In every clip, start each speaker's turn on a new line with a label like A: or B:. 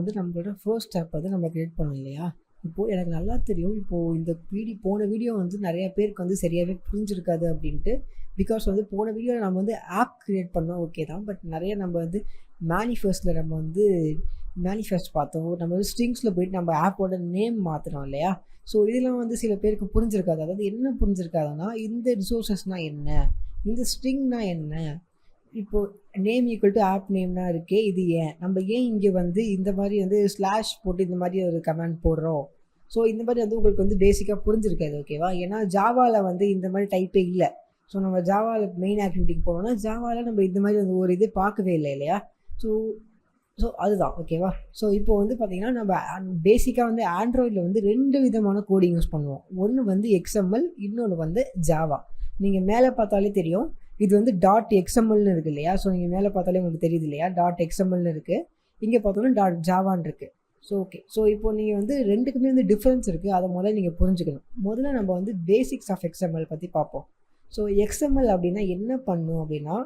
A: வந்து நம்மளோட first step வந்து நம்ம கிரியேட் பண்ணோம் இல்லையா? இப்போது எனக்கு நல்லா தெரியும், இப்போது இந்த போன வீடியோ வந்து நிறைய பேருக்கு வந்து சரியாகவே புரிஞ்சிருக்காது அப்படின்ட்டு. பிகாஸ் வந்து போன வீடியோவில் நம்ம வந்து ஆப் கிரியேட் பண்ணோம் ஓகே தான். பட் நிறைய நம்ம வந்து மேனிஃபெஸ்ட்டில் நம்ம வந்து மேனிஃபெஸ்ட் பார்த்தோம். நம்ம வந்து ஸ்ட்ரிங்ஸில் போயிட்டு நம்ம ஆப்போட நேம் மாற்றினோம் இல்லையா? ஸோ இதெல்லாம் வந்து சில பேருக்கு புரிஞ்சிருக்காது. அதாவது என்ன புரிஞ்சிருக்காதுன்னா, இந்த ரிசோர்ஸஸ்னால் என்ன, இந்த ஸ்ட்ரிங்னா என்ன, இப்போது நேம் ஈக்குவல் டு ஆப் நேம்னா இருக்கே, இது நம்ம ஏன் இங்கே வந்து இந்த மாதிரி வந்து ஸ்லாஷ் போட்டு இந்த மாதிரி ஒரு கமெண்ட் போடுறோம். ஸோ இந்த மாதிரி வந்து உங்களுக்கு வந்து பேசிக்காக புரிஞ்சிருக்காது ஓகேவா? ஏன்னா ஜாவாவில் வந்து இந்த மாதிரி டைப்பே இல்லை. ஸோ நம்ம ஜாவாவில் மெயின் ஆக்டிவிட்டிக்கு போனோம்னா ஜாவாவில் நம்ம இந்த மாதிரி வந்து ஒரு இது பார்க்கவே இல்லை இல்லையா? ஸோ ஸோ அதுதான் ஓகேவா? ஸோ இப்போ வந்து பார்த்திங்கன்னா நம்ம பேசிக்காக வந்து ஆண்ட்ராய்டில் வந்து 2 விதமான கோடிங் யூஸ் பண்ணுவோம். ஒன்று வந்து XML, இன்னொன்று வந்து ஜாவா. நீங்கள் மேலே பார்த்தாலே தெரியும், இது வந்து .xmlனு இருக்குது இல்லையா? ஸோ நீங்கள் மேலே பார்த்தாலே உங்களுக்கு தெரியுது இல்லையா? .xmlனு இருக்குது, இங்கே பார்த்தோன்னா .javaன்னு இருக்குது. So okay. ஸோ இப்போ நீங்கள் வந்து ரெண்டுக்குமே வந்து டிஃப்ரென்ஸ் இருக்குது. அதை முதல்ல நீங்கள் புரிஞ்சுக்கணும். முதல்ல நம்ம வந்து பேசிக்ஸ் ஆஃப் XML பற்றி பார்ப்போம். ஸோ XML அப்படின்னா என்ன பண்ணும் அப்படின்னா,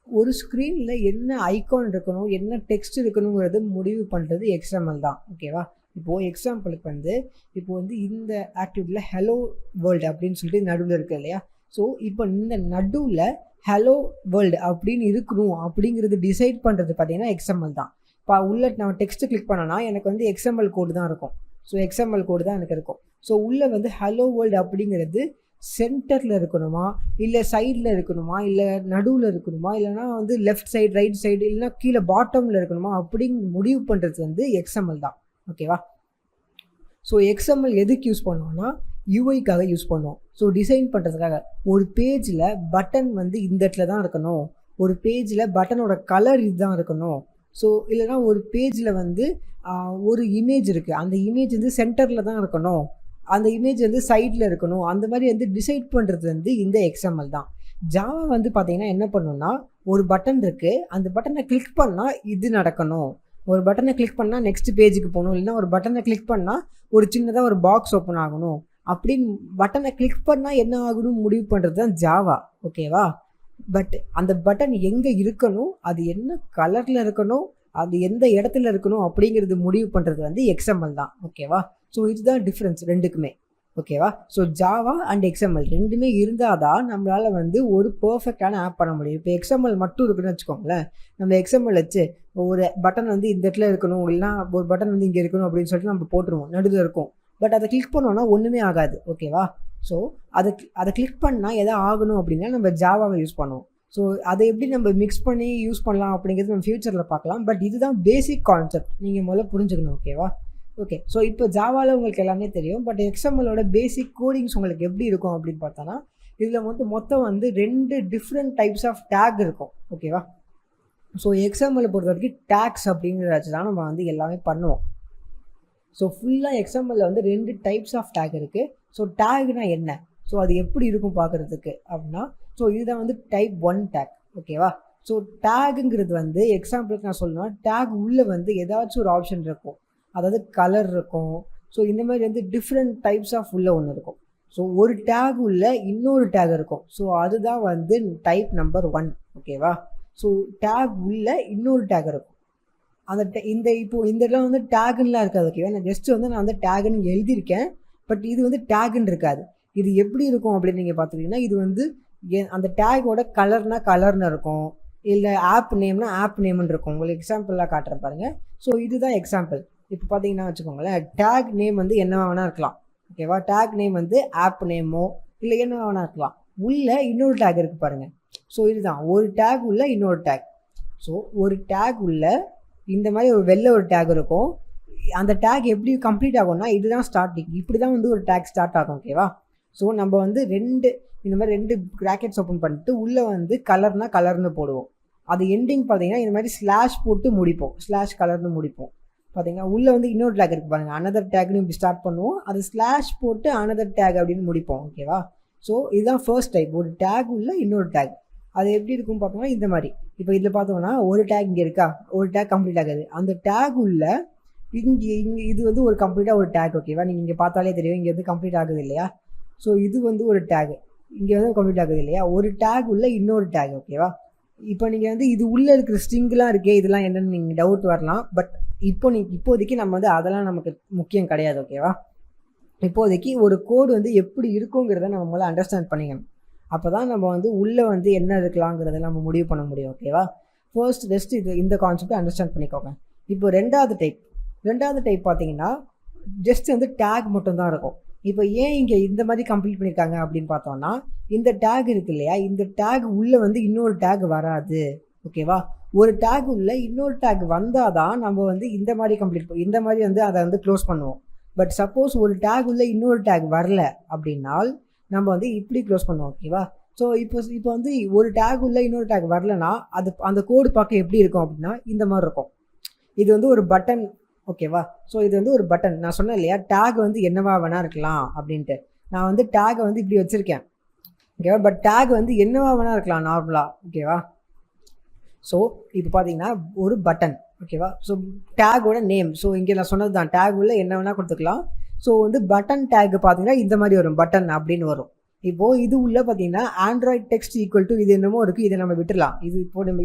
A: ஒரு ஸ்க்ரீனில் என்ன ஐகான் இருக்கணும், என்ன டெக்ஸ்ட் இருக்கணுங்கிறது முடிவு பண்ணுறது XML தான் ஓகேவா? இப்போது எக்ஸாம்பிளுக்கு வந்து இப்போது வந்து இந்த ஆக்டிவிட்டியில் ஹலோ வேர்ல்டு அப்படின்னு சொல்லிட்டு நடுவில் இருக்குது இல்லையா? ஸோ இப்போ இந்த நடுவில் ஹலோ வேர்ல்டு அப்படின்னு இருக்கணும் அப்படிங்கிறது டிசைட் பண்ணுறது பார்த்தீங்கன்னா XML தான். இப்போ உள்ள நம்ம டெக்ஸ்ட்டு கிளிக் பண்ணோன்னா எனக்கு வந்து XML கோடு தான் இருக்கும். ஸோ XML கோடு தான் எனக்கு இருக்கும். ஸோ உள்ளே வந்து ஹலோ வேர்ல்டு அப்படிங்கிறது சென்டரில் இருக்கணுமா, இல்லை சைடில் இருக்கணுமா, இல்லை நடுவில் இருக்கணுமா, இல்லைனா வந்து லெஃப்ட் சைடு ரைட் சைடு, இல்லைனா கீழே பாட்டமில் இருக்கணுமா அப்படின்னு முடிவு பண்ணுறது வந்து XML தான் ஓகேவா? ஸோ XML எதுக்கு யூஸ் பண்ணுவோம்னா யூஐக்காக யூஸ் பண்ணுவோம். ஸோ டிசைன் பண்ணுறதுக்காக. ஒரு பேஜில் பட்டன் வந்து இந்த இடத்துல தான் இருக்கணும், ஒரு பேஜில் பட்டனோட கலர் இதுதான் இருக்கணும். ஸோ இல்லைனா ஒரு பேஜில் வந்து ஒரு இமேஜ் இருக்குது, அந்த இமேஜ் வந்து சென்டரில் தான் இருக்கணும், அந்த இமேஜ் வந்து சைடில் இருக்கணும், அந்த மாதிரி வந்து டிசைட் பண்ணுறது வந்து இந்த XML தான். ஜாவா வந்து பார்த்திங்கன்னா என்ன பண்ணுன்னா, ஒரு பட்டன் இருக்குது, அந்த பட்டனை கிளிக் பண்ணால் இது நடக்கணும், ஒரு பட்டனை கிளிக் பண்ணால் நெக்ஸ்ட் பேஜுக்கு போகணும், இல்லைனா ஒரு பட்டனை கிளிக் பண்ணால் ஒரு சின்னதாக ஒரு பாக்ஸ் ஓப்பன் ஆகணும் அப்படின்னு பட்டனை கிளிக் பண்ணால் என்ன ஆகணும்னு முடிவு பண்ணுறது தான் ஜாவா ஓகேவா? பட் அந்த பட்டன் எங்கே இருக்கணும், அது என்ன கலரில் இருக்கணும், அது எந்த இடத்துல இருக்கணும் அப்படிங்கிறது முடிவு பண்ணுறது வந்து XML தான் ஓகேவா? ஸோ இதுதான் டிஃப்ரென்ஸ் ரெண்டுக்குமே ஓகேவா? ஸோ ஜாவா அண்ட் XML ரெண்டுமே இருந்தால் தான் நம்மளால் வந்து ஒரு பர்ஃபெக்டான ஆப் பண்ண முடியும். இப்போ XML மட்டும் இருக்குன்னு வச்சுக்கோங்களேன், நம்ம XML வச்சு ஒரு பட்டன் வந்து இந்த இடத்துல இருக்கணும், இல்லைனா ஒரு பட்டன் வந்து இங்கே இருக்கணும் அப்படின்னு சொல்லிட்டு நம்ம போட்டுருவோம், நடுவில் இருக்கும். பட் அதை கிளிக் பண்ணோன்னா ஒன்றுமே ஆகாது ஓகேவா? ஸோ அதை கிளிக் பண்ணால் எதாவது ஆகணும் அப்படின்னா நம்ம ஜாவாவை யூஸ் பண்ணுவோம். ஸோ அதை எப்படி நம்ம மிக்ஸ் பண்ணி யூஸ் பண்ணலாம் அப்படிங்கிறது நம்ம ஃப்யூச்சரில் பார்க்கலாம். பட் இதுதான் பேசிக் கான்செப்ட், நீங்கள் முதல்ல புரிஞ்சுக்கணும் ஓகேவா? ஓகே. ஸோ இப்போ ஜாவாவில் உங்களுக்கு எல்லாமே தெரியும். பட் XMLோட பேசிக் கோடிங்ஸ் உங்களுக்கு எப்படி இருக்கும் அப்படின்னு பார்த்தோன்னா, இதில் வந்து மொத்தம் வந்து 2 டிஃப்ரெண்ட் டைப்ஸ் ஆஃப் டேக் இருக்கும் ஓகேவா? ஸோ XML பொறுத்த வரைக்கும் டேக்ஸ் அப்படிங்கிறத வச்சு தான் நம்ம வந்து எல்லாமே பண்ணுவோம். ஸோ ஃபுல்லாக XMLல வந்து 2 டைப்ஸ் ஆஃப் டேக் இருக்குது. ஸோ டேக்னா என்ன, ஸோ அது எப்படி இருக்கும் பார்க்குறதுக்கு அப்படின்னா, ஸோ இதுதான் வந்து டைப் 1 டேக் ஓகேவா? ஸோ டேகுங்கிறது வந்து எக்ஸாம்பிளுக்கு நான் சொல்லணும்னா, டேக் உள்ளே வந்து ஏதாச்சும் ஒரு ஆப்ஷன் இருக்கும், அதாவது கலர் இருக்கும். ஸோ இந்த மாதிரி வந்து டிஃப்ரெண்ட் டைப்ஸ் ஆஃப் உள்ள ஒன்று இருக்கும். ஸோ ஒரு டேக் உள்ள இன்னொரு டேக் இருக்கும். ஸோ அதுதான் வந்து டைப் நம்பர் 1 ஓகேவா? ஸோ டேக் உள்ள இன்னொரு டேக் இருக்கும். அந்த இப்போது இந்த இடத்துல வந்து டேகுன்னெலாம் இருக்காது ஓகேவா? நான் ஜஸ்ட்டு வந்து நான் வந்து டேகுன்னு எழுதியிருக்கேன். பட் இது வந்து டேகுன்னு இருக்காது. இது எப்படி இருக்கும் அப்படின்னு நீங்கள் பார்த்துக்கிட்டிங்கன்னா, இது வந்து அந்த டேகோட கலர்னு இருக்கும், இல்லை ஆப் நேம்னா ஆப் நேம்னு இருக்கும். உங்களுக்கு எக்ஸாம்பிளாக காட்டுறேன் பாருங்கள். ஸோ இதுதான் எக்ஸாம்பிள். இப்போ பார்த்தீங்கன்னா வச்சுக்கோங்களேன், டேக் நேம் வந்து என்ன வேணால் இருக்கலாம் ஓகேவா? டேக் நேம் வந்து ஆப் நேமோ இல்லை என்ன வேணால் இருக்கலாம். உள்ள இன்னொரு டேக் இருக்குது பாருங்கள். ஸோ இதுதான் ஒரு டேக் உள்ள இன்னொரு டேக். ஸோ ஒரு டேக் உள்ள இந்த மாதிரி ஒரு வெள்ளை ஒரு டேக் இருக்கும். அந்த டேக் எப்படி கம்ப்ளீட் ஆகும்னா, இதுதான் ஸ்டார்டிங், இப்படி தான் வந்து ஒரு டேக் ஸ்டார்ட் ஆகும் ஓகேவா? ஸோ நம்ம வந்து இந்த மாதிரி 2 ப்ராக்கெட்ஸ் ஓப்பன் பண்ணிட்டு உள்ளே வந்து கலர்னு போடுவோம். அது எண்டிங் பார்த்தீங்கன்னா இந்த மாதிரி ஸ்லாஷ் போட்டு முடிப்போம், ஸ்லாஷ் கலர்னு முடிப்போம். பார்த்தீங்கன்னா உள்ளே வந்து இன்னொரு டேக் இருக்குது பாருங்கள், அனதர் டேக்னு இப்படி ஸ்டார்ட் பண்ணுவோம், அது ஸ்லாஷ் போட்டு அனதர் டேக் அப்படின்னு முடிப்போம் ஓகேவா? ஸோ இதுதான் ஃபர்ஸ்ட் டைப், ஒரு டேக் உள்ள இன்னொரு டேக். அது எப்படி இருக்கும் பார்த்தோம்னா இந்த மாதிரி. இப்போ இதில் பார்த்தோம்னா ஒரு டேக் இங்கே இருக்கா, ஒரு டேக் கம்ப்ளீட் ஆகுது, அந்த டேக் உள்ள இங்கே இது வந்து ஒரு கம்ப்ளீட்டாக ஒரு டேக் ஓகேவா? நீங்கள் இங்கே பார்த்தாலே தெரியும், இங்கே வந்து கம்ப்ளீட் ஆகுது இல்லையா? ஸோ இது வந்து ஒரு டேக், இங்கே வந்து கம்ப்ளீட் ஆகுது இல்லையா? ஒரு டேக் உள்ள இன்னொரு டேக் ஓகேவா? இப்போ நீங்கள் வந்து இது உள்ளே இருக்கிற ஸ்ட்ரிங்லாம் இருக்கே, இதெல்லாம் என்னென்னு நீங்கள் டவுட் வரலாம். பட் இப்போதைக்கு நம்ம வந்து அதெல்லாம் நமக்கு முக்கியம் கிடையாது. ஓகேவா? இப்போதைக்கு ஒரு கோடு வந்து எப்படி இருக்குங்கிறத நம்ம முதல்ல அண்டர்ஸ்டாண்ட் பண்ணிக்கணும். அப்போ தான் நம்ம வந்து உள்ளே வந்து என்ன இருக்கலாங்கிறத நம்ம முடிவு பண்ண முடியும். ஓகேவா? ஜஸ்ட் இந்த கான்செப்டை அண்டர்ஸ்டாண்ட் பண்ணிக்கோங்க. இப்போ ரெண்டாவது டைப் பார்த்தீங்கன்னா ஜஸ்ட் வந்து டேக் மட்டும்தான் இருக்கும். இப்போ ஏன் இங்கே இந்த மாதிரி கம்ப்ளீட் பண்ணியிருக்காங்க அப்படின்னு பார்த்தோம்னா, இந்த டேக் இருக்கு இல்லையா, இந்த டேக் உள்ளே வந்து இன்னொரு டேக் வராது. ஓகேவா? ஒரு டேக் உள்ள இன்னொரு டேக் வந்தால் தான் நம்ம வந்து இந்த மாதிரி வந்து அதை வந்து க்ளோஸ் பண்ணுவோம். பட் சப்போஸ் ஒரு டேக் உள்ள இன்னொரு டேக் வரல அப்படின்னால் நம்ம வந்து இப்படி க்ளோஸ் பண்ணுவோம். ஓகேவா? ஸோ இப்போ வந்து ஒரு டேக் உள்ள இன்னொரு டேக் வரலன்னா அந்த கோடு பார்க்க எப்படி இருக்கும் அப்படின்னா இந்த மாதிரி இருக்கும். இது வந்து ஒரு பட்டன். ஓகேவா? ஸோ இது வந்து ஒரு பட்டன். நான் சொன்னேன் இல்லையா, டேக் வந்து என்னவா வேணா இருக்கலாம் அப்படின்ட்டு. நான் வந்து டேகை வந்து இப்படி வச்சுருக்கேன். ஓகேவா? பட் டேக் வந்து என்னவா வேணா இருக்கலாம் நார்மலாக. ஓகேவா? ஸோ இப்போ பார்த்தீங்கன்னா ஒரு பட்டன். ஓகேவா? So டேகோட name. ஸோ இங்கே நான் சொன்னது தான், டேக் உள்ள என்ன வேணால் கொடுத்துக்கலாம். ஸோ வந்து பட்டன் டேக் பார்த்தீங்கன்னா இந்த மாதிரி வரும், பட்டன் அப்படின்னு வரும். இப்போது இது உள்ள பார்த்தீங்கன்னா ஆண்ட்ராய்ட் டெக்ஸ்ட் ஈக்குவல் டு இது என்னமோ இருக்குது, இதை நம்ம விட்டுடலாம். இது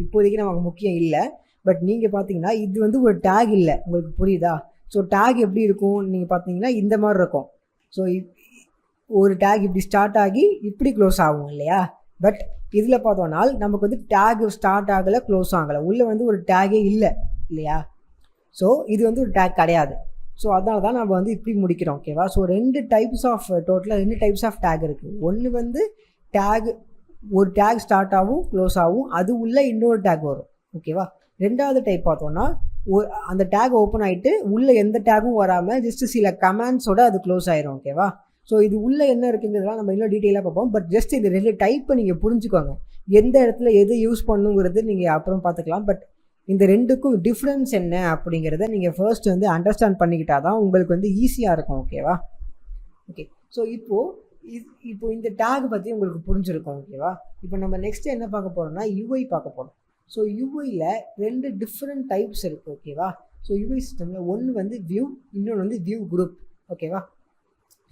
A: இப்போதைக்கு நமக்கு முக்கியம் இல்லை. பட் நீங்கள் பார்த்தீங்கன்னா இது வந்து ஒரு டேக் இல்லை. உங்களுக்கு புரியுதா? ஸோ டேக் எப்படி இருக்கும் நீங்கள் பார்த்தீங்கன்னா இந்த மாதிரி இருக்கும். ஸோ ஒரு டேக் இப்படி ஸ்டார்ட் ஆகி இப்படி க்ளோஸ் ஆகும் இல்லையா? பட் இதில் பார்த்தோம்னா நமக்கு வந்து டேக் ஸ்டார்ட் ஆகலை, க்ளோஸ் ஆகலை, உள்ளே வந்து ஒரு டேகே இல்லை இல்லையா? ஸோ இது வந்து ஒரு டேக் கிடையாது. ஸோ அதனால தான் நம்ம வந்து இப்படி முடிக்கிறோம். ஓகேவா? ஸோ டோட்டலாக 2 டைப்ஸ் ஆஃப் டேக் இருக்குது. ஒன்று வந்து ஒரு டேக் ஸ்டார்ட் ஆகும், க்ளோஸ் ஆகும், அது உள்ள இன்னொரு டேக் வரும். ஓகேவா? ரெண்டாவது டைப் பார்த்தோன்னா அந்த டேக் ஓப்பன் ஆகிட்டு உள்ளே எந்த டேகும் வராமல் ஜஸ்ட் சில கமெண்ட்ஸோட அது க்ளோஸ் ஆயிரும். ஓகேவா? ஸோ இது உள்ளே என்ன இருக்குங்கிறதுலாம் நம்ம இன்னும் டீட்டெயிலாக பார்ப்போம். பட் ஜஸ்ட் இந்த 2 டைப்பை நீங்கள் புரிஞ்சுக்கோங்க. எந்த இடத்துல எது யூஸ் பண்ணுங்கிறது நீங்கள் அப்புறம் பார்த்துக்கலாம். பட் இந்த 2க்கும் டிஃப்ரென்ஸ் என்ன அப்படிங்கிறத நீங்கள் ஃபர்ஸ்ட் வந்து அண்டர்ஸ்டாண்ட் பண்ணிக்கிட்டா தான் உங்களுக்கு வந்து ஈஸியாக இருக்கும். ஓகேவா? ஓகே. ஸோ இப்போ இந்த டேக் பற்றி உங்களுக்கு புரிஞ்சிருக்கும். ஓகேவா? இப்போ நம்ம நெக்ஸ்ட் என்ன பார்க்க போகிறோம்னா UI பார்க்க போகிறோம். ஸோ யூஐயில் 2 டிஃப்ரெண்ட் டைப்ஸ் இருக்குது. ஓகேவா? ஸோ யூஐ சிஸ்டமில் ஒன்று வந்து வியூ, இன்னொன்று வந்து வியூ குரூப். ஓகேவா?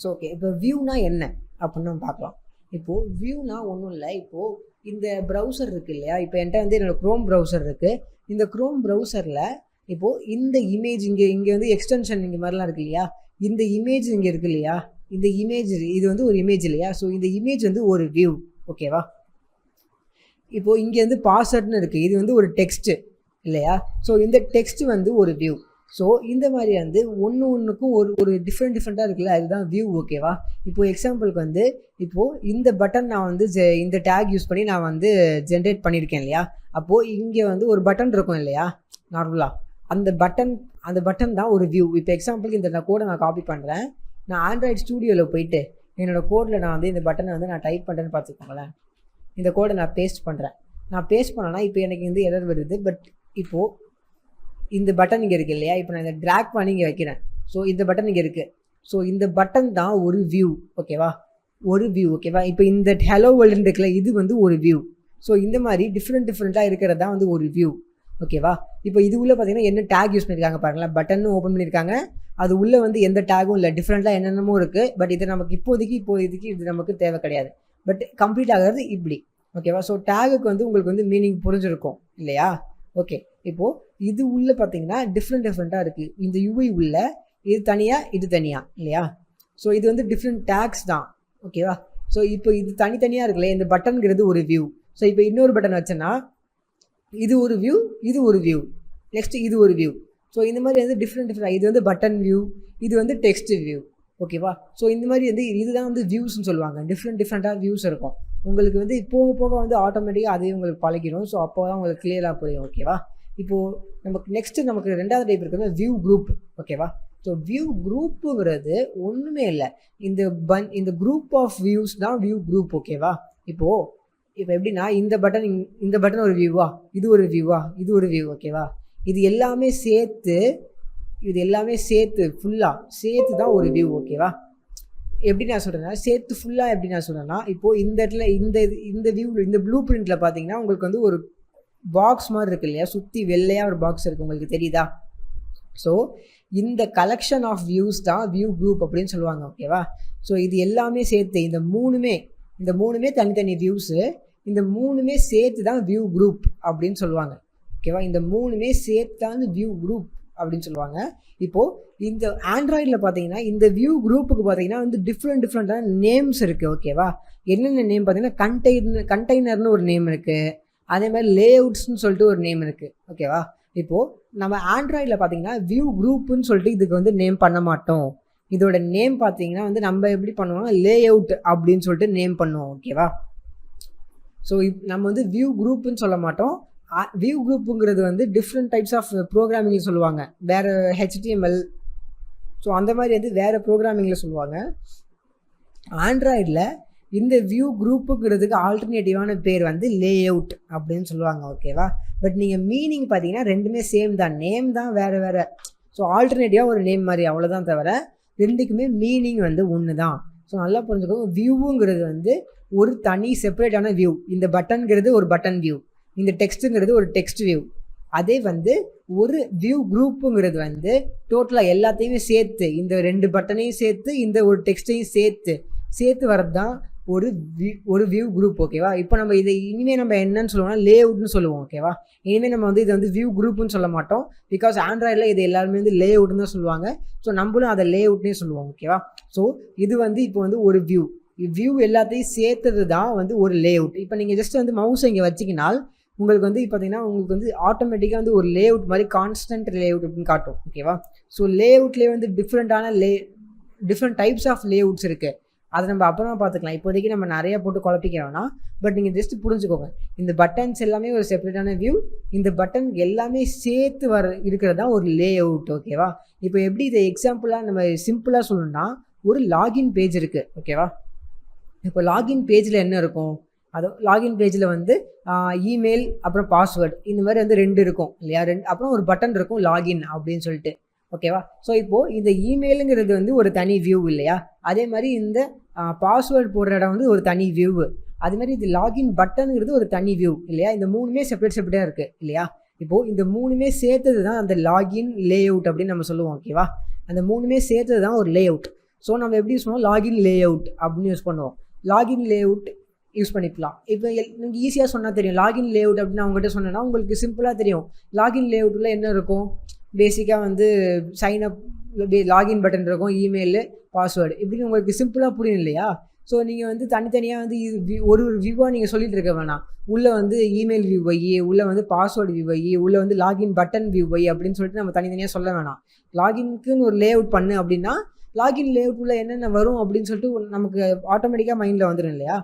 A: ஸோ ஓகே, இப்போ வியூனா என்ன அப்படின்னு நம்ம பார்க்கலாம். இப்போது வியூனா ஒன்றும் இல்லை. இப்போது இந்த ப்ரௌசர் இருக்குது இல்லையா, இப்போ என்கிட்ட வந்து என்னோடய க்ரோம் ப்ரௌசர் இருக்குது. இந்த க்ரோம் ப்ரௌசரில் இப்போது இந்த இமேஜ் இங்கே வந்து எக்ஸ்டென்ஷன் இங்கே மாதிரிலாம் இருக்குது இல்லையா, இந்த இமேஜ் இங்கே இருக்குது இல்லையா, இந்த இமேஜ் இது வந்து ஒரு இமேஜ் இல்லையா. ஸோ இந்த இமேஜ் வந்து ஒரு வியூ. ஓகேவா? இப்போது இங்கே வந்து பாஸ்வேர்ட்னு இருக்குது, இது வந்து ஒரு டெக்ஸ்ட்டு இல்லையா. ஸோ இந்த டெக்ஸ்ட் வந்து ஒரு வியூ. ஸோ இந்த மாதிரி வந்து ஒன்றுக்கும் ஒரு டிஃப்ரெண்ட்டாக இருக்குல்ல, அதுதான் வியூ. ஓகேவா? இப்போது எக்ஸாம்பிளுக்கு வந்து இப்போது இந்த பட்டன் நான் வந்து இந்த டேக் யூஸ் பண்ணி நான் வந்து ஜென்ரேட் பண்ணியிருக்கேன் இல்லையா. அப்போது இங்கே வந்து ஒரு பட்டன் இருக்கும் இல்லையா நார்மலாக, அந்த பட்டன் தான் ஒரு வியூ. இப்போ எக்ஸாம்பிளுக்கு இந்த கோடை நான் காப்பி பண்ணுறேன். நான் ஆண்ட்ராய்டு ஸ்டூடியோவில் போயிட்டு என்னோடய கோடில் நான் வந்து இந்த பட்டனை வந்து நான் டைப் பண்ணுறேன்னு பார்த்துக்கோங்களேன். இந்த கோடை நான் பேஸ்ட் பண்ணுறேன். நான் பேஸ்ட் பண்ணேன்னா இப்போ எனக்கு வந்து எரர் வருது. பட் இப்போது இந்த பட்டன் இங்கே இருக்குது இல்லையா, இப்போ நான் இதை ட்ராக் பண்ணி இங்கே வைக்கிறேன். ஸோ இந்த பட்டன் இங்கே இருக்குது. ஸோ இந்த பட்டன் தான் ஒரு வியூ. ஓகேவா? ஒரு வியூ. ஓகேவா? இப்போ இந்த ஹலோ வேர்ல்டு இருக்குல்ல, இது வந்து ஒரு வியூ. ஸோ இந்த மாதிரி டிஃப்ரெண்ட்டாக இருக்கிறது தான் வந்து ஒரு வியூ. ஓகேவா? இப்போ இது உள்ளே பார்த்தீங்கன்னா என்ன டேக் யூஸ் பண்ணியிருக்காங்க பாருங்களேன். பட்டன் ஓப்பன் பண்ணியிருக்காங்க, அது உள்ளே வந்து எந்த டேகும் இல்லை, டிஃப்ரெண்ட்டாக என்னென்னமோ இருக்குது. பட் இது நமக்கு இப்போதைக்கு இது நமக்கு தேவை கிடையாது. பட் கம்ப்ளீட் ஆகிறது இப்படி. ஓகேவா? ஸோ டேகுக்கு வந்து உங்களுக்கு வந்து மீனிங் புரிஞ்சிருக்கும் இல்லையா? ஓகே. இப்போது இது உள்ளே பார்த்தீங்கன்னா டிஃப்ரெண்ட்டாக இருக்குது. இந்த யூஐ உள்ள இது தனியாக இல்லையா. ஸோ இது வந்து டிஃப்ரெண்ட் டேக்ஸ் தான். ஓகேவா? ஸோ இப்போ இது தனித்தனியாக இருக்குல்ல, இந்த பட்டன்கிறது ஒரு வியூ. ஸோ இப்போ இன்னொரு பட்டன் வச்சேன்னா இது ஒரு வியூ, இது ஒரு வியூ, நெக்ஸ்ட் இது ஒரு வியூ. ஸோ இந்த மாதிரி வந்து டிஃப்ரெண்ட் இது வந்து பட்டன் வியூ, இது வந்து டெக்ஸ்ட் வியூ. ஓகேவா? ஸோ இந்த மாதிரி வந்து இதுதான் வந்து வியூஸ்ன்னு சொல்லுவாங்க. டிஃப்ரெண்ட்டாக வியூஸ் இருக்கும். உங்களுக்கு வந்து போக வந்து ஆட்டோமேட்டிக்காக அதே உங்களுக்கு பழகிடும். ஸோ அப்போ தான் உங்களுக்கு கிளியராக புரியும். ஓகேவா? இப்போது நமக்கு ரெண்டாவது டைப் இருக்கிறது வியூ குரூப். ஓகேவா? ஸோ வியூ குரூப்புங்கிறது ஒன்றுமே இல்லை, இந்த குரூப் ஆஃப் வியூஸ் தான் வியூ குரூப். ஓகேவா? இப்போ எப்படின்னா இந்த பட்டன் ஒரு வியூவா, இது ஒரு வியூவா, இது ஒரு வியூ. ஓகேவா? இது எல்லாமே சேர்த்து ஃபுல்லாக சேர்த்து தான் ஒரு வியூ. ஓகேவா? எப்படி நான் சொல்கிறேன்னா ஃபுல்லாக எப்படி நான் சொல்கிறேன்னா, இப்போது இந்த இடத்துல இந்த வியூ இந்த ப்ளூ பிரிண்டில் பார்த்தீங்கன்னா உங்களுக்கு வந்து ஒரு பாக்ஸ் மாதிரி இருக்குது இல்லையா, சுற்றி வெள்ளையாக ஒரு பாக்ஸ் இருக்குது, உங்களுக்கு தெரியுதா? ஸோ இந்த கலெக்ஷன் ஆஃப் வியூஸ் தான் வியூ குரூப் அப்படின்னு சொல்லுவாங்க. ஓகேவா? ஸோ இது எல்லாமே சேர்த்து இந்த மூணுமே தனித்தனி வியூஸு. இந்த 3மே சேர்த்து தான் வியூ குரூப் அப்படின்னு சொல்லுவாங்க. ஓகேவா? இந்த 3மே சேர்த்து தான் வியூ குரூப் அப்படின்னு சொல்லுவாங்க. இப்போது இந்த ஆண்ட்ராய்டில் பார்த்தீங்கன்னா இந்த வியூ குரூப்புக்கு பார்த்தீங்கன்னா வந்து டிஃப்ரெண்ட்டான நேம்ஸ் இருக்குது. ஓகேவா? என்னென்ன நேம் பார்த்தீங்கன்னா கண்டெய்னர்னு ஒரு நேம் இருக்குது. அதே மாதிரி லேஅவுட்ஸ்னு சொல்லிட்டு ஒரு நேம் இருக்குது. ஓகேவா? இப்போது நம்ம ஆண்ட்ராய்டில் பார்த்தீங்கன்னா வியூ குரூப்புன்னு சொல்லிட்டு இதுக்கு வந்து நேம் பண்ண மாட்டோம். இதோட நேம் பார்த்தீங்கன்னா வந்து நம்ம எப்படி பண்ணுவோம்னா லேஅவுட் அப்படின்னு சொல்லிட்டு நேம் பண்ணுவோம். ஓகேவா? ஸோ நம்ம வந்து வியூ குரூப்புன்னு சொல்ல மாட்டோம். வியூ குரூப்புங்கிறது வந்து டிஃப்ரெண்ட் டைப்ஸ் ஆஃப் ப்ரோக்ராமிங்கில் சொல்லுவாங்க. வேறு HTML ஸோ அந்த மாதிரி வந்து வேறு ப்ரோக்ராமிங்கில் சொல்லுவாங்க. ஆண்ட்ராய்டில் இந்த வியூ குரூப்புங்கிறதுக்கு ஆல்டர்னேட்டிவான பேர் வந்து லேஅவுட் அப்படின்னு சொல்லுவாங்க. ஓகேவா? பட் நீங்கள் மீனிங் பார்த்தீங்கன்னா ரெண்டுமே சேம் தான். நேம் தான் வேறு. ஸோ ஆல்டர்னேட்டிவாக ஒரு நேம் மாதிரி அவ்வளோதான், தவிர ரெண்டுக்குமே மீனிங் வந்து ஒன்று தான். ஸோ நல்லா புரிஞ்சுக்கோங்க. வியூவுங்கிறது வந்து ஒரு தனி செப்பரேட்டான வியூ. இந்த பட்டன்கிறது ஒரு பட்டன் வியூ, இந்த டெக்ஸ்ட்டுங்கிறது ஒரு டெக்ஸ்ட் வியூ. அதே வந்து ஒரு வியூ குரூப்புங்கிறது வந்து டோட்டலாக எல்லாத்தையுமே சேர்த்து, இந்த 2 பட்டனையும் சேர்த்து, இந்த ஒரு டெக்ஸ்ட்டையும் சேர்த்து வர்றது தான் ஒரு வியூ குரூப். ஓகேவா? இப்போ நம்ம இதை இனிமேல் நம்ம என்னன்னு சொல்லுவோம்னா லேஅவுட்னு சொல்லுவோம். ஓகேவா? இனிமேல் நம்ம வந்து இதை வந்து வியூ குரூப்னு சொல்ல மாட்டோம். பிகாஸ் ஆண்ட்ராய்டில் இது எல்லாருமே வந்து லேஅவுட்னு தான் சொல்லுவாங்க. ஸோ நம்மளும் அதை லேஅவுட்னே சொல்லுவோம். ஓகேவா? ஸோ இது வந்து இப்போ வந்து ஒரு வியூ எல்லாத்தையும் சேர்த்தது தான் வந்து ஒரு லேஅவுட். இப்போ நீங்கள் ஜஸ்ட் வந்து மவுஸ் இங்கே வச்சிக்கினால் உங்களுக்கு வந்து பார்த்தீங்கன்னா உங்களுக்கு வந்து ஆட்டோமேட்டிக்காக வந்து ஒரு லேஅவுட் மாதிரி கான்ஸ்டன்ட் லேஅவுட் அப்படின்னு காட்டும். ஓகேவா? ஸோ லேஅவுட்லேயே வந்து டிஃப்ரெண்ட் டைப்ஸ் ஆஃப் லேஅவுட்ஸ் இருக்குது. அதை நம்ம அப்புறமா பார்த்துக்கலாம். இப்போதைக்கு நம்ம நிறையா போட்டு குழப்பிக்க வேணாம். பட் நீங்கள் ஜஸ்ட் புரிஞ்சுக்கோங்க, இந்த பட்டன்ஸ் எல்லாமே ஒரு செப்பரேட்டான வியூ, இந்த பட்டன் எல்லாமே சேர்த்து இருக்கிறது தான் ஒரு லேஅவுட். ஓகேவா? இப்போ எப்படி இதை எக்ஸாம்பிளாக நம்ம சிம்பிளாக சொல்லணும்னா, ஒரு லாகின் பேஜ் இருக்குது. ஓகேவா? இப்போ லாகின் பேஜில் என்ன இருக்கும்? லாகின் பேஜில் வந்து இமெயில் அப்புறம் பாஸ்வேர்டு இந்த மாதிரி வந்து 2 இருக்கும் இல்லையா? அப்புறம் ஒரு பட்டன் இருக்கும் லாகின் அப்படின்னு சொல்லிட்டு. ஓகேவா? ஸோ இப்போது இந்த இமெயிலுங்கிறது வந்து ஒரு தனி வியூ இல்லையா? அதே மாதிரி இந்த பாஸ்வேர்டு போடுற இடம் வந்து ஒரு தனி வியூவு. அது மாதிரி இது லாகின் பட்டனுங்கிறது ஒரு தனி வியூ இல்லையா? இந்த 3மே செப்பரேட்டாக இருக்குது இல்லையா? இப்போது இந்த 3மே சேர்த்தது தான் அந்த லாகின் லேஅவுட் அப்படின்னு நம்ம சொல்லுவோம். ஓகேவா? அந்த 3மே சேர்த்தது தான் ஒரு லேஅவுட். ஸோ நம்ம எப்படி யூஸ் பண்ணுவோம்? லாகின் லேஅவுட் அப்படின்னு யூஸ் பண்ணுவோம். லாகின் லேஅவுட் யூஸ் பண்ணிக்கலாம். இப்போ நீங்கள் ஈஸியாக சொன்னால் தெரியும். லாகின் லேஅவுட் அப்படின்னு அவங்ககிட்ட சொன்னேன்னா உங்களுக்கு சிம்பிளாக தெரியும். லாகின் லேஅவுட்டில் என்ன இருக்கும்? பேசிக்காக வந்து சைன்அப் லாகின் பட்டன் இருக்கும், இமெயிலு, பாஸ்வேர்டு இப்படின்னு உங்களுக்கு சிம்பிளாக புரியும் இல்லையா? ஸோ நீங்கள் வந்து தனித்தனியாக வந்து ஒரு வியூவாக நீங்கள் சொல்லிட்டு இருக்க வேணாம். உள்ளே வந்து இமெயில் வியூ வை, உள்ளே வந்து பாஸ்வேர்டு வியூ வை, உள்ளே வந்து லாகின் பட்டன் வியூ வை அப்படின்னு சொல்லிட்டு நம்ம தனித்தனியாக சொல்ல வேணாம். லாகின்க்குன்னு ஒரு லேஅவுட் பண்ணு அப்படின்னா லாகின் லேஅவுட் உள்ள என்னென்ன வரும் அப்படின்னு சொல்லிட்டு நமக்கு ஆட்டோமேட்டிக்காக மைண்டில் வந்துடும் இல்லையா?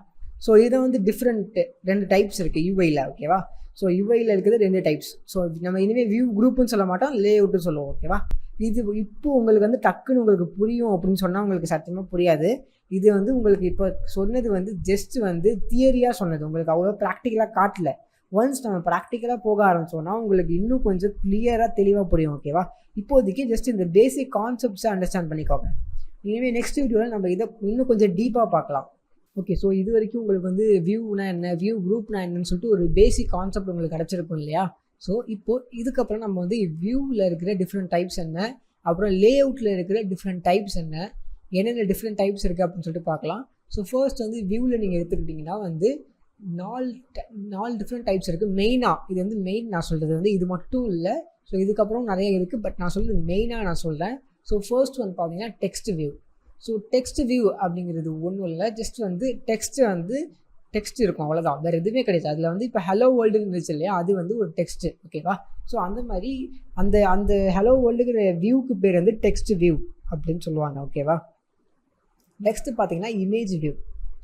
A: ஸோ இதை வந்து டிஃப்ரெண்ட் 2 டைப்ஸ் இருக்குது யூஐயில். ஓகேவா? ஸோ யூஐயில் இருக்கிறது 2 டைப்ஸ். ஸோ நம்ம இனிமேல் வியூ குரூப்புன்னு சொல்ல மாட்டோம், லேஅவுட்டுன்னு சொல்லுவோம். ஓகேவா? இது இப்போ உங்களுக்கு வந்து டக்குன்னு உங்களுக்கு புரியும் அப்படின்னு சொன்னால் உங்களுக்கு சத்தியமாக புரியாது. இது வந்து உங்களுக்கு இப்போ சொன்னது வந்து ஜஸ்ட் வந்து தியரியாக சொன்னது, உங்களுக்கு அவ்வளோ ப்ராக்டிக்கலாக காட்டல. ஒன்ஸ் நம்ம ப்ராக்டிக்கலாக போக ஆரம்பித்தோன்னா உங்களுக்கு இன்னும் கொஞ்சம் கிளியராக தெளிவாக புரியும். ஓகேவா? இப்போதைக்கு ஜஸ்ட் இந்த பேசிக் கான்செப்ட்ஸை அண்டர்ஸ்டாண்ட் பண்ணிக்கோங்க. இனிமேல் நெக்ஸ்ட் வீடியோவில் நம்ம இதை இன்னும் கொஞ்சம் டீப்பாக பார்க்கலாம். ஓகே, ஸோ இது வரைக்கும் உங்களுக்கு வந்து வியூனா என்ன, வியூ குரூப்னா என்னன்னு சொல்லிட்டு ஒரு பேசிக் கான்செப்ட் உங்களுக்கு கிடச்சிருக்கும் இல்லையா? ஸோ இப்போது இதுக்கப்புறம் நம்ம வந்து வியூவில் இருக்கிற டிஃப்ரெண்ட் டைப்ஸ் என்ன, அப்புறம் லேஅவுட்டில் இருக்கிற டிஃப்ரெண்ட் டைப்ஸ் என்னென்ன டிஃப்ரெண்ட் டைப்ஸ் இருக்குது அப்படின்னு சொல்லிட்டு பார்க்கலாம். ஸோ ஃபர்ஸ்ட் வந்து வியூவில் நீங்கள் எடுத்துக்கிட்டிங்கன்னா வந்து 4 டிஃப்ரெண்ட் டைப்ஸ் இருக்குது. மெயினாக இது வந்து நான் சொல்கிறது வந்து இது மட்டும் இல்லை. ஸோ இதுக்கப்புறம் நிறைய இருக்குது, பட் நான் சொல்கிறது மெயினாக நான் சொல்கிறேன். ஸோ ஃபர்ஸ்ட் வந்து பார்த்தீங்கன்னா text view. So text view அப்படிங்கிறது ஒன்றும் இல்லை, ஜஸ்ட் வந்து டெக்ஸ்ட் இருக்கும், அவ்வளோதான், வேறு எதுவுமே கிடையாது. அதில் வந்து இப்போ ஹலோ வேர்ல்டுன்னு இருந்துச்சு இல்லையா, அது வந்து ஒரு டெக்ஸ்ட்டு. ஓகேவா? ஸோ அந்த மாதிரி அந்த ஹலோ வேர்ல்டுங்கிற வியூக்கு பேர் வந்து டெக்ஸ்ட் வியூ அப்படின்னு சொல்லுவாங்க. ஓகேவா? நெக்ஸ்ட்டு பார்த்தீங்கன்னா இமேஜ் வியூ.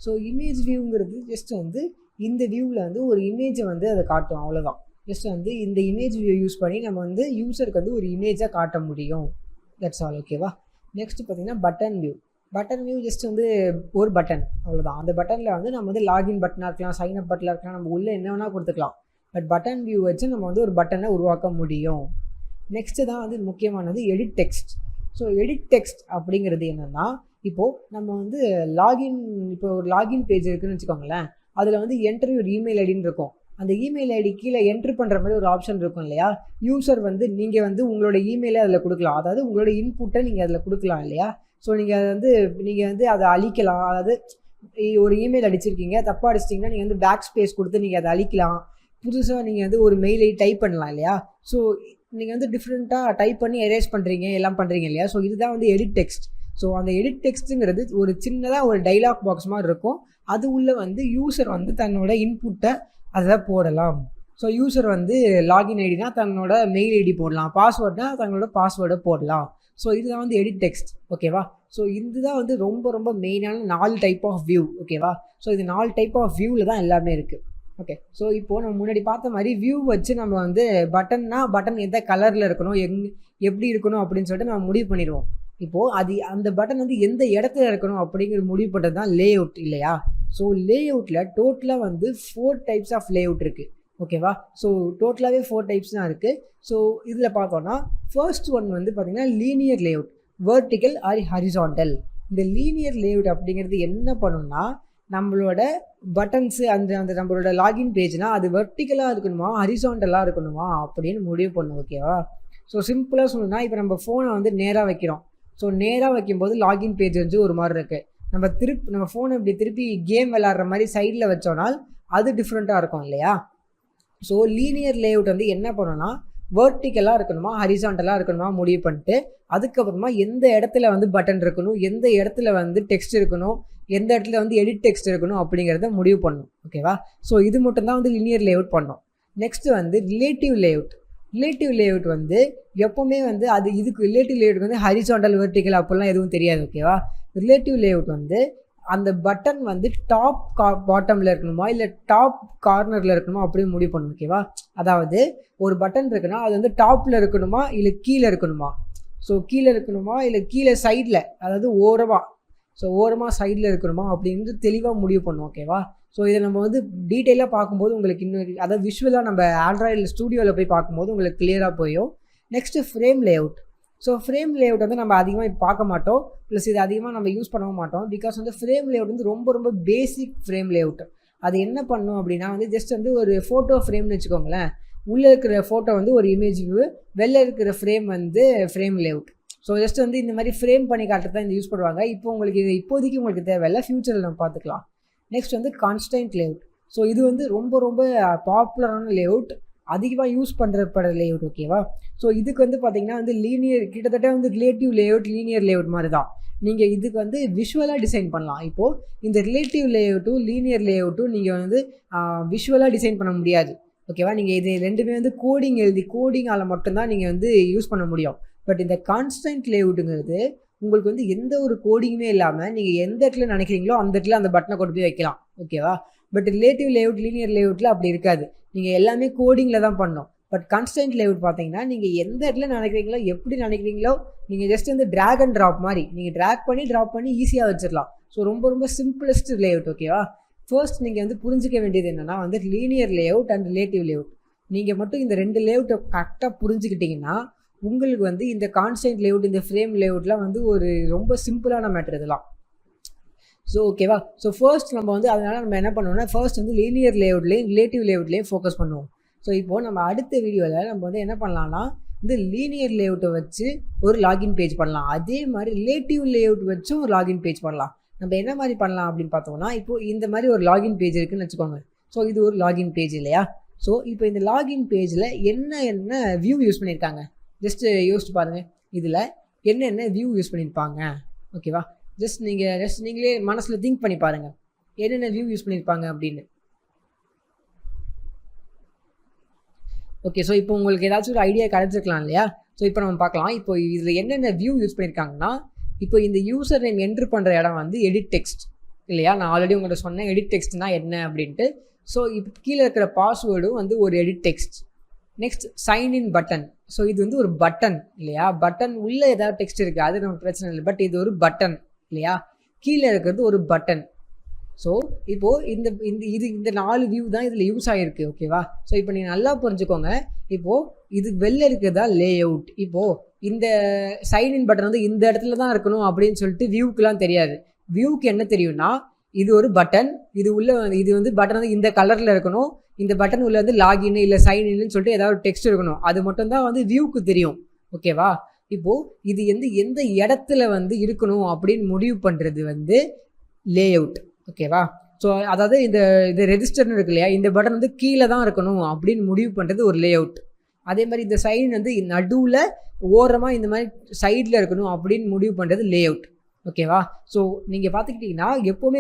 A: ஸோ இமேஜ் வியூங்கிறது ஜஸ்ட் வந்து இந்த வியூவில் வந்து ஒரு இமேஜை வந்து அதை காட்டும், அவ்வளோதான். ஜஸ்ட் வந்து இந்த இமேஜ் வியூ யூஸ் பண்ணி நம்ம வந்து யூஸருக்கு வந்து ஒரு இமேஜாக காட்ட முடியும். That's all. ஓகேவா? நெக்ஸ்ட் பார்த்தீங்கன்னா பட்டன் வியூ ஜஸ்ட் வந்து ஒரு பட்டன், அவ்வளோதான். அந்த பட்டனில் வந்து நம்ம வந்து லாகின் பட்டனாக இருக்கலாம், சைன்அப் பட்டனாக இருக்கலாம், நம்ம உள்ளே என்ன வேணால் கொடுத்துக்கலாம். பட் பட்டன் வியூ வச்சு நம்ம வந்து ஒரு பட்டனை உருவாக்க முடியும். நெக்ஸ்ட்டு தான் வந்து முக்கியமானது edit text. So edit text அப்படிங்கிறது என்னென்னா, இப்போது நம்ம வந்து இப்போ ஒரு லாகின் பேஜ் இருக்குதுன்னு வச்சுக்கோங்களேன், அதில் வந்து என்டர் ஒரு இமெயில் ஐடின்னு இருக்கும். அந்த இமெயில் ஐடி கீழே என்ட்ரு பண்ணுற மாதிரி ஒரு ஆப்ஷன் இருக்கும் இல்லையா? யூசர் வந்து நீங்கள் வந்து உங்களோட இமெயிலை அதில் கொடுக்கலாம், அதாவது உங்களோட இன்புட்டை நீங்கள் அதில் கொடுக்கலாம் இல்லையா? ஸோ நீங்கள் வந்து அதை அழிக்கலாம், அதாவது ஒரு இமெயில் அடிச்சிருக்கீங்க, தப்பாக அடிச்சிட்டிங்கன்னா நீங்கள் வந்து பேக் ஸ்பேஸ் கொடுத்து நீங்கள் அதை அழிக்கலாம். புதுசாக நீங்கள் வந்து ஒரு மெயிலை டைப் பண்ணலாம் இல்லையா? ஸோ நீங்கள் வந்து டிஃப்ரெண்ட்டாக டைப் பண்ணி எரேஸ் பண்ணுறீங்க, எல்லாம் பண்ணுறீங்க இல்லையா? ஸோ இதுதான் வந்து எடிட் டெக்ஸ்ட். ஸோ அந்த எடிட் டெக்ஸ்ட்டுங்கிறது ஒரு சின்னதாக ஒரு டைலாக் பாக்ஸ் மாதிரி இருக்கும். அது உள்ளே வந்து யூசர் வந்து தன்னோட இன்புட்டை அதில் போடலாம். ஸோ யூசர் வந்து லாகின் ஐடினா தன்னோட மெயில் ஐடி போடலாம், பாஸ்வேர்ட்னா தங்களோட பாஸ்வேர்டை போடலாம். ஸோ இதுதான் வந்து எடிட் டெக்ஸ்ட். ஓகேவா? ஸோ இதுதான் வந்து ரொம்ப ரொம்ப மெயினான 4 டைப் ஆஃப் வியூ. ஓகேவா? ஸோ இது 4 டைப் ஆஃப் வியூவில் தான் எல்லாமே இருக்குது. ஓகே. ஸோ இப்போது நம்ம முன்னாடி பார்த்த மாதிரி வியூ வச்சு நம்ம வந்து பட்டன் எந்த கலரில் இருக்கணும், எப்படி இருக்கணும் அப்படின்னு சொல்லிட்டு நம்ம முடிவு பண்ணிடுவோம். இப்போது அந்த பட்டன் வந்து எந்த இடத்துல இருக்கணும் அப்படிங்கிற முடிவு பண்ணுறது தான் லே அவுட் இல்லையா? ஸோ லே அவுட்டில் டோட்டலாக வந்து 4 டைப்ஸ் ஆஃப் லே அவுட் இருக்குது. ஓகேவா? ஸோ டோட்டலாகவே 4 டைப்ஸ் தான் இருக்குது. ஸோ இதில் பார்த்தோன்னா ஃபர்ஸ்ட் ஒன் வந்து பார்த்திங்கன்னா linear layout, vertical or horizontal. இந்த லீனியர் லே அவுட் அப்படிங்கிறது என்ன பண்ணுன்னா, நம்மளோட பட்டன்ஸு அந்த நம்மளோட லாகின் பேஜ்னால் அது வெர்டிக்கலாக இருக்கணுமா ஹரிசாண்டலாக இருக்கணுமா அப்படின்னு முடிவு பண்ணும். ஓகேவா? ஸோ சிம்பிளாக சொல்லணும்னா, இப்போ நம்ம ஃபோனை வந்து நேராக வைக்கிறோம். ஸோ நேராக வைக்கும்போது லாகின் பேஜ் வந்து ஒரு மாதிரி இருக்குது. நம்ம ஃபோனை இப்படி திருப்பி கேம் விளாட்ற மாதிரி சைடில் வச்சோனால் அது டிஃப்ரெண்ட்டாக இருக்கும் இல்லையா? ஸோ லீனியர் லே அவுட் வந்து என்ன பண்ணணும்னா, வெர்டிக்கலாக இருக்கணுமா ஹரிசாண்டலாக இருக்கணுமா முடிவு பண்ணிட்டு, அதுக்கப்புறமா எந்த இடத்துல வந்து பட்டன் இருக்கணும், எந்த இடத்துல வந்து டெக்ஸ்ட் இருக்கணும், எந்த இடத்துல வந்து எடிட் டெக்ஸ்ட் இருக்கணும் அப்படிங்கிறத முடிவு பண்ணணும். ஓகேவா? ஸோ இது மட்டும்தான் வந்து லீனியர் லே அவுட் பண்ணோம். நெக்ஸ்ட்டு வந்து relative lay out. Relative lay out வந்து எப்போவுமே வந்து இதுக்கு ரிலேட்டிவ் லே அவுட் வந்து ஹரிசாண்டல் வெர்டிக்கல் அப்படிலாம் எதுவும் தெரியாது. ஓகேவா? ரிலேட்டிவ் லே அவுட் வந்து அந்த பட்டன் வந்து டாப் பாட்டமில் இருக்கணுமா இல்லை டாப் கார்னரில் இருக்கணுமா அப்படின்னு முடிவு பண்ணணும். ஓகேவா? அதாவது ஒரு பட்டன் இருக்குன்னா அது வந்து டாப்பில் இருக்கணுமா இல்லை கீழே இருக்கணுமா, ஸோ கீழே இருக்கணுமா இல்லை கீழே சைடில், அதாவது ஓரமாக சைடில் இருக்கணுமா அப்படின்னு தெளிவாக முடிவு பண்ணும். ஓகேவா? ஸோ இதை நம்ம வந்து டீட்டெயிலாக பார்க்கும்போது உங்களுக்கு இன்னும் அதாவது விஷுவலாக நம்ம ஆண்ட்ராய்டில் ஸ்டூடியோவில் போய் பார்க்கும்போது உங்களுக்கு கிளியராக போயும். Next frame lay out. So frame lay out வந்து நம்ம அதிகமாக இப்போ பார்க்க மாட்டோம், ப்ளஸ் இது அதிகமாக நம்ம யூஸ் பண்ணவும் மாட்டோம். பிகாஸ் வந்து ஃப்ரேம் லே அவுட் வந்து ரொம்ப ரொம்ப பேசிக் ஃப்ரேம் லே அவுட். அது என்ன பண்ணும் அப்படின்னா வந்து ஜஸ்ட் வந்து ஒரு ஃபோட்டோ ஃப்ரேம்னு வச்சுக்கோங்களேன். உள்ளே இருக்கிற ஃபோட்டோ வந்து ஒரு இமேஜ் வியூ, வெளில இருக்கிற ஃப்ரேம் வந்து frame lay out. So just வந்து இந்த மாதிரி ஃப்ரேம் பண்ணி காட்டுறது தான் இந்த யூஸ் பண்ணுவாங்க. இப்போதைக்கு உங்களுக்கு தேவையில்லை, ஃப்யூச்சரில் நம்ம பார்த்துக்கலாம். நெக்ஸ்ட் வந்து கான்ஸ்டன்ட் லே அவுட். ஸோ இது வந்து ரொம்ப ரொம்ப பாப்புலரான லே அவுட், அதிகமாக யூஸ் பண்ணுறப்பட லே அவுட். ஓகேவா? ஸோ இதுக்கு வந்து பார்த்திங்கன்னா வந்து லீனியர் கிட்டத்தட்ட வந்து relative layout linear lay out மாதிரி தான். நீங்கள் இதுக்கு வந்து விஷுவலாக டிசைன் பண்ணலாம். இப்போது இந்த ரிலேட்டிவ் லே அவுட்டும் லீனியர் லே அவுட்டும் நீங்கள் வந்து விஷுவலாக டிசைன் பண்ண முடியாது. ஓகேவா? நீங்கள் இது ரெண்டுமே வந்து கோடிங்கால் மட்டும்தான் நீங்கள் வந்து யூஸ் பண்ண முடியும். பட் இந்த கான்ஸ்டன்ட் லே அவுட்டுங்கிறது உங்களுக்கு வந்து எந்த ஒரு கோடிங்குமே இல்லாமல் நீங்கள் எந்த இடத்துல நினைக்கிறீங்களோ அந்த இடத்துல அந்த பட்டனை கொண்டு போய் வைக்கலாம். ஓகேவா? But relative layout linear லே அவுட்டில் அப்படி இருக்காது. நீங்கள் எல்லாமே கோடிங்கில் தான் பண்ணணும். பட் கான்ஸ்டன்ட் லே அவுட் பார்த்தீங்கன்னா நீங்கள் எந்த இடத்துல நினைக்கிறீங்களோ எப்படி நினைக்கிறீங்களோ நீங்கள் ஜஸ்ட் வந்து ட்ராக் அண்ட் ட்ராப் மாதிரி நீங்கள் ட்ராக் பண்ணி ஈஸியாக வச்சிடலாம். ஸோ ரொம்ப ரொம்ப சிம்பிளஸ்ட் லே அவுட். ஓகேவா? ஃபர்ஸ்ட் நீங்கள் வந்து புரிஞ்சிக்க வேண்டியது என்னென்னா வந்து linear lay out and relative lay out. நீங்கள் மட்டும் இந்த 2 லே அவுட்டை கரெக்டாக புரிஞ்சுக்கிட்டிங்கன்னா உங்களுக்கு வந்து இந்த கான்ஸ்டன்ட் லே அவுட் இந்த ஃப்ரேம் லே அவுட்லாம் வந்து ஒரு ரொம்ப சிம்பிளான மேட்டர் இதெல்லாம். ஸோ ஓகேவா? ஸோ ஃபர்ஸ்ட் நம்ம வந்து அதனால் நம்ம என்ன பண்ணுவோம்னா ஃபர்ஸ்ட் வந்து லீனியர் லே அவுட்லேயும் ரிலேட்டிவ் லே அவுட்லேயும் ஃபோக்கஸ் பண்ணுவோம். ஸோ இப்போது நம்ம அடுத்த வீடியோவில் நம்ம வந்து என்ன பண்ணலாம்னா இந்த லீனியர் லே அவுட்டை வச்சு ஒரு லாகின் பேஜ் பண்ணலாம். அதே மாதிரி ரிலேட்டிவ் லே அவுட் வச்சும் ஒரு லாகின் பேஜ் பண்ணலாம். நம்ம என்ன மாதிரி பண்ணலாம் அப்படின்னு பார்த்தோம்னா, இப்போது இந்த மாதிரி ஒரு லாகின் பேஜ் இருக்குதுன்னு வச்சுக்கோங்க. ஸோ இது ஒரு லாகின் பேஜ் இல்லையா? ஸோ இப்போ இந்த லாகின் பேஜில் என்ன வியூ யூஸ் பண்ணியிருக்காங்க ஜஸ்ட்டு யோசிச்சு பாருங்கள். இதில் என்னென்ன வியூ யூஸ் பண்ணியிருப்பாங்க. ஓகேவா? ஜஸ்ட் நீங்களே மனசில் திங்க் பண்ணி பாருங்கள் என்னென்ன வியூ யூஸ் பண்ணியிருப்பாங்க அப்படின்னு. ஓகே. ஸோ இப்போ உங்களுக்கு ஏதாச்சும் ஒரு ஐடியா கிடச்சிருக்கலாம் இல்லையா? ஸோ இப்போ நம்ம பார்க்கலாம். இப்போ இதில் என்னென்ன வியூ யூஸ் பண்ணியிருக்காங்கன்னா, இப்போ இந்த யூசர் நேம் என்ட்ரு பண்ணுற இடம் வந்து எடிட் டெக்ஸ்ட் இல்லையா? நான் ஆல்ரெடி உங்கள்கிட்ட சொன்னேன் எடிட் டெக்ஸ்ட்னா என்ன அப்படின்ட்டு. ஸோ இப்போ கீழே இருக்கிற பாஸ்வேர்டும் வந்து ஒரு edit text. Next sign in button. So இது வந்து ஒரு பட்டன் இல்லையா? பட்டன் உள்ளே ஏதாவது டெக்ஸ்ட் இருக்குது, அது நமக்கு பிரச்சனை இல்லை. பட் இது ஒரு பட்டன் இல்லையா? கீழே இருக்கிறது ஒரு பட்டன். ஸோ இப்போது இந்த 4 வியூ தான் இதில் யூஸ் ஆகிருக்கு. ஓகேவா? ஸோ இப்போ நீங்கள் நல்லா புரிஞ்சுக்கோங்க. இப்போது இது வெளில இருக்கிறதா லே அவுட். இப்போது இந்த சைன்இன் பட்டன் வந்து இந்த இடத்துல தான் இருக்கணும் அப்படின்னு சொல்லிட்டு வியூக்கெலாம் தெரியாது. வியூக்கு என்ன தெரியும்னா இது ஒரு பட்டன், இது வந்து பட்டன் வந்து இந்த கலரில் இருக்கணும், இந்த பட்டன் உள்ள வந்து லாகின் இல்லை சைன்இன்னு சொல்லிட்டு ஏதாவது ஒரு டெக்ஸ்ட் இருக்கணும். அது மட்டும்தான் வந்து வியூக்கு தெரியும். ஓகேவா? இப்போது இது எந்த இடத்துல வந்து இருக்கணும் அப்படின்னு முடிவு பண்ணுறது வந்து லே அவுட். ஓகேவா? ஸோ அதாவது இந்த ரெஜிஸ்டர்னு இருக்கு இல்லையா, இந்த பட்டன் வந்து கீழே தான் இருக்கணும் அப்படின்னு முடிவு பண்ணுறது ஒரு லே அவுட். அதே மாதிரி இந்த சைடு வந்து நடுவில் ஓரமாக இந்த மாதிரி சைடில் இருக்கணும் அப்படின்னு முடிவு பண்ணுறது லே அவுட். ஓகேவா? ஸோ நீங்கள் பார்த்துக்கிட்டிங்கன்னா எப்போவுமே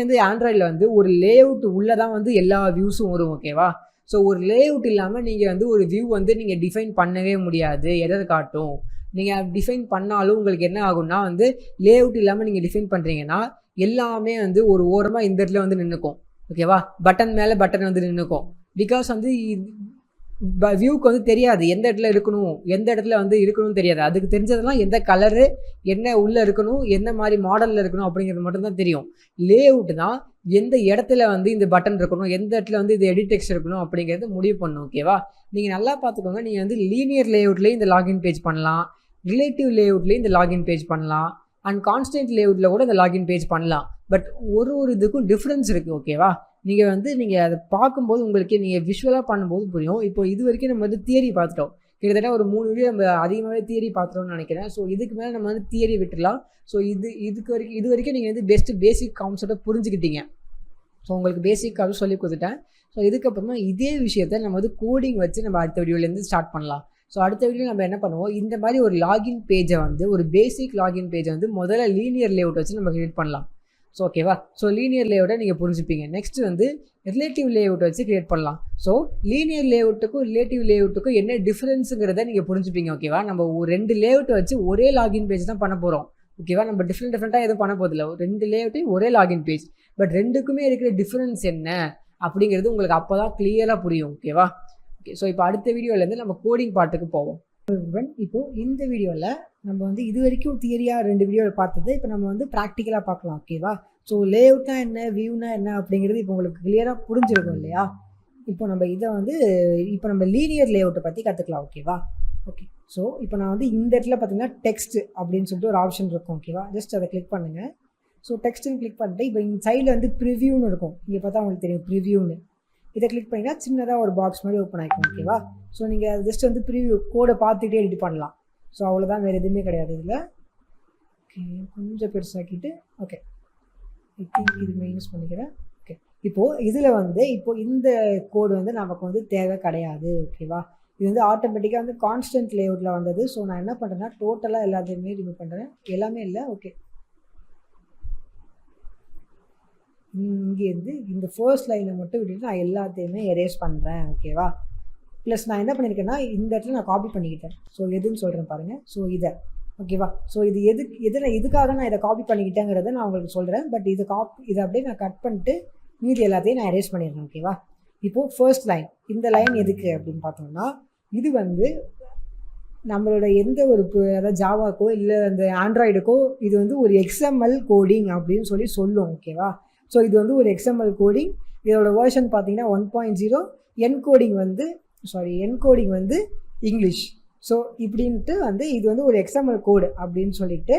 A: வந்து ஆண்ட்ராய்டில் வந்து ஒரு லே அவுட் உள்ளே தான் வந்து எல்லா வியூஸும் வரும். ஓகேவா? ஸோ ஒரு லே அவுட் இல்லாமல் நீங்கள் வந்து ஒரு வியூ வந்து நீங்கள் டிஃபைன் பண்ணவே முடியாது. எதை காட்டும்? நீங்கள் டிஃபைன் பண்ணாலும் உங்களுக்கு என்ன ஆகும்னா வந்து லே அவுட் இல்லாமல் நீங்கள் டிஃபைன் பண்ணுறீங்கன்னா எல்லாமே வந்து ஒரு ஓரமாக இந்த இடத்துல வந்து நின்றுக்கும். ஓகேவா? பட்டன் மேலே பட்டன் வந்து நின்றுக்கும். பிகாஸ் வந்து வியூக்கு வந்து தெரியாது எந்த இடத்துல இருக்கணும், எந்த இடத்துல வந்து இருக்கணும்னு தெரியாது. அதுக்கு தெரிஞ்சதெல்லாம் எந்த கலரு, என்ன உள்ளே இருக்கணும், என்ன மாதிரி மாடலில் இருக்கணும் அப்படிங்கிறது மட்டும்தான் தெரியும். லே அவுட் தான் எந்த இடத்துல வந்து இந்த பட்டன் இருக்கணும், எந்த இடத்துல வந்து இது எடிட் டெக்ஸ்ட் இருக்கணும் அப்படிங்கிறது முடிவு பண்ணணும். ஓகேவா? நீங்கள் நல்லா பார்த்துக்கோங்க. நீங்கள் வந்து லீனியர் லே அவுட்லேயும் இந்த லாகின் பேஜ் பண்ணலாம், ரிலேட்டிவ் லே அவுட்லேயும் இந்த லாகின் பேஜ் பண்ணலாம், அண்ட் கான்ஸ்டன்ட் லே அவுட்டில் கூட இந்த லாகின் பேஜ் பண்ணலாம். பட் ஒரு இதுக்கும் டிஃப்ரென்ஸ் இருக்குது. ஓகேவா? நீங்கள் அதை பார்க்கும்போது உங்களுக்கு நீங்கள் விஷுவலாக பண்ணும்போது புரியும். இப்போ இது வரைக்கும் நம்ம வந்து தியரி பார்த்துட்டோம். கிட்டத்தட்ட ஒரு 3 வீடியோ நம்ம அதிகமாகவே தியரி பார்த்துட்டோம்னு நினைக்கிறேன். ஸோ இதுக்கு மேலே நம்ம வந்து தியரி விட்டுடலாம். ஸோ இது வரைக்கும் நீங்கள் வந்து பேசிக் கான்செப்டை புரிஞ்சுக்கிட்டீங்க. ஸோ உங்களுக்கு பேசிக்காக சொல்லி கொடுத்துட்டேன். ஸோ இதுக்கப்புறமா இதே விஷயத்தை நம்ம வந்து கோடிங் வச்சு நம்ம அடுத்த வீடியோலேருந்து ஸ்டார்ட் பண்ணலாம். ஸோ அடுத்த வீடியோ நம்ம என்ன பண்ணுவோம், இந்த மாதிரி ஒரு லாகின் பேஜை வந்து ஒரு பேசிக் லாகின் பேஜை வந்து முதல்ல லீனியர் லேஅவுட் வச்சு நம்ம கிரியேட் பண்ணலாம். ஸோ ஓகேவா? ஸோ லீனியர் லேஅவுட்டை நீங்கள் புரிஞ்சுப்பீங்க. நெக்ஸ்ட் வந்து ரிலேட்டிவ் லேஅவுட் வச்சு கிரியேட் பண்ணலாம். ஸோ லீனியர் லேஅவுட்டுக்கும் ரிலேட்டிவ் லேஅவுட்டுக்கும் என்ன டிஃப்ரென்ஸுங்கிறத நீங்கள் புரிஞ்சுப்பீங்க. ஓகேவா? நம்ம 2 லேஅவுட் வச்சு ஒரே லாகின் பேஜ் தான் பண்ண போகிறோம். ஓகேவா? நம்ம டிஃப்ரெண்ட்டாக எதுவும் பண்ண போதில்லை. 2 லேஅவுட்டையும் ஒரே லாகின் பேஜ். பட் 2க்குமே இருக்கிற டிஃப்ரென்ஸ் என்ன அப்படிங்கிறது உங்களுக்கு அப்போ தான் கிளியராக புரியும். ஓகேவா? ஓகே. ஸோ இப்போ அடுத்த வீடியோலேருந்து நம்ம கோடிங் பார்ட்டுக்கு போவோம். இப்போது இந்த வீடியோவில் நம்ம வந்து இது வரைக்கும் தியரியாக 2 வீடியோவில் பார்த்தது இப்போ நம்ம வந்து ப்ராக்டிக்கலாக பார்க்கலாம். ஓகேவா? ஸோ லேஅவுட்னா என்ன, வியூனா என்ன அப்படிங்கிறது இப்போ உங்களுக்கு கிளியராக புரிஞ்சிருக்கும் இல்லையா? இப்போ நம்ம லீனியர் லேஅவுட்டை பற்றி கற்றுக்கலாம். ஓகேவா? ஓகே. ஸோ இப்போ நான் வந்து இந்த இடத்துல பார்த்தீங்கன்னா டெக்ஸ்ட் அப்படின்னு சொல்லிட்டு ஒரு ஆப்ஷன் இருக்கும். ஓகேவா? ஜஸ்ட் அதை கிளிக் பண்ணுங்கள். ஸோ டெக்ஸ்ட்டுன்னு கிளிக் பண்ணிட்டு இப்போ இந்த சைடில் வந்து ப்ரிவ்யூன்னு இருக்கும். இங்கே பார்த்தா உங்களுக்கு தெரியும் ப்ரிவ்யூன்னு. இதை கிளிக் பண்ணிங்கன்னா சின்னதாக ஒரு பாக்ஸ் மாதிரி ஓப்பன் ஆகிக்கும். ஓகேவா? ஸோ நீங்கள் ஜஸ்ட் வந்து ப்ரிவ்யூ கோடை பார்த்துக்கிட்டே எடிட் பண்ணலாம். ஸோ அவ்வளோதான், வேறு எதுவுமே கிடையாது இதில். ஓகே, கொஞ்சம் பெருசாக்கிட்டு ஓகே இது யூஸ் பண்ணிக்கிறேன். ஓகே, இப்போது இதில் வந்து இந்த கோடு வந்து நமக்கு வந்து தேவை கிடையாது. ஓகேவா? இது வந்து ஆட்டோமேட்டிக்காக வந்து கான்ஸ்டன்ட் லேஅவுட்டில் வந்தது. ஸோ நான் என்ன பண்ணுறேன்னா டோட்டலாக எல்லாத்தையுமே ரிமூவ் பண்ணுறேன். எல்லாமே இல்லை. ஓகே, இங்கேருந்து இந்த ஃபர்ஸ்ட் லைனை மட்டும் விட்டுட்டு நான் எல்லாத்தையுமே எரேஸ் பண்ணுறேன். ஓகேவா? ப்ளஸ் நான் என்ன பண்ணியிருக்கேன்னா இந்த இடத்துல நான் காப்பி பண்ணிக்கிட்டேன். ஸோ எதுன்னு சொல்கிறேன் பாருங்கள். ஸோ இதை ஓகேவா? ஸோ இது எதுக்காக நான் இதை காப்பி பண்ணிக்கிட்டேங்கிறத நான் உங்களுக்கு சொல்கிறேன். பட் இதை அப்படியே நான் கட் பண்ணிட்டு மீதி எல்லாத்தையும் நான் எரேஸ் பண்ணிடுறேன். ஓகேவா? இப்போது ஃபர்ஸ்ட் லைன், இந்த லைன் எதுக்கு அப்படின்னு பார்த்தோம்னா இது வந்து நம்மளோட எந்த ஒரு அதாவது ஜாவாக்கோ இல்லை அந்த ஆண்ட்ராய்டுக்கோ இது வந்து ஒரு XML கோடிங் அப்படின்னு சொல்லும். ஓகேவா? ஸோ இது வந்து ஒரு XML கோடிங். இதோட வேர்ஷன் பார்த்தீங்கன்னா 1.0. என்கோடிங் வந்து இங்கிலீஷ். ஸோ இப்படின்ட்டு வந்து இது வந்து ஒரு XML கோடு அப்படின்னு சொல்லிட்டு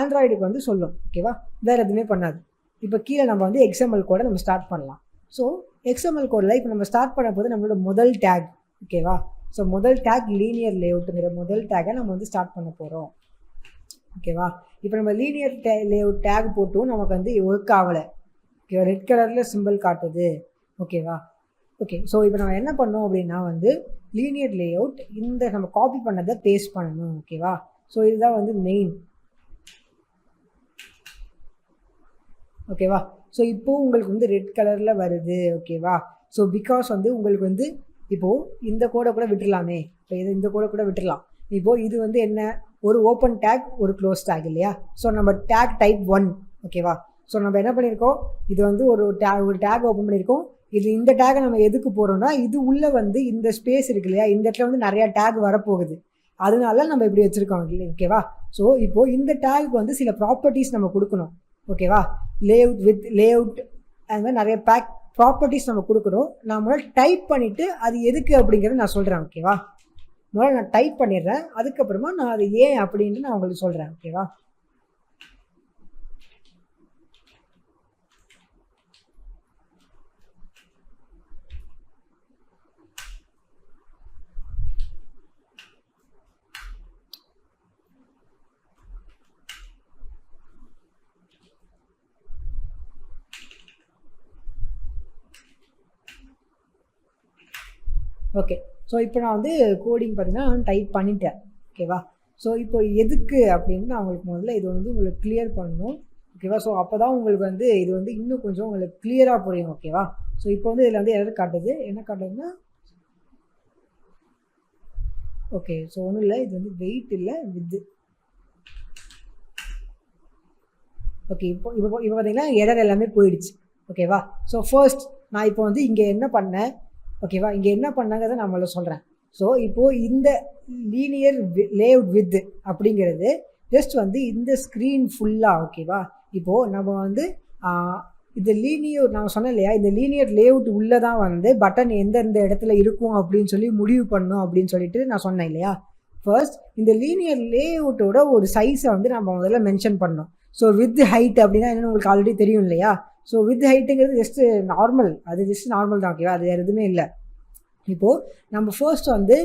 A: ஆண்ட்ராய்டுக்கு வந்து சொல்லும். ஓகேவா? வேறு எதுவுமே பண்ணாது. இப்போ கீழே நம்ம வந்து XML கோடை நம்ம ஸ்டார்ட் பண்ணலாம். ஸோ XML கோடில் இப்போ நம்ம ஸ்டார்ட் பண்ண போது நம்மளோட முதல் டேக். ஓகேவா? ஸோ முதல் டேக் லீனியர் லேஅவுட்டுங்கிற முதல் டேக்கை நம்ம வந்து ஸ்டார்ட் பண்ண போகிறோம். ஓகேவா? இப்போ நம்ம லீனியர் லேஅவுட் டேக் போட்டும் நமக்கு வந்து ஒர்க் ஆகலை. ஓகேவா? ரெட் கலரில் சிம்பிள் காட்டுது. ஓகேவா? ஓகே. ஸோ இப்போ நம்ம என்ன பண்ணோம் அப்படின்னா வந்து லீனியர் லேஅவுட் இந்த நம்ம காப்பி பண்ணதை பேஸ்ட் பண்ணணும். ஓகேவா? ஸோ இதுதான் வந்து மெயின். ஓகேவா? ஸோ இப்போது உங்களுக்கு வந்து ரெட் கலரில் வருது. ஓகேவா? ஸோ பிகாஸ் வந்து உங்களுக்கு வந்து இப்போது இந்த கோடை கூட விட்டுடலாமே. இப்போ இந்த கோடை கூட விட்டுடலாம். இப்போது இது வந்து என்ன, ஒரு ஓப்பன் டேக் ஒரு க்ளோஸ் டேக் இல்லையா? ஸோ நம்ம டேக் டைப் 1. ஓகேவா? ஸோ நம்ம என்ன பண்ணியிருக்கோம், இது வந்து ஒரு டேக் ஓப்பன் பண்ணியிருக்கோம். இந்த டேகை நம்ம எதுக்கு போகிறோம்னா இது உள்ளே வந்து இந்த ஸ்பேஸ் இருக்கு இல்லையா, இந்த இடத்துல வந்து நிறையா டேக் வரப்போகுது. அதனால நம்ம இப்படி வச்சுருக்கோம். ஓகேவா? ஸோ இப்போது இந்த டேக்கு வந்து சில ப்ராப்பர்ட்டிஸ் நம்ம கொடுக்கணும். ஓகேவா? லேஅவுட் அது மாதிரி நிறைய ப்ராப்பர்ட்டிஸ் நம்ம கொடுக்குறோம். நான் முதல்ல டைப் பண்ணிவிட்டு அது எதுக்கு அப்படிங்கிறத நான் சொல்கிறேன். ஓகேவா? முதல்ல நான் டைப் பண்ணிடுறேன். அதுக்கப்புறமா நான் அது ஏன் அப்படின்ட்டு நான் உங்களுக்கு சொல்கிறேன். ஓகேவா? ஓகே. ஸோ இப்போ நான் வந்து கோடிங் பார்த்தீங்கன்னா டைப் பண்ணிட்டேன். ஓகேவா? ஸோ இப்போ எதுக்கு அப்படின்னு நான் உங்களுக்கு முதல்ல இது வந்து உங்களுக்கு கிளியர் பண்ணணும். ஓகேவா? ஸோ அப்போ தான் உங்களுக்கு வந்து இது வந்து இன்னும் கொஞ்சம் உங்களுக்கு கிளியராக புரியும். ஓகேவா? ஸோ இப்போ வந்து இதில் வந்து எரர் காட்டுது. என்ன காட்டுதுன்னா, ஓகே. ஸோ ஒன்றும் இல்லை, இது வந்து வெயிட் இல்லை, வித்து. ஓகே. இப்போ பார்த்தீங்கன்னா எரர் எல்லாமே போயிடுச்சு. ஓகேவா? ஸோ ஃபர்ஸ்ட் நான் இப்போ வந்து இங்கே என்ன பண்ணேன், ஓகேவா, இங்கே என்ன பண்ணாங்கிறத நான் முதல்ல சொல்கிறேன். ஸோ இப்போது இந்த லீனியர் லேஅவுட் வித் அப்படிங்கிறது ஜஸ்ட் வந்து இந்த ஸ்க்ரீன் ஃபுல்லாக, ஓகேவா. இப்போது நம்ம வந்து இந்த லீனியர் நான் சொன்னேன் இல்லையா, இந்த லீனியர் லேஅவுட் உள்ளே தான் வந்து பட்டன் எந்தெந்த இடத்துல இருக்கும் அப்படின்னு சொல்லி முடிவு பண்ணணும் அப்படின்னு சொல்லிட்டு நான் சொன்னேன் இல்லையா. ஃபர்ஸ்ட் இந்த லீனியர் லேஅவுட்டோட ஒரு சைஸை வந்து நம்ம முதல்ல மென்ஷன் பண்ணோம். ஸோ வித் ஹைட் அப்படின்னா என்னென்னு உங்களுக்கு ஆல்ரெடி தெரியும் இல்லையா. ஸோ வித் ஹைட்டுங்கிறது ஜஸ்ட்டு நார்மல், அது ஜஸ்ட் நார்மல் தான். ஓகேவா? அது வேறு எதுவுமே இல்லை. இப்போது நம்ம ஃபர்ஸ்ட் வந்து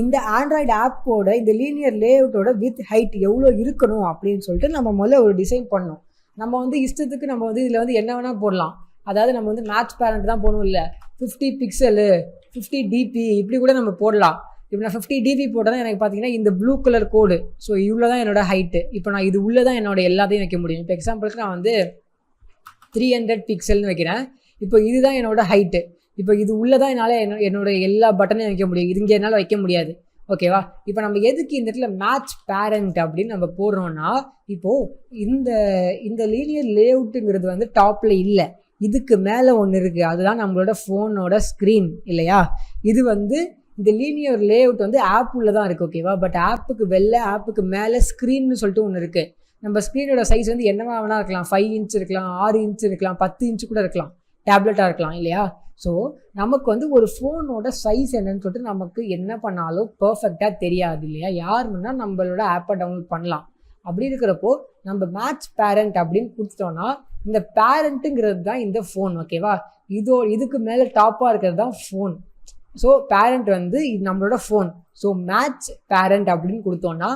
A: இந்த ஆண்ட்ராய்டு ஆப்போட இந்த லீனியர் லேஅவுட்டோட வித் ஹைட் எவ்வளோ இருக்கணும் அப்படின்னு சொல்லிட்டு நம்ம முதல்ல ஒரு டிசைன் பண்ணோம். நம்ம வந்து இஷ்டத்துக்கு நம்ம வந்து இதில் வந்து என்ன வேணால் போடலாம். அதாவது நம்ம வந்து மேட்ச் பேரண்ட் தான் போடணும் இல்லை, 50 பிக்சலு 50 டிபி இப்படி கூட நம்ம போடலாம். இப்போ நான் 50 டிபி போட்டால் எனக்கு பார்த்தீங்கன்னா இந்த ப்ளூ கலர் கோடு, ஸோ இவ்வளோ தான் என்னோட ஹைட்டு. இப்போ நான் இது உள்ளே தான் என்னோட எல்லாத்தையும் வைக்க முடியும். இப்போ எக்ஸாம்பிளுக்கு நான் வந்து 300 பிக்சல்னு வைக்கிறேன். இப்போ இதுதான் என்னோட ஹைட்டு. இப்போ இது உள்ளே தான் என்னால் என்னோட எல்லா பட்டனையும் வைக்க முடியும். இது இங்கே என்னால் வைக்க முடியாது. ஓகேவா? இப்போ நம்ம எதுக்கு இந்த இடத்துல மேட்ச் பேரண்ட் அப்படின்னு நம்ம போடுறோன்னா, இப்போது இந்த லீனியர் லேஅவுட்டுங்கிறது வந்து டாப்பில் இல்லை, இதுக்கு மேலே ஒன்று இருக்குது. அதுதான் நம்மளோட ஃபோனோட ஸ்க்ரீன் இல்லையா. இது வந்து இந்த லீனியர் லேஅவுட் வந்து ஆப் உள்ள தான் இருக்குது. ஓகேவா? பட் ஆப்புக்கு வெளில ஆப்புக்கு மேலே ஸ்க்ரீன்னு சொல்லிட்டு ஒன்று இருக்குது. நம்ம ஸ்க்ரீனோட சைஸ் வந்து என்னவா வேணா இருக்கலாம். 5 இன்ச் இருக்கலாம், 6 இன்ச் இருக்கலாம், 10 இன்ச்சு கூட இருக்கலாம், டேப்லெட்டாக இருக்கலாம் இல்லையா. ஸோ நமக்கு வந்து ஒரு ஃபோனோட சைஸ் என்னன்னு சொல்லிட்டு நமக்கு என்ன பண்ணாலும் பர்ஃபெக்டாக தெரியாது இல்லையா. யார் வேணால் நம்மளோட ஆப்பை டவுன்லோட் பண்ணலாம். அப்படி இருக்கிறப்போ நம்ம மேட்ச் பேரண்ட் அப்படின்னு கொடுத்துட்டோன்னா இந்த பேரண்ட்டுங்கிறது தான் இந்த ஃபோன். ஓகேவா? இதுக்கு மேலே டாப்பாக இருக்கிறது தான் ஃபோன். ஸோ பேரண்ட் வந்து இது நம்மளோட ஃபோன். ஸோ மேட்ச் பேரண்ட் அப்படின்னு கொடுத்தோன்னா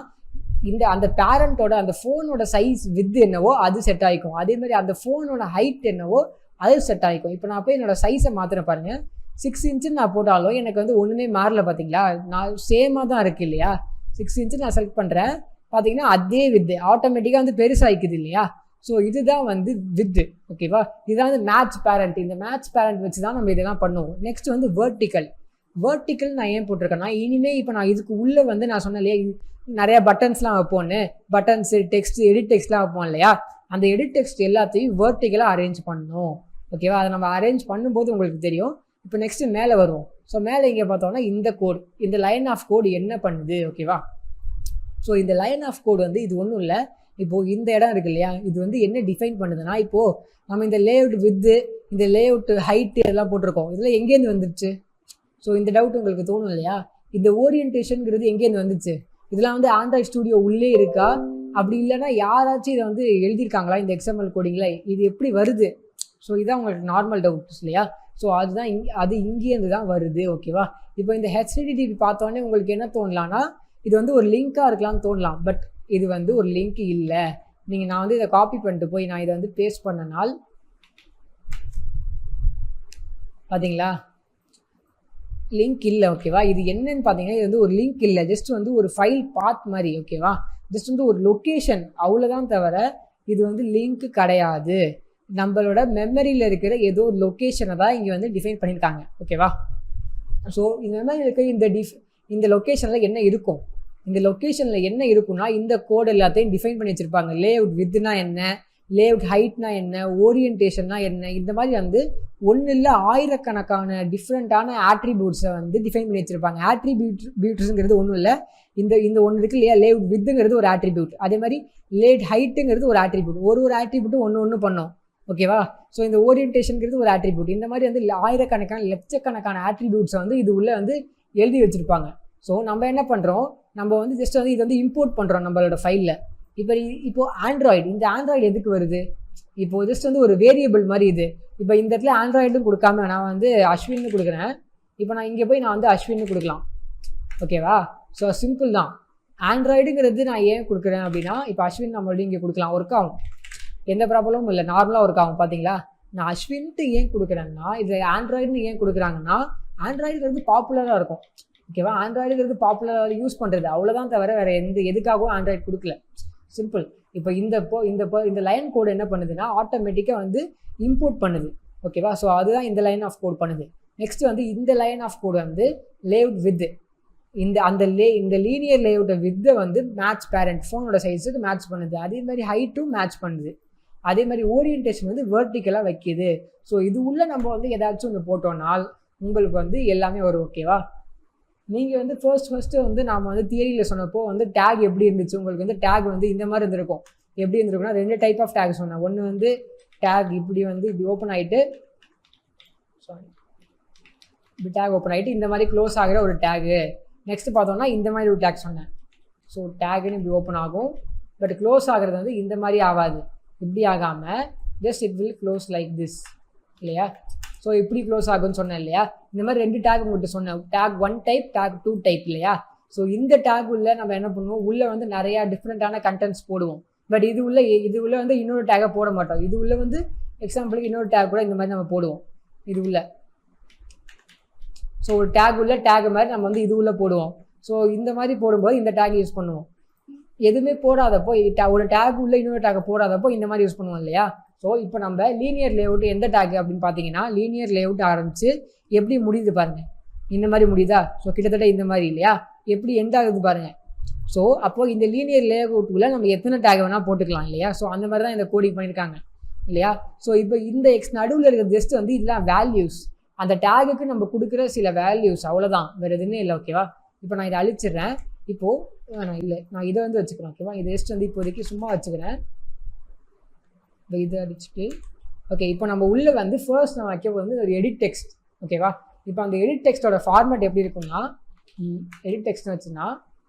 A: அந்த பேரண்ட்டோட அந்த ஃபோனோட சைஸ் வித் என்னவோ அது செட் ஆகிக்கும். அதே மாதிரி அந்த ஃபோனோட ஹைட் என்னவோ அது செட் ஆகிக்கும். இப்போ நான் போய் என்னோட சைஸை மாத்திர பாருங்கள். 6 இன்ச்சுன்னு நான் போட்டாலும் எனக்கு வந்து ஒன்றுமே மாறல. பார்த்தீங்களா, நான் சேமாக தான் இருக்குது இல்லையா. 6 இன்ச்சு நான் செலக்ட் பண்ணுறேன், பார்த்தீங்கன்னா அதே வித்து ஆட்டோமேட்டிக்காக வந்து பெருசாகிக்குது இல்லையா. ஸோ இதுதான் வந்து வித்து. ஓகேவா? இதுதான் வந்து மேட்ச் பேரண்ட். இந்த மேட்ச் பேரண்ட் வச்சு தான் நம்ம இதெல்லாம் பண்ணுவோம். நெக்ஸ்ட் வந்து வேர்ட்டிக்கல் நான் ஏன் போட்டிருக்கேன்னா, இனிமேல் இப்போ நான் இதுக்கு உள்ளே வந்து நான் சொன்னேன் இல்லையா, நிறையா பட்டன்ஸ்லாம் வைப்போன்னு, பட்டன்ஸு டெக்ஸ்ட் எடிட் டெக்ஸ்ட்லாம் வைப்போம் இல்லையா. அந்த எடிட் டெக்ஸ்ட் எல்லாத்தையும் வேர்ட்டிக்கலாக அரேஞ்ச் பண்ணணும். ஓகேவா? அதை நம்ம அரேஞ்ச் பண்ணும்போது உங்களுக்கு தெரியும். இப்போ நெக்ஸ்ட்டு மேலே வருவோம். ஸோ மேலே இங்கே பார்த்தோன்னா இந்த கோடு, இந்த லைன் ஆஃப் கோடு என்ன பண்ணுது. ஓகேவா? ஸோ இந்த லைன் ஆஃப் கோடு வந்து இது ஒன்றும் இல்லை. இப்போது இந்த இடம் இருக்குது இல்லையா, இது வந்து என்ன டிஃபைன் பண்ணுதுன்னா, இப்போது நம்ம இந்த லேஅவுட் வித்து, இந்த லேஅவுட் ஹைட்டு எல்லாம் போட்டிருக்கோம். இதெல்லாம் எங்கேருந்து வந்துருச்சு? ஸோ இந்த டவுட் உங்களுக்கு தோணும் இல்லையா. இந்த ஓரியன்டேஷனுங்கிறது எங்கேருந்து வந்துச்சு? இதெல்லாம் வந்து ஆண்ட்ராய்ட் ஸ்டூடியோ உள்ளே இருக்கா? அப்படி இல்லைன்னா யாராச்சும் இதை வந்து எழுதியிருக்காங்களா இந்த XML கோடிங்கில்? இது எப்படி வருது? ஸோ இதுதான் உங்களுக்கு நார்மல் டவுட்ஸ் இல்லையா. ஸோ அதுதான் அது இங்கேருந்து தான் வருது. ஓகேவா? இப்போ இந்த HTTP பார்த்தோன்னே உங்களுக்கு என்ன தோணலான்னா, இது வந்து ஒரு லிங்காக இருக்கலாம்னு தோணலாம். பட் இது வந்து ஒரு லிங்க் இல்லை. நான் வந்து இதை காப்பி பண்ணிட்டு போய் நான் இதை வந்து பேஸ்ட் பண்ணனால் பார்த்தீங்களா, லிங்க் இல்லை. ஓகேவா? இது என்னன்னு பார்த்தீங்கன்னா, இது வந்து ஒரு லிங்க் இல்லை, ஜஸ்ட் வந்து ஒரு ஃபைல் பாத் மாதிரி. ஓகேவா? ஜஸ்ட் வந்து ஒரு லொக்கேஷன் அவ்வளோதான், தவிர இது வந்து லிங்க் கிடையாது. நம்மளோட மெமரியில் இருக்கிற ஏதோ ஒரு லொக்கேஷனை தான் இங்கே வந்து டிஃபைன் பண்ணியிருக்காங்க. ஓகேவா? ஸோ இந்த மெமரியில் இருக்கிற இந்த லொக்கேஷனில் என்ன இருக்கும்? இந்த லொக்கேஷனில் என்ன இருக்குன்னா, இந்த கோடு எல்லாத்தையும் டிஃபைன் பண்ணி வச்சுருப்பாங்க. லேஅவுட் வித்னா என்ன, லேஅவுட் ஹைட்னா என்ன, ஓரியன்டேஷன்னா என்ன, இந்த மாதிரி வந்து ஒன்று இல்லை ஆயிரக்கணக்கான டிஃப்ரெண்ட்டான ஆட்ரிபியூட்ஸை வந்து டிஃபைன் பண்ணி வச்சுருப்பாங்க. ஆட்ரிபியூட்ஸுங்கிறது ஒன்றும் இல்லை, இந்த ஒன்று இருக்குது இல்லையா, லேஅவுட் வித்துங்கிறது ஒரு ஆட்ரிபியூட், அதே மாதிரி லேட் ஹைட்டுங்கிறது ஒரு ஆட்ரிபியூட். ஒரு ஆட்ரிபியூட்டும் ஒன்று பண்ணோம். ஓகேவா? ஸோ இந்த ஓரியன்டேஷனுங்கிறது ஒரு ஆட்ரிபியூட். இந்த மாதிரி வந்து ஆயிரக்கணக்கான லட்சக்கணக்கான ஆட்ரிபியூட்ஸை வந்து இது உள்ளே வந்து எழுதி வச்சுருப்பாங்க. ஸோ நம்ம என்ன பண்ணுறோம், நம்ம வந்து ஜஸ்ட் வந்து இது வந்து இம்போர்ட் பண்ணுறோம் நம்மளோட ஃபைலில். இப்போது ஆண்ட்ராய்டு, இந்த ஆண்ட்ராய்டு எதுக்கு வருது? இப்போது ஜஸ்ட் வந்து ஒரு வேரியபிள் மாதிரி இது. இப்போ இந்த இடத்துல ஆண்ட்ராய்டும் கொடுக்காம நான் வந்து அஸ்வின்னு கொடுக்குறேன். இப்போ நான் இங்கே போய் நான் வந்து அஸ்வின்னு கொடுக்கலாம். ஓகேவா? ஸோ சிம்பிள் தான். ஆண்ட்ராய்டுங்கிறது நான் ஏன் கொடுக்குறேன் அப்படின்னா, இப்போ அஸ்வின் நம்மளோட இங்கே கொடுக்கலாம், ஒர்க் ஆகும், எந்த ப்ராப்ளமும் இல்லை, நார்மலாக ஒர்க் ஆகும். பார்த்தீங்களா, நான் அஸ்வின்ட்டு ஏன் கொடுக்குறேன்னா, இது ஆண்ட்ராய்டுன்னு ஏன் கொடுக்குறாங்கன்னா, ஆண்ட்ராய்டுங்கிறது பாப்புலராக இருக்கும். ஓகேவா? ஆண்ட்ராய்டுங்கிறது பாப்புலராக யூஸ் பண்ணுறது அவ்வளோதான், தவிர வேறு எதுக்காகவும் ஆண்ட்ராய்டு கொடுக்கல. சிம்பிள். இப்போ இந்த லைன் கோடு என்ன பண்ணுதுன்னா ஆட்டோமேட்டிக்காக வந்து இம்போர்ட் பண்ணுது. ஓகேவா? ஸோ அதுதான் இந்த லைன் ஆஃப் கோட் பண்ணுது. நெக்ஸ்ட் வந்து இந்த லைன் ஆஃப் கோடு வந்து லேஅவுட் வித் இந்த லீனியர் லேஅவுட்டை வித்தை வந்து மேட்ச் பேரண்ட் ஃபோனோட சைஸுக்கு மேட்ச் பண்ணுது. அதே மாதிரி ஹைட்டும் மேட்ச் பண்ணுது. அதே மாதிரி ஓரியன்டேஷன் வந்து வெர்டிக்கலாக வைக்கிது. ஸோ இது உள்ள நம்ம வந்து ஏதாச்சும் ஒன்று போட்டோம்னால் உங்களுக்கு வந்து எல்லாமே வரும். ஓகேவா? நீங்கள் வந்து ஃபர்ஸ்ட்டு வந்து நாம் வந்து தியரியில் சொன்னப்போ வந்து டேக் எப்படி இருந்துச்சு, உங்களுக்கு வந்து டேக் வந்து இந்த மாதிரி இருந்திருக்கும். எப்படி இருந்திருக்குன்னா 2 டைப் ஆஃப் டேக் சொன்னேன். ஒன்று வந்து டேக் இப்படி ஓப்பன் ஆகிட்டு இப்படி டேக் ஓப்பன் ஆகிட்டு இந்த மாதிரி க்ளோஸ் ஆகிற ஒரு டேகு. நெக்ஸ்ட் பார்த்தோம்னா இந்த மாதிரி ஒரு டேக் சொன்னேன். ஸோ டேக்குன்னு இப்படி ஓப்பன் ஆகும், பட் க்ளோஸ் ஆகிறது வந்து இந்த மாதிரி ஆகாது. இப்படி ஆகாமல் just it will close like this இல்லையா? ஸோ இப்படி க்ளோஸ் ஆகும்னு சொன்னேன் இல்லையா? இந்த மாதிரி 2 டேக் உங்கள்கிட்ட சொன்னேன். டேக் 1 டைப், டேக் 2 டைப் இல்லையா? ஸோ இந்த டேக் உள்ள நம்ம என்ன பண்ணுவோம், உள்ளே வந்து நிறையா டிஃப்ரெண்ட்டான கண்டென்ட்ஸ் போடுவோம். பட் இது உள்ள வந்து இன்னொரு டேக்கை போட மாட்டோம். இது உள்ள வந்து எக்ஸாம்பிளுக்கு இன்னொரு டேக் கூட இந்த மாதிரி நம்ம போடுவோம் இது உள்ள. ஸோ ஒரு டேக் உள்ள டேக் மாதிரி நம்ம வந்து இது உள்ள போடுவோம். ஸோ இந்த மாதிரி போடும்போது இந்த டேக் யூஸ் பண்ணுவோம். எதுவுமே போடாதப்போ ஒரு டேக் உள்ள இன்னொரு டேக்கை போடாதப்போ இந்த மாதிரி யூஸ் பண்ணுவோம் இல்லையா? ஸோ இப்போ நம்ம லீனியர் லேஅவுட் எந்த டேக் அப்படின்னு பார்த்தீங்கன்னா லீனியர் லேஅவுட் ஆரம்பித்து எப்படி முடியுது பாருங்கள். இந்த மாதிரி முடியுதா? ஸோ கிட்டத்தட்ட இந்த மாதிரி இல்லையா? எப்படி எண்ட் ஆகுது பாருங்கள். ஸோ அப்போது இந்த லீனியர் லேஅவுட்டுக்குள்ளே நம்ம எத்தனை டேக் வேணால் போட்டுக்கலாம் இல்லையா? ஸோ அந்த மாதிரி தான் இந்த கோடிங் பண்ணியிருக்காங்க இல்லையா? ஸோ இப்போ இந்த நடுவில் இருக்கிற ஜஸ்ட் வந்து இதெல்லாம் வேல்யூஸ், அந்த டேகுக்கு நம்ம கொடுக்குற சில வேல்யூஸ், அவ்வளோதான், வேறு எதுவுமே இல்லை. ஓகேவா? இப்போ நான் இதை அழிச்சிடுறேன். இப்போது நான் இதை வந்து வச்சுக்கிறேன். ஓகேவா? இதை ஜஸ்ட் வந்து இப்போதைக்கு சும்மா வச்சுக்கிறேன். இதை அடிச்சுட்டு ஓகே. இப்போ நம்ம உள்ளே வந்து ஃபர்ஸ்ட் நம்ம வைக்க வந்து ஒரு எடிட் டெக்ஸ்ட். ஓகேவா? இப்போ அந்த எடிட் டெக்ஸ்ட்டோட ஃபார்மேட் எப்படி இருக்குன்னா எடிட் டெக்ஸ்ட்னு வச்சுன்னா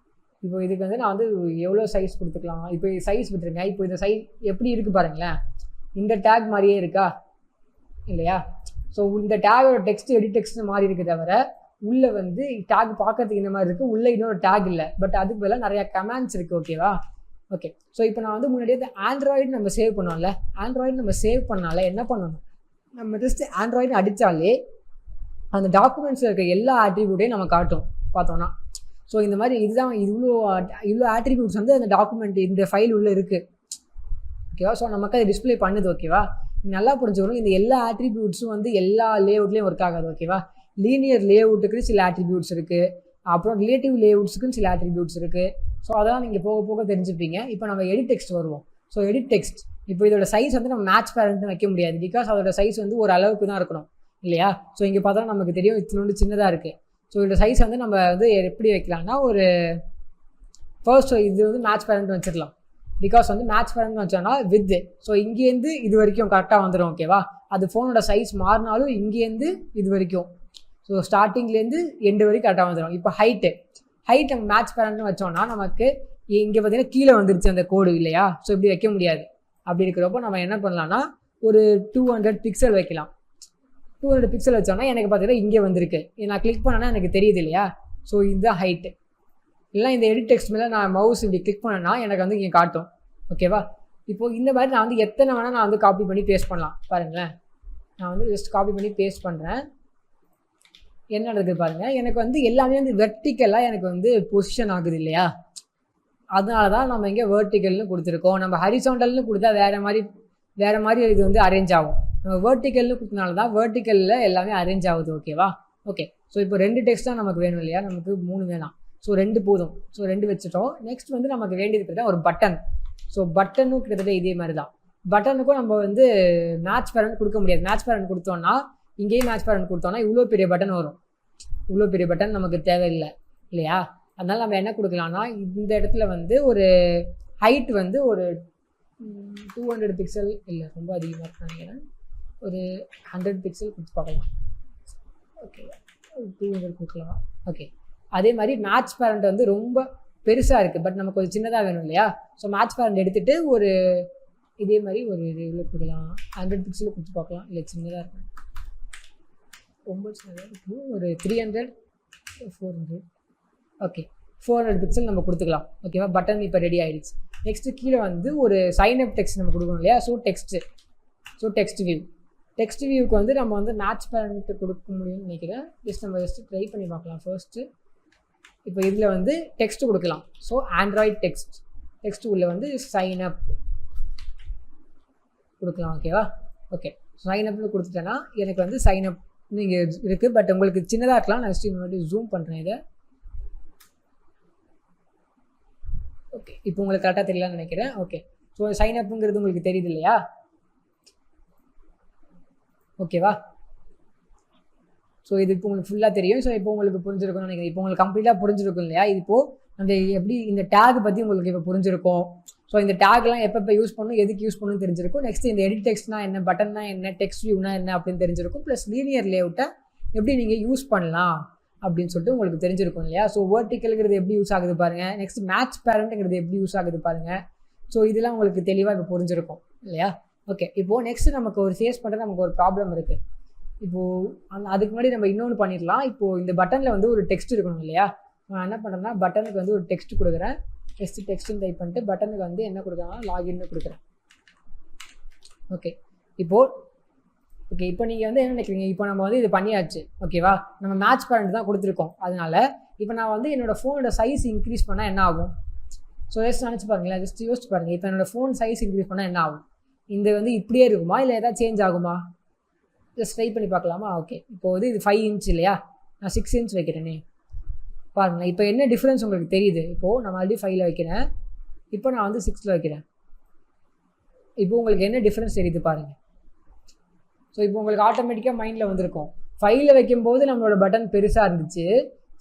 A: இப்போ இதுக்கு வந்து நான் வந்து எவ்வளோ சைஸ் கொடுத்துக்கலாம். இப்போ சைஸ் விட்டுருங்க. இப்போ இந்த சைஸ் எப்படி இருக்குது பாருங்களேன். இந்த டேக் மாதிரியே இருக்கா இல்லையா? ஸோ இந்த டேகோட டெக்ஸ்ட் எடிட் டெக்ஸ்ட் மாதிரி இருக்குது, தவிர உள்ளே வந்து டேக் பார்க்கறதுக்கு இந்த மாதிரி இருக்குது. உள்ளே இன்னொரு டேக் இல்லை, பட் அதுக்கு பதிலாக நிறையா கமெண்ட்ஸ் இருக்குது. ஓகேவா? ஓகே. ஸோ இப்போ நான் வந்து முன்னாடியே இந்த ஆண்ட்ராய்டு நம்ம சேவ் பண்ணோம்ல, ஆண்ட்ராய்டு நம்ம சேவ் பண்ணால என்ன பண்ணணும், நம்ம ஜஸ்ட் ஆண்ட்ராய்டு அடித்தாலே அந்த டாக்குமெண்ட்ஸில் இருக்க எல்லா ஆட்ரிபியூட்டையும் நம்ம காட்டும் பார்த்தோன்னா. ஸோ இந்த மாதிரி இதுதான் இவ்வளோ ஆட்ரிபியூட்ஸ் வந்து அந்த டாக்குமெண்ட் இந்த ஃபைல் உள்ளே இருக்குது. ஓகேவா? ஸோ நமக்கு அதை டிஸ்பிளே பண்ணுது. ஓகேவா? நல்லா புரிஞ்சுக்கணும். இந்த எல்லா ஆட்ரிபியூட்ஸும் வந்து எல்லா லேஅவுட்லேயும் ஒர்க் ஆகாது. ஓகேவா? லீனியர் லேஅவுட்டுக்கு சில ஆட்ரிபியூட்ஸ் இருக்குது, அப்புறம் ரிலேட்டிவ் லேஅவுட்ஸுக்குன்னு சில ஆட்ரிபியூட்ஸ் இருக்குது. ஸோ அதெல்லாம் நீங்கள் போக போக தெரிஞ்சுப்பீங்க. இப்போ நம்ம எடிட் டெக்ஸ்ட் வருவோம். ஸோ எடிட் டெக்ஸ்ட் இப்போ இதோட சைஸ் வந்து நம்ம மேட்ச் பேரண்ட்னு வைக்க முடியாது, பிகாஸ் அதோட சைஸ் வந்து ஒரு அளவுக்கு தான் இருக்கணும் இல்லையா? ஸோ இங்கே பார்த்தா நமக்கு தெரியும் இத்தினோண்டு சின்னதாக இருக்குது. ஸோ இதோட சைஸ் வந்து நம்ம வந்து எப்படி வைக்கலாம்னா ஒரு ஃபர்ஸ்ட் இது வந்து மேட்ச் பேரண்ட் வச்சிடலாம், பிகாஸ் வந்து மேட்ச் பேரண்ட் வச்சோன்னா வித். ஸோ இங்கேருந்து இது வரைக்கும் கரெக்டாக வந்துடும். ஓகேவா? அது ஃபோனோட சைஸ் மாறினாலும் இங்கேருந்து இது வரைக்கும், ஸோ ஸ்டார்டிங்லேருந்து எண்டு வரைக்கும் கரெக்டாக வந்துடும். இப்போ ஹைட் நம்ம மேட்ச் பேரண்ட்னு வச்சோம்னா நமக்கு இங்கே பார்த்தீங்கன்னா கீழே வந்துருச்சு அந்த கோடு இல்லையா? ஸோ இப்படி வைக்க முடியாது. அப்படி இருக்கிறப்போ நம்ம என்ன பண்ணலாம்னா ஒரு 200 பிக்சல் வைக்கலாம். 200 பிக்சல் வச்சோன்னா எனக்கு பார்த்தீங்கன்னா இங்கே வந்திருக்கு. நான் கிளிக் பண்ணேன்னா எனக்கு தெரியுது இல்லையா? ஸோ இதுதான் ஹைட்டு. இல்லைனா இந்த எடிட் டெக்ஸ்ட் மேலே நான் மவுஸ் இப்படி கிளிக் பண்ணேன்னா எனக்கு வந்து இங்கே காட்டும். ஓகேவா? இப்போது இந்த மாதிரி நான் வந்து எத்தனை வேணால் நான் வந்து காப்பி பண்ணி பேஸ்ட் பண்ணலாம். பாருங்களேன், நான் வந்து ஜஸ்ட் காப்பி பண்ணி பேஸ்ட் பண்ணுறேன். என்ன நடக்குது பாருங்கள், எனக்கு வந்து எல்லாமே வந்து வெர்டிக்கலாக எனக்கு வந்து பொசிஷன் ஆகுது இல்லையா? அதனால தான் நம்ம இங்கே வெர்டிக்கல்னு கொடுத்துருக்கோம். நம்ம ஹரிசாண்டல்னு கொடுத்தா வேறு மாதிரி இது வந்து அரேஞ்ச் ஆகும். நம்ம வெர்டிக்கல்னு கொடுத்தனால தான் வெர்டிக்கலில் எல்லாமே அரேஞ்ச் ஆகுது. ஓகேவா? ஓகே. ஸோ இப்போ 2 டெக்ஸ்ட் தான் நமக்கு வேணும் இல்லையா? நமக்கு 3 வேணாம். ஸோ 2 போதும். ஸோ 2 வச்சுட்டோம். நெக்ஸ்ட் வந்து நமக்கு வேண்டியது கிட்ட ஒரு பட்டன். ஸோ பட்டனும் கிட்டத்தட்ட இதே மாதிரி தான். பட்டனுக்கும் நம்ம வந்து மேட்ச் பேரண்ட் கொடுக்க முடியாது. மேட்ச் பேரண்ட் கொடுத்தோன்னா இங்கேயும் மேட்ச் பேரண்ட் கொடுத்தோன்னா இவ்வளோ பெரிய பட்டன் வரும். இவ்வளோ பெரிய பட்டன் நமக்கு தேவையில்லை இல்லையா? அதனால் நம்ம என்ன கொடுக்கலாம்னா இந்த இடத்துல வந்து ஒரு ஹைட் வந்து ஒரு 200 பிக்சல் இல்லை, ரொம்ப அதிகமாக இருக்குன்னு நினைக்கிறேன். ஒரு 100 பிக்சல் கொடுத்து பார்க்கலாம். ஓகே, 200 கொடுக்கலாம். ஓகே. அதே மாதிரி மேட்ச் பேரண்ட் வந்து ரொம்ப பெருசாக இருக்குது, பட் நமக்கு கொஞ்சம் சின்னதாக வேணும் இல்லையா? ஸோ மேட்ச் பேரண்ட் எடுத்துகிட்டு ஒரு இதே மாதிரி ஒரு இவ்வளோ கொடுக்கலாம். 100 பிக்சல் கொடுத்து பார்க்கலாம். இல்லை சின்னதாக இருக்கும், ரொம்ப சின்னதாக இருக்கும். ஒரு 300 400. ஓகே, 400 பிக்சல் நம்ம கொடுத்துக்கலாம். ஓகேவா? பட்டன் இப்போ ரெடி ஆகிடுச்சு. நெக்ஸ்ட்டு கீழே வந்து ஒரு சைன் அப் டெக்ஸ்ட் நம்ம கொடுக்கணும் இல்லையா? So text view. டெக்ஸ்ட் வியூக்கு வந்து நம்ம வந்து மேட்ச் பேரண்ட் கொடுக்க முடியும்னு நினைக்கிறேன். நம்ம ட்ரை பண்ணி பார்க்கலாம் ஃபர்ஸ்ட்டு. இப்போ இதில் வந்து டெக்ஸ்ட் கொடுக்கலாம். ஸோ ஆண்ட்ராய்ட் டெக்ஸ்ட் உள்ள வந்து சைன் அப் கொடுக்கலாம். ஓகேவா? ஓகே, சைன் அப்னு கொடுத்துட்டேன்னா எனக்கு வந்து சைன் அப் நீங்கள் இருக்குது. பட் உங்களுக்கு சின்னதாக இருக்கலாம். நான் முன்னாடி ஜூம் பண்ணுறேன் இதை. ஓகே, இப்போ உங்களுக்கு கரெக்டாக தெரியலான்னு நினைக்கிறேன். ஓகே, ஸோ சைன் அப்புங்கிறது உங்களுக்கு தெரியுது இல்லையா? ஓகேவா? ஸோ இது இப்போ உங்களுக்கு ஃபுல்லாக தெரியும். ஸோ இப்போ உங்களுக்கு புரிஞ்சிருக்கும்னு நினைக்கிறேன். இப்போ உங்களுக்கு கம்ப்ளீட்டாக புரிஞ்சிருக்கும் இல்லையா? இப்போது அந்த எப்படி இந்த டேக் பற்றி உங்களுக்கு இப்போ புரிஞ்சிருக்கும். ஸோ இந்த டேக்லாம் எப்போ யூஸ் பண்ணணும், எதுக்கு யூஸ் பண்ணணும்னு தெரிஞ்சிருக்கும். நெக்ஸ்ட் இந்த எடிட் டெக்ஸ்ட்னா என்ன, பட்டன்னா என்ன, டெக்ஸ்ட் வியூனா என்ன அப்படின்னு தெரிஞ்சிருக்கும். ப்ளஸ் லீனியர் லேஅவுட்டை எப்படி நீங்கள் யூஸ் பண்ணலாம் அப்படின்னு சொல்லிட்டு உங்களுக்கு தெரிஞ்சிருக்கும் இல்லையா? ஸோ வெர்டிக்கல்ங்கிறது எப்படி யூஸ் ஆகுது பாருங்கள். நெக்ஸ்ட் மேட்ச் பேரண்ட்டுங்கிறது எப்படி யூஸ் ஆகுது பாருங்கள். ஸோ இதெல்லாம் உங்களுக்கு தெளிவாக இப்போ புரிஞ்சிருக்கும் இல்லையா? ஓகே, இப்போது நெக்ஸ்ட் நமக்கு ஒரு ஃபேஸ் பண்ணுறது நமக்கு ஒரு ப்ராப்ளம் இருக்குது. இப்போது அதுக்கு முன்னாடி நம்ம இன்னொன்று பண்ணிடலாம். இப்போது இந்த பட்டனில் வந்து ஒரு டெக்ஸ்ட் இருக்கணும் இல்லையா? நான் என்ன பண்ணுறேன்னா பட்டனுக்கு வந்து ஒரு டெக்ஸ்ட் கொடுக்குறேன். டெக்ஸ்ட்னு டைப் பண்ணிட்டு பட்டனுக்கு வந்து என்ன கொடுக்குறாங்கன்னா லாகின்னு கொடுக்குறேன். ஓகே, இப்போ நீங்கள் வந்து என்ன நினைக்கிறீங்க? இப்போ நம்ம வந்து இது பண்ணியாச்சு. ஓகேவா? நம்ம மேட்ச் பேரண்ட் தான் கொடுத்துருக்கோம். அதனால இப்போ நான் வந்து என்னோடய ஃபோனோட சைஸ் இன்க்ரீஸ் பண்ணால் என்ன ஆகும்? ஸோ நினச்சி பாருங்களேன், ஜஸ்ட் யோசிச்சு பாருங்கள். இப்போ என்னோடய ஃபோன் சைஸ் இன்க்ரீஸ் பண்ணால் என்ன ஆகும்? இந்த வந்து இப்படியே இருக்குமா இல்லை ஏதாவது சேஞ்ச் ஆகுமா? ஜஸ்ட் ட்ரை பண்ணி பார்க்கலாமா? ஓகே, இப்போ வந்து இது 5 இன்ச் இல்லையா? நான் 6 இன்ச் வைக்கிறேனே. பாருங்கள், இப்போ என்ன டிஃப்ரென்ஸ் உங்களுக்கு தெரியுது? இப்போது நான் ஆல்ரெடி 5ல் வைக்கிறேன். இப்போ நான் வந்து 6ல் வைக்கிறேன். இப்போ உங்களுக்கு என்ன டிஃப்ரென்ஸ் தெரியுது பாருங்கள். ஸோ இப்போ உங்களுக்கு ஆட்டோமேட்டிக்காக மைண்டில் வந்திருக்கும். 5ல் வைக்கும்போது நம்மளோட பட்டன் பெருசாக இருந்துச்சு,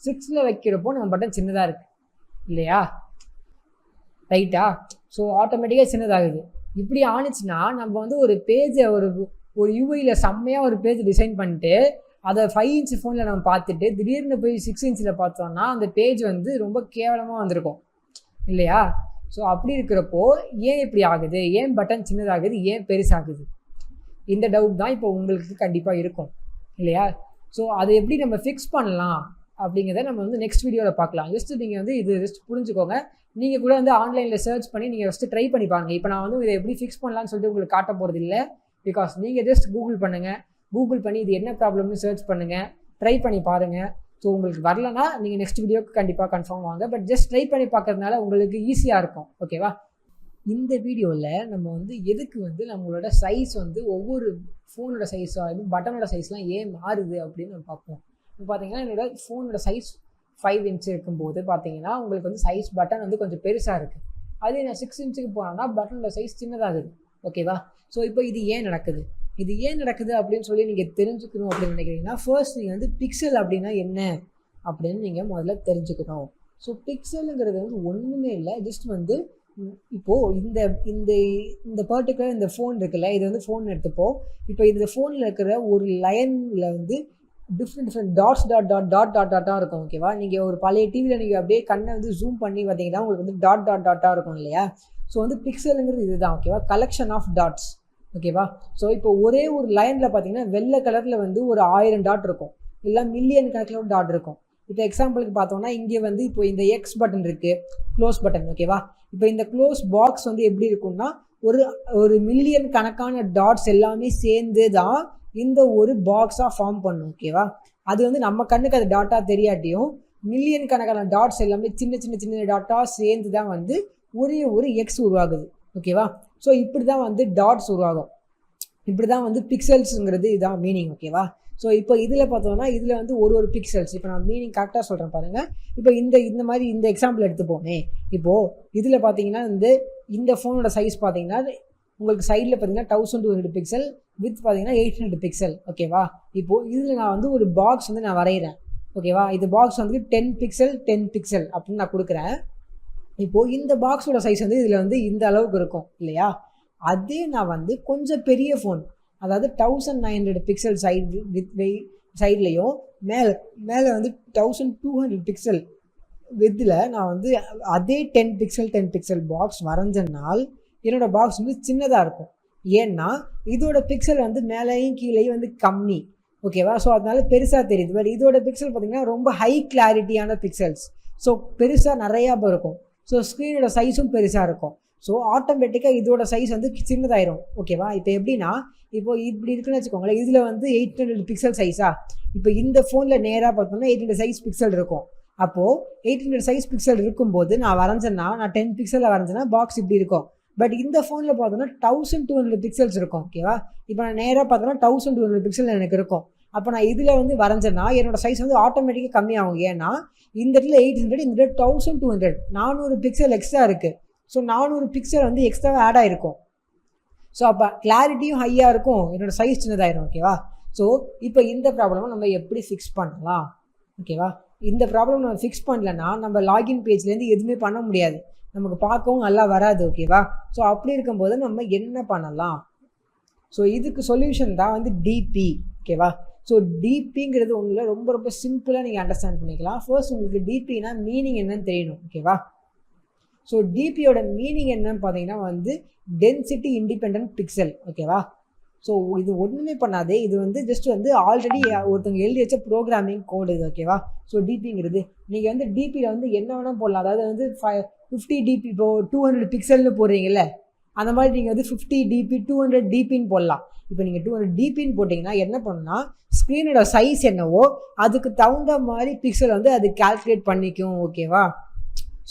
A: 6ல் வைக்கிறப்போ நம்ம பட்டன் சின்னதாக இருக்குது இல்லையா? ரைட்டா? ஸோ ஆட்டோமேட்டிக்காக சின்னதாகுது. இப்படி ஆனிச்சுன்னா நம்ம வந்து ஒரு பேஜை ஒரு யூஐயில் செம்மையாக ஒரு பேஜ் டிசைன் பண்ணிட்டு அதை 5 இன்ச் ஃபோனில் நம்ம பார்த்துட்டு திடீர்னு போய் 6 இன்ச்சில் பார்த்தோம்னா அந்த பேஜ் வந்து ரொம்ப கேவலமாக வந்திருக்கும் இல்லையா? ஸோ அப்படி இருக்கிறப்போ ஏன் இப்படி ஆகுது? ஏன் பட்டன் சின்னதாகுது? ஏன் பெருசாகுது? இந்த டவுட் தான் இப்போ உங்களுக்கு கண்டிப்பாக இருக்கும் இல்லையா? ஸோ அதை எப்படி நம்ம ஃபிக்ஸ் பண்ணலாம் அப்படிங்கிறத நம்ம வந்து நெக்ஸ்ட் வீடியோவில் பார்க்கலாம். ஜஸ்ட் நீங்கள் வந்து இது ஜஸ்ட் புரிஞ்சுக்கோங்க. நீங்கள் கூட வந்து ஆன்லைனில் சர்ச் பண்ணி நீங்கள் ஃபஸ்ட்டு ட்ரை பண்ணி பாருங்கள். இப்போ நான் வந்து இதை எப்படி ஃபிக்ஸ் பண்ணலான்னு சொல்லிட்டு உங்களுக்கு காட்ட போகிறது இல்லை. பிகாஸ் நீங்கள் ஜஸ்ட் கூகுள் பண்ணுங்கள். கூகுள் பண்ணி இது என்ன ப்ராப்ளம்னு சர்ச் பண்ணுங்கள், ட்ரை பண்ணி பாருங்கள். ஸோ உங்களுக்கு வரலன்னா நீங்கள் நெக்ஸ்ட் வீடியோக்கு கண்டிப்பாக கன்ஃபார்ம் வாங்க. பட் ஜஸ்ட் ட்ரை பண்ணி பார்க்கறதுனால உங்களுக்கு ஈஸியாக இருக்கும். ஓகேவா? இந்த வீடியோவில் நம்ம வந்து எதுக்கு வந்து நம்மளோட சைஸ் வந்து ஒவ்வொரு ஃபோனோட சைஸாக பட்டனோட சைஸ்லாம் ஏன் மாறுது அப்படின்னு நம்ம பார்ப்போம். இப்போ பார்த்தீங்கன்னா என்னோட ஃபோனோட சைஸ் 5 இன்ச் இருக்கும்போது பார்த்தீங்கன்னா உங்களுக்கு வந்து சைஸ் பட்டன் வந்து கொஞ்சம் பெருசாக இருக்குது. அதே நான் 6 இன்ச்சுக்கு போனோன்னா பட்டனோட சைஸ் சின்னதாகுது. ஓகேவா? ஸோ இப்போ இது ஏன் நடக்குது அப்படின்னு சொல்லி நீங்கள் தெரிஞ்சுக்கணும் அப்படின்னு நினைக்கிறீங்கன்னா ஃபர்ஸ்ட் நீங்கள் வந்து பிக்சல் அப்படின்னா என்ன அப்படின்னு நீங்கள் முதல்ல தெரிஞ்சுக்கணும். ஸோ பிக்சலுங்கிறது வந்து ஒன்றுமே இல்லை, ஜஸ்ட் வந்து இப்போது இந்த இந்த இந்த பர்டிகுலர் இந்த ஃபோன் இருக்குல்ல, இது வந்து ஃபோன் எடுத்துப்போம். இப்போ இந்த ஃபோனில் இருக்கிற ஒரு லைனில் வந்து டிஃப்ரெண்ட் டாட்டாக இருக்கும். ஓகேவா? நீங்கள் ஒரு பழைய டிவியில் நீங்கள் அப்படியே கண்ணை வந்து ஜூம் பண்ணி பார்த்தீங்கன்னா உங்களுக்கு வந்து டாட்டாக இருக்கும் இல்லையா? ஸோ வந்து பிக்சலுங்கிறது இதுதான். ஓகேவா? Collection of dots. ஓகேவா? ஸோ இப்போ ஒரே ஒரு லைனில் பார்த்தீங்கன்னா வெள்ளை கலரில் வந்து ஒரு 1000 டாட் இருக்கும், இல்லை மில்லியன் கணக்கில் டாட் இருக்கும். இப்போ எக்ஸாம்பிளுக்கு பார்த்தோம்னா இங்கே வந்து இப்போ இந்த எக்ஸ் பட்டன் இருக்குது, க்ளோஸ் பட்டன். ஓகேவா? இப்போ இந்த க்ளோஸ் பாக்ஸ் வந்து எப்படி இருக்கும்னா ஒரு மில்லியன் கணக்கான டாட்ஸ் எல்லாமே சேர்ந்து தான் இந்த ஒரு பாக்ஸாக ஃபார்ம் பண்ணும். ஓகேவா? அது வந்து நம்ம கண்ணுக்கு அது டாட்டாக தெரியாட்டியும் மில்லியன் கணக்கான டாட்ஸ் எல்லாமே சின்ன டாட்டாக சேர்ந்து தான் வந்து ஒரு எக்ஸ் உருவாகுது. ஓகேவா? ஸோ இப்படி தான் வந்து டாட்ஸ் உருவாகும். இப்படி தான் வந்து பிக்சல்ஸுங்கிறது இதுதான் மீனிங். ஓகேவா? ஸோ இப்போ இதில் பார்த்தோம்னா இதில் வந்து ஒரு பிக்சல்ஸ். இப்போ நான் மீனிங் கரெக்டாக சொல்கிறேன் பாருங்கள். இப்போ இந்த மாதிரி இந்த எக்ஸாம்பிள் எடுத்துப்போமே. இப்போது இதில் பார்த்தீங்கன்னா இந்த ஃபோனோட சைஸ் பார்த்தீங்கன்னா உங்களுக்கு சைடில் பார்த்தீங்கன்னா 1200 பிக்சல், வித் பார்த்தீங்கன்னா 800 பிக்சல். ஓகேவா? இப்போது இதில் நான் வந்து ஒரு பாக்ஸ் வந்து நான் வரைகிறேன். ஓகேவா? இது பாக்ஸ் வந்து 10 பிக்சல் அப்படின்னு நான் கொடுக்குறேன். இப்போது இந்த பாக்ஸோட சைஸ் வந்து இதில் வந்து இந்த அளவுக்கு இருக்கும் இல்லையா? அதே நான் வந்து கொஞ்சம் பெரிய ஃபோன், அதாவது 1900 பிக்சல் சைட்லேயும் மேலே வந்து 1200 பிக்சல் வித்தில் நான் வந்து அதே 10 பிக்சல் பாக்ஸ் வரைஞ்சனால் என்னோடய பாக்ஸ் வந்து சின்னதாக இருக்கும். ஏன்னா இதோட பிக்சல் வந்து மேலேயும் கீழேயும் வந்து கம்மி. ஓகேவா? ஸோ அதனால பெருசாக தெரியுது. பட் இதோட பிக்சல் பார்த்திங்கன்னா ரொம்ப ஹை கிளாரிட்டியான பிக்சல்ஸ். ஸோ பெருசாக நிறையா இருக்கும். ஸோ ஸ்க்ரீனோட சைஸும் பெருசாக இருக்கும். ஸோ ஆட்டோமேட்டிக்காக இதோட சைஸ் வந்து சின்னதாயிரும். ஓகேவா? இப்போ எப்படின்னா, இப்போ இப்படி இருக்குன்னு வச்சுக்கோங்களேன், இதில் வந்து 800 பிக்சல் சைஸா, இப்போ இந்த ஃபோனில் நேராக பார்த்தோம்னா 800 சைஸ் பிக்சல் இருக்கும். அப்போது 800 சைஸ் பிக்சல் இருக்கும்போது நான் வரைஞ்சேன்னா, நான் 10 பிக்சலில் வரைஞ்சேன்னா பாக்ஸ் இப்படி இருக்கும். பட் இந்த ஃபோனில் பார்த்தோன்னா 1200 பிக்சல்ஸ் இருக்கும். ஓகேவா? இப்போ நான் நேராக பார்த்தோன்னா 1200 பிக்சல் எனக்கு இருக்கும். அப்போ நான் இதில் வந்து வரைஞ்சேன்னா என்னோட சைஸ் வந்து ஆட்டோமேட்டிக்காக கம்மியாகும். ஏன்னா இந்த இடத்துல 800, இந்த இடத்துல 1200, 400 பிக்சல் எக்ஸ்ட்ரா இருக்குது. ஸோ 400 பிக்சல் வந்து எக்ஸ்ட்ராவாக ஆட் ஆகிருக்கும். ஸோ அப்போ கிளாரிட்டியும் ஹையாக இருக்கும், என்னோடய சைஸ் சின்னதாயிரும். ஓகேவா? ஸோ இப்போ இந்த ப்ராப்ளமை நம்ம எப்படி ஃபிக்ஸ் பண்ணலாம்? ஓகேவா? இந்த ப்ராப்ளம் நம்ம ஃபிக்ஸ் பண்ணலன்னா நம்ம லாகின் பேஜ்லேருந்து எதுவுமே பண்ண முடியாது, நமக்கு பார்க்கவும் நல்லா வராது. ஓகேவா? ஸோ அப்படி இருக்கும்போது நம்ம என்ன பண்ணலாம்? ஸோ இதுக்கு சொல்யூஷன் தான் வந்து டிபி. ஓகேவா? ஸோ டிபிங்கிறது உங்களை ரொம்ப ரொம்ப சிம்பிளாக நீங்கள் அண்டர்ஸ்டாண்ட் பண்ணிக்கலாம். ஃபர்ஸ்ட் உங்களுக்கு டிபினா மீனிங் என்னன்னு தெரியணும். ஓகேவா? ஸோ டிபியோட மீனிங் என்னன்னு பார்த்தீங்கன்னா வந்து டென்சிட்டி இண்டிபெண்ட் பிக்சல். ஓகேவா? ஸோ இது ஒன்றுமே பண்ணாதே, இது வந்து ஜஸ்ட் வந்து ஆல்ரெடி ஒருத்தவங்க எழுதி வச்ச ப்ரோக்ராமிங் கோடு இது. ஓகேவா? ஸோ டிபிங்கிறது நீங்கள் வந்து டிபியில் வந்து என்ன வேணால் போடலாம். அதாவது வந்து 50 டிபி, இப்போ 200 பிக்சல்னு போடுறீங்கல்ல, அந்த மாதிரி நீங்கள் வந்து 50 டிபி 200 டிபின்னு போடலாம். இப்போ நீங்கள் 200 டிபின்னு போட்டிங்கன்னா என்ன பண்ணுன்னா, ஸ்க்ரீனோட சைஸ் என்னவோ அதுக்கு தகுந்த மாதிரி பிக்சல் வந்து அது கால்குலேட் பண்ணிக்கும். ஓகேவா?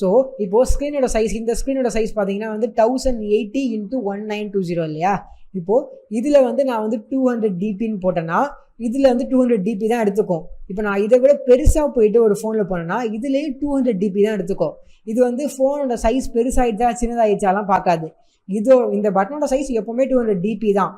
A: ஸோ இப்போது ஸ்க்ரீனோட சைஸ், இந்த ஸ்க்ரீனோட சைஸ் பார்த்தீங்கன்னா வந்து 1080 × 1920 இல்லையா? இப்போது இதில் வந்து நான் வந்து 200 டிபின்னு போட்டேன்னா இதில் வந்து 200 டிபி தான் எடுத்துக்கும். இப்போ நான் இதை விட பெருசாக போயிட்டு ஒரு ஃபோனில் போனேன்னா இதுலேயும் 200 டிபி தான் எடுத்துக்கும். இது வந்து ஃபோனோட சைஸ் பெருசாகிடுச்சா சின்னதாகிடுச்சாலாம் பார்க்காது. இந்த பட்டனோட சைஸ் எப்போவுமே 200 டிபி தான்.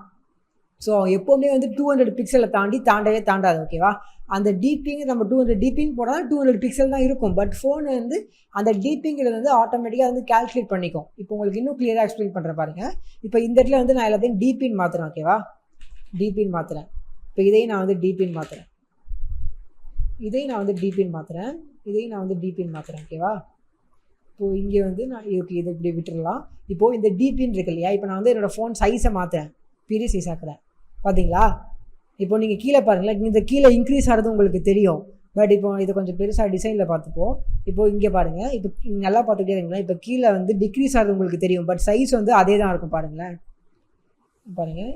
A: ஸோ எப்போவுமே வந்து 200 பிக்சலை தாண்டவே தாண்டாது. ஓகேவா? அந்த டிபிங்க நம்ம 200 டிபின்னு போனால் 200 பிக்சல் தான் இருக்கும். பட் ஃபோன் வந்து அந்த டிபிங்கிறது வந்து ஆட்டோமேட்டிக்காக வந்து கால்குலேட் பண்ணிக்கும். இப்போ உங்களுக்கு இன்னும் கிளியராக எக்ஸ்பிளைன் பண்ணுற பாருங்க. இப்போ இந்த இடத்துல வந்து நான் எல்லாத்தையும் டிபின்னு மாற்றுறேன். ஓகேவா? டிபின்னு மாற்றுறேன். இப்போ இதையும் நான் வந்து டிபின்னு மாற்றுறேன். இதையும் நான் வந்து டிபின்னு மாற்றுறேன். இதையும் நான் வந்து டிபின்னு மாற்றுறேன். ஓகேவா? இப்போது இங்கே வந்து நான் இதுக்கு இதை இப்படி விட்டுடலாம். இப்போது இந்த டிபின்னு இருக்கு இல்லையா? இப்போ நான் வந்து என்னோடய ஃபோன் சைஸை மாற்றுறேன், பெரிய சைஸ் ஆக்குறேன். பார்த்தீங்களா? இப்போ நீங்கள் கீழே பாருங்களேன், இந்த கீழே இன்க்ரீஸ் ஆகிறது உங்களுக்கு தெரியும். பட் இப்போ இது கொஞ்சம் பெருசாக டிசைனில் பார்த்துப்போம். இப்போது இங்கே பாருங்கள், இப்போ நல்லா பார்த்துக்கிட்டே இருங்களா, இப்போ கீழே வந்து டிக்ரீஸ் ஆகிறது உங்களுக்கு தெரியும். பட் சைஸ் வந்து அதே தான் இருக்கும். பாருங்களேன், பாருங்கள்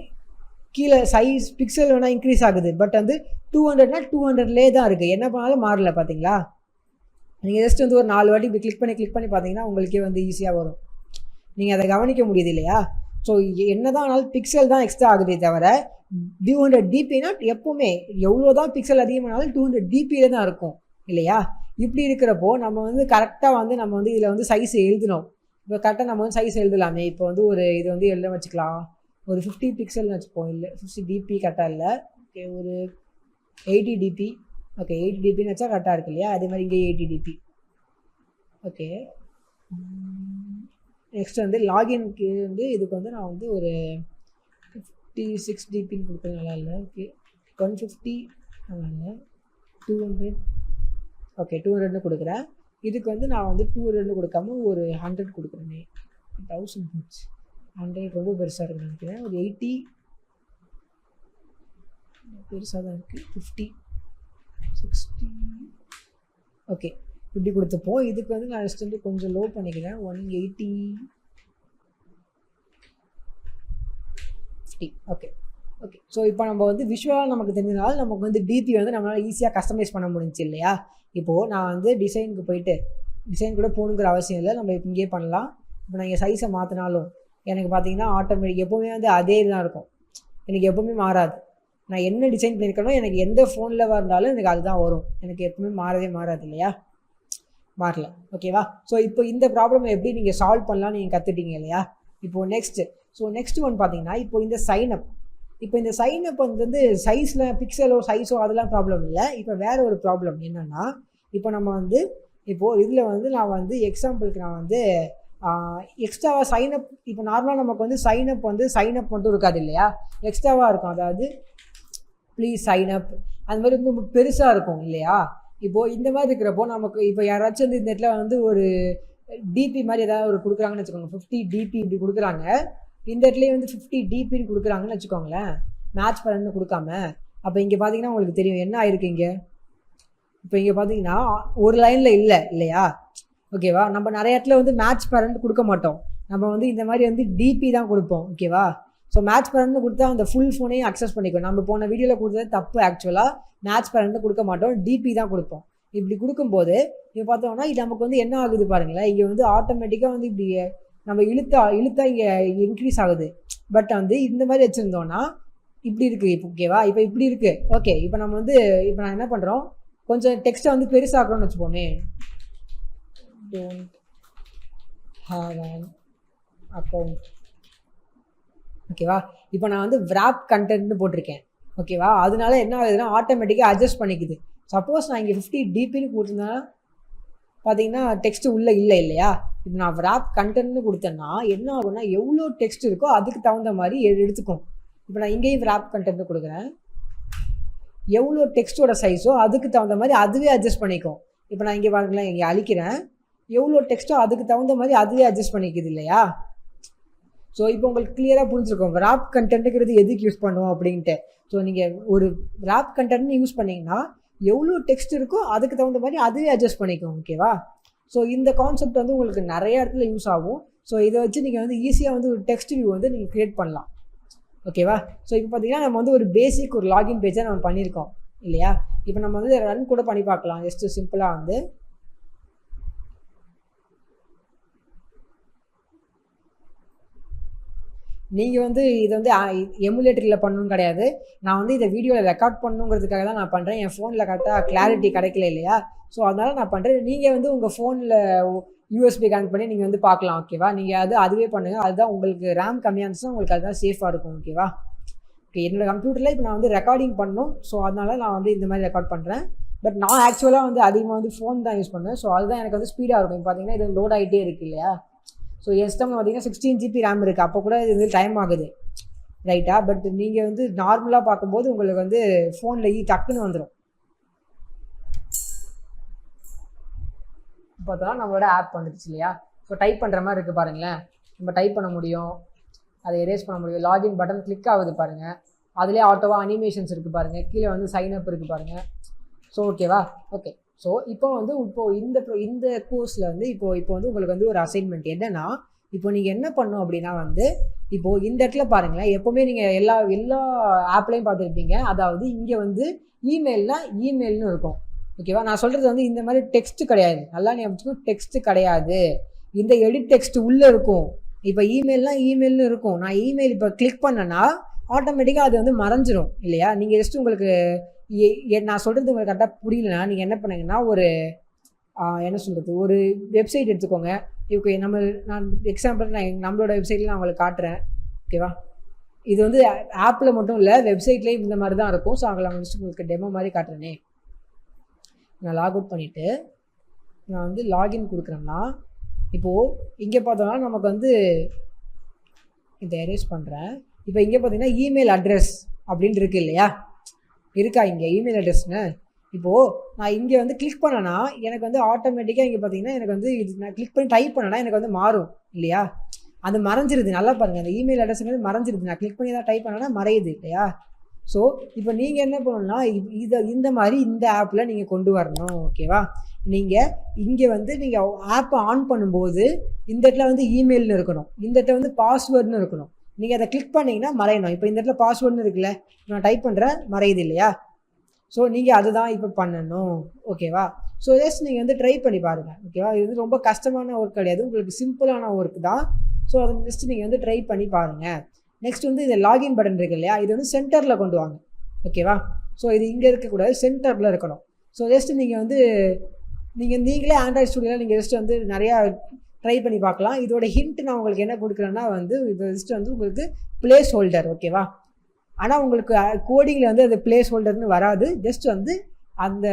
A: கீழே சைஸ் பிக்சல் வேணால் இன்க்ரீஸ் ஆகுது. பட் வந்து 200னா 200லே தான் இருக்குது, என்ன பண்ணாலும் மாறல. பார்த்தீங்களா? நீங்கள் ஜஸ்ட் வந்து ஒரு 4 வாட்டி இப்படி கிளிக் பண்ணி பார்த்தீங்கன்னா உங்களுக்கே வந்து ஈஸியாக வரும். நீங்கள் அதை கவனிக்க முடியுது இல்லையா? ஸோ என்ன தான் ஆனாலும் பிக்சல் தான் எக்ஸ்ட்ரா ஆகுதே தவிர 200 டிபினா எப்போவுமே எவ்வளோ தான் பிக்சல் அதிகமானாலும் 200 டிபியில் தான் இருக்கும் இல்லையா? இப்படி இருக்கிறப்போ நம்ம வந்து கரெக்டாக வந்து நம்ம வந்து இதில் வந்து சைஸ் எழுதணும். இப்போ கரெக்டாக நம்ம வந்து சைஸ் எழுதலாமே. இப்போ வந்து ஒரு இது வந்து எழுத வச்சுக்கலாம், ஒரு 50 பிக்சல்னு வச்சுப்போம். இல்லை 50 டிபி கரெக்டாக இல்லை. ஓகே, ஒரு 80 டிபி. ஓகே, 80 டிபின்னு வச்சா கரெக்டாக இருக்கு இல்லையா? அதே மாதிரி இங்கே 80 டிபி. ஓகே, நெக்ஸ்ட் வந்து லாகின்க்கு வந்து இதுக்கு வந்து நான் வந்து ஒரு 56 டிபின்னு கொடுக்குறது நல்லா இல்லை. ஓகே, 150 நல்லா இல்லை. 200. ஓகே, 200ன்னு கொடுக்குறேன். இதுக்கு வந்து நான் வந்து 200ன்னு கொடுக்காம ஒரு 100 கொடுக்குறேனே. 1000 போச்சு. 100 ரொம்ப பெருசாக இருக்குன்னு நினைக்கிறேன். ஒரு 80 பெருசாக தான் இருக்குது. 50, 60. ஓகே, இப்படி கொடுத்துப்போம். இதுக்கு வந்து நான் ஜஸ்ட் வந்து கொஞ்சம் லோ பண்ணிக்கிறேன். 180, 50. ஓகே. ஸோ இப்போ நம்ம வந்து விஷுவலாக நமக்கு தெரிஞ்சதுனால நமக்கு வந்து டிபி வந்து நம்மளால் ஈஸியாக கஸ்டமைஸ் பண்ண முடிஞ்சிச்சு இல்லையா? இப்போது நான் வந்து டிசைனுக்கு போயிட்டு டிசைன் கூட போகணுங்கிற அவசியம் இல்லை, நம்ம இப்போ இங்கே பண்ணலாம். இப்போ நான் இங்கே சைஸை மாற்றினாலும் எனக்கு பார்த்தீங்கன்னா ஆட்டோமேட்டிக் எப்போவுமே வந்து அதே தான் இருக்கும், எனக்கு எப்போவுமே மாறாது. நான் என்ன டிசைன் பண்ணியிருக்கேனோ எனக்கு எந்த ஃபோனில் இருந்தாலும் எனக்கு அதுதான் வரும், எனக்கு எப்பவுமே மாறாது இல்லையா? மாறல. ஓகேவா? ஸோ இப்போ இந்த ப்ராப்ளம் எப்படி நீங்கள் சால்வ் பண்ணலாம்னு நீங்கள் கற்றுட்டீங்க இல்லையா? இப்போது நெக்ஸ்ட் ஒன் பார்த்தீங்கன்னா, இப்போ இந்த சைனப் வந்து சைஸில் பிக்சலோ சைஸோ அதெல்லாம் ப்ராப்ளம் இல்லை. இப்போ வேறு ஒரு ப்ராப்ளம் என்னென்னா, இப்போ நம்ம வந்து இப்போது இதில் வந்து நான் வந்து எக்ஸாம்பிளுக்கு நான் வந்து எக்ஸ்ட்ராவாக சைனப், இப்போ நார்மலாக நமக்கு வந்து சைனப் மட்டும் இருக்காது இல்லையா? எக்ஸ்ட்ராவாக இருக்கும், அதாவது ப்ளீஸ் சைனப், அந்த மாதிரி ரொம்ப பெருசாக இருக்கும் இல்லையா? இப்போது இந்த மாதிரி இருக்கிறப்போ நமக்கு இப்போ யாராச்சும் வந்து இந்த இடத்துல வந்து ஒரு டிபி மாதிரி ஏதாவது ஒரு கொடுக்குறாங்கன்னு வச்சுக்கோங்க, 50 டிபி இப்படி கொடுக்குறாங்க. இந்த இடத்துலேயே வந்து 50 டிபின்னு கொடுக்குறாங்கன்னு வச்சுக்கோங்களேன், மேட்ச் பண்ணு கொடுக்காம. அப்போ இங்கே பார்த்தீங்கன்னா உங்களுக்கு தெரியும் என்ன ஆயிருக்கு இங்கே. இப்போ இங்கே பார்த்தீங்கன்னா ஒரு லைனில் இல்லையா? ஓகேவா? நம்ம நிறைய இடத்துல வந்து மேட்ச் பேரண்ட் கொடுக்க மாட்டோம். நம்ம வந்து இந்த மாதிரி வந்து டிபி தான் கொடுப்போம். ஓகேவா? ஸோ மேட்ச் பேரண்ட்னு கொடுத்தா அந்த ஃபுல் ஃபோனையும் அக்சஸ் பண்ணிக்கும். நம்ம போன வீடியோவில் கொடுத்தது தப்பு. ஆக்சுவலாக மேட்ச் பேரண்ட்னு கொடுக்க மாட்டோம், டிபி தான் கொடுப்போம். இப்படி கொடுக்கும்போது இப்போ பார்த்தோம்னா இது நமக்கு வந்து என்ன ஆகுது பாருங்களேன், இங்கே வந்து ஆட்டோமேட்டிக்காக வந்து இப்படி நம்ம இழுத்தா இங்கே இன்க்ரீஸ் ஆகுது. பட் வந்து இந்த மாதிரி வச்சுருந்தோன்னா இப்படி இருக்குது. இப்போ ஓகேவா? இப்போ இப்படி இருக்குது. ஓகே, இப்போ நம்ம வந்து இப்போ நான் என்ன பண்ணுறோம், கொஞ்சம் டெக்ஸ்ட்டை வந்து பெருசாக்குறோம்னு வச்சுப்போமே. Don't have an account. ஓகேவா? இப்போ நான் வந்து wrap கண்டென்ட்னு போட்டிருக்கேன். ஓகேவா? அதனால என்ன ஆகுதுன்னா ஆட்டோமேட்டிக்காக அட்ஜஸ்ட் பண்ணிக்குது. சப்போஸ் நான் இங்கே 50 டிபின்னு கொடுத்துருந்தேன்னா பார்த்தீங்கன்னா டெக்ஸ்ட்டு உள்ளே இல்லை இல்லையா? இப்போ நான் wrap கண்டென்ட்னு கொடுத்தேன்னா என்ன ஆகும்னா எவ்வளோ டெக்ஸ்ட் இருக்கோ அதுக்கு தகுந்த மாதிரி எடுத்துக்கும். இப்போ நான் இங்கேயும் wrap கண்டென்ட்னு கொடுக்குறேன். எவ்வளோ டெக்ஸ்ட்டோட சைஸோ அதுக்கு தகுந்த மாதிரி அதுவே அட்ஜஸ்ட் பண்ணிக்கும். இப்போ நான் இங்கே பாருங்களேன், இங்கே அழிக்கிறேன். எவ்வளோ டெக்ஸ்ட்டோ அதுக்கு தகுந்த மாதிரி அதுவே அட்ஜஸ்ட் பண்ணிக்குது இல்லையா? ஸோ இப்போ உங்களுக்கு கிளியராக புரிஞ்சிருக்கும் wrap கண்டென்ட்டுங்கிறது எதுக்கு யூஸ் பண்ணுவோம் அப்படின்ட்டு. ஸோ நீங்கள் ஒரு wrap கண்டென்ட்னு யூஸ் பண்ணிங்கன்னா எவ்வளோ டெக்ஸ்ட் இருக்கோ அதுக்கு தகுந்த மாதிரி அதுவே அட்ஜஸ்ட் பண்ணிக்கும். ஓகேவா? ஸோ இந்த கான்செப்ட் வந்து உங்களுக்கு நிறைய இடத்துல யூஸ் ஆகும். ஸோ இதை வச்சு நீங்கள் வந்து ஈஸியாக வந்து ஒரு டெக்ஸ்ட் வியூ வந்து நீங்கள் க்ரியேட் பண்ணலாம். ஓகேவா? ஸோ இப்போ பார்த்தீங்கன்னா நம்ம வந்து ஒரு பேசிக் ஒரு லாகின் பேஜை நம்ம பண்ணியிருக்கோம் இல்லையா? இப்போ நம்ம வந்து ரன் கூட பண்ணி பார்க்கலாம். ஜஸ்ட்டு சிம்பிளாக வந்து நீங்கள் வந்து இதை வந்து எமுலேட்டரில் பண்ணணும்னு கிடையாது. நான் வந்து இதை வீடியோவில் ரெக்கார்ட் பண்ணணுங்கிறதுக்காக தான் நான் பண்ணுறேன். என் ஃபோனில் கரெக்டாக கிளாரிட்டி கிடைக்கல இல்லையா? ஸோ அதனால் நான் பண்ணுறேன். நீங்கள் வந்து உங்கள் ஃபோனில் யூஎஸ்பி கனெக்ட் பண்ணி நீங்கள் வந்து பார்க்கலாம். ஓகேவா? நீங்கள் அதுவே பண்ணுங்கள். அதுதான் உங்களுக்கு ரேம் கம்மியாக இருந்துச்சுன்னா உங்களுக்கு அதுதான் சேஃபாக இருக்கும். ஓகேவா? ஓகே, என்னோடய கம்ப்யூட்டரில் இப்போ நான் வந்து ரெக்கார்டிங் பண்ணணும். ஸோ அதனால் நான் வந்து இந்த மாதிரி ரெக்கார்ட் பண்ணுறேன். பட் நான் ஆக்சுவலாக வந்து அதிகமாக வந்து ஃபோன் தான் யூஸ் பண்ணுவேன். ஸோ அதுதான் எனக்கு வந்து ஸ்பீடாக இருக்கும். இப்போ பார்த்தீங்கன்னா இது லோட் ஆகிட்டே இருக்குது இல்லையா? ஸோ என் சிஸ்டமில் பார்த்தீங்கன்னா 16 GB ரேம் இருக்குது. அப்போ கூட இது வந்து டைம் ஆகுது ரைட்டா? பட் நீங்கள் வந்து நார்மலாக பார்க்கும்போது உங்களுக்கு வந்து ஃபோனில் டக்குன்னு வந்துடும். பார்த்தோன்னா நம்மளோட ஆப் வந்துடுச்சு இல்லையா? ஸோ டைப் பண்ணுற மாதிரி இருக்குது பாருங்களேன். நம்ம டைப் பண்ண முடியும், அதை எரேஸ் பண்ண முடியும். லாகின் பட்டன் கிளிக் ஆகுது பாருங்கள். அதிலே ஆட்டோவாக அனிமேஷன்ஸ் இருக்குது பாருங்கள். கீழே வந்து சைன் அப் இருக்குது பாருங்கள். ஸோ ஓகேவா? ஓகே, ஸோ இப்போ வந்து இந்த கோர்ஸில் வந்து இப்போ வந்து உங்களுக்கு வந்து ஒரு அசைன்மெண்ட் என்னென்னா, இப்போ நீங்கள் என்ன பண்ணணும் அப்படின்னா வந்து இப்போது இந்த இடத்துல பாருங்களேன். எப்போவுமே நீங்கள் எல்லா ஆப்லேயும் பார்த்துருப்பீங்க. அதாவது இங்கே வந்து இமெயில்னு இருக்கும். ஓகேவா? நான் சொல்கிறது வந்து இந்த மாதிரி டெக்ஸ்ட்டு கிடையாது. நல்லா ஞாபகம், டெக்ஸ்ட்டு கிடையாது. இந்த எடிட் டெக்ஸ்ட் உள்ளே இருக்கும். இப்போ இமெயில்னு இருக்கும். நான் இமெயில் இப்போ கிளிக் பண்ணேன்னா ஆட்டோமேட்டிக்காக அது வந்து மறைஞ்சிரும் இல்லையா? நீங்கள் ஜஸ்ட் உங்களுக்கு நான் சொல்கிறது உங்களுக்கு கரெக்டாக புரியலன்னா நீங்கள் என்ன பண்ணுங்கன்னா என்ன சொல்கிறது, ஒரு வெப்சைட் எடுத்துக்கோங்க. இப்போ நான் எக்ஸாம்பிள் நம்மளோட வெப்சைட்டில் நான் உங்களுக்கு காட்டுறேன். ஓகேவா? இது வந்து ஆப்பில் மட்டும் இல்லை, வெப்சைட்லேயும் இந்த மாதிரி தான் இருக்கும். ஸோ அங்கே நான் உங்களுக்கு டெமோ மாதிரி காட்டுறேனே. நான் லாக் அவுட் பண்ணிவிட்டு நான் வந்து லாகின் கொடுக்குறேன்னா இப்போது இங்கே பார்த்தோம்னா நமக்கு வந்து இதை எரேஸ் பண்ணுறேன். இப்போ இங்கே பார்த்தீங்கன்னா இமெயில் அட்ரஸ் அப்படின்னு இருக்குது இல்லையா? இருக்கா இங்கே இமெயில் அட்ரஸ்னு? இப்போது நான் இங்கே வந்து கிளிக் பண்ணேன்னா எனக்கு வந்து ஆட்டோமேட்டிக்காக இங்கே பார்த்தீங்கன்னா எனக்கு வந்து இது நான் கிளிக் பண்ணி டைப் பண்ணேன்னா எனக்கு வந்து மாறும் இல்லையா? அது மறைஞ்சிருது. நல்லா பாருங்கள், அந்த இமெயில் அட்ரஸ்ங்கிறது மறைஞ்சிருது. நான் கிளிக் பண்ணி தான் டைப் பண்ணேன்னா மறையுது இல்லையா? ஸோ இப்போ நீங்கள் என்ன பண்ணணும்னா இந்த மாதிரி இந்த ஆப்பில் நீங்கள் கொண்டு வரணும். ஓகேவா? நீங்கள் இங்கே வந்து நீங்கள் ஆப்பை ஆன் பண்ணும்போது இந்த இடத்துல வந்து இமெயில்னு இருக்கணும், இந்த இடத்துல வந்து பாஸ்வேர்டுன்னு இருக்கணும். நீங்கள் அதை கிளிக் பண்ணிங்கன்னா மறையணும். இப்போ இந்த இடத்துல பாஸ்வேர்டுன்னு இருக்குல்ல, நான் டைப் பண்ணுறேன், மறையுது இல்லையா? ஸோ நீங்கள் அதுதான் இப்போ பண்ணணும். ஓகேவா? ஸோ ஜஸ்ட் நீங்கள் வந்து ட்ரை பண்ணி பாருங்கள். ஓகேவா? இது வந்து ரொம்ப கஷ்டமான ஒர்க் கிடையாது, உங்களுக்கு சிம்பிளான ஒர்க் தான். ஸோ அதை ஜஸ்ட் நீங்கள் வந்து ட்ரை பண்ணி பாருங்கள். நெக்ஸ்ட் வந்து இந்த லாகின் பட்டன் இருக்கு இல்லையா? இது வந்து சென்டரில் கொண்டு வாங்க. ஓகேவா? ஸோ இது இங்கே இருக்கக்கூடாது, சென்டரில் இருக்கணும். ஸோ ஜஸ்ட் நீங்கள் வந்து நீங்களே ஆண்ட்ராய்ட் ஸ்டுடியோவில் நீங்கள் ஜஸ்ட் வந்து நிறையா ட்ரை பண்ணி பார்க்கலாம். இதோட ஹிண்ட் நான் உங்களுக்கு என்ன கொடுக்குறேன்னா வந்து இது ஜஸ்ட் வந்து உங்களுக்கு பிளேஸ் ஹோல்டர். ஓகேவா? ஆனால் உங்களுக்கு கோடிங்கில் வந்து அது பிளேஸ் ஹோல்டர்னு வராது. ஜஸ்ட் வந்து அந்த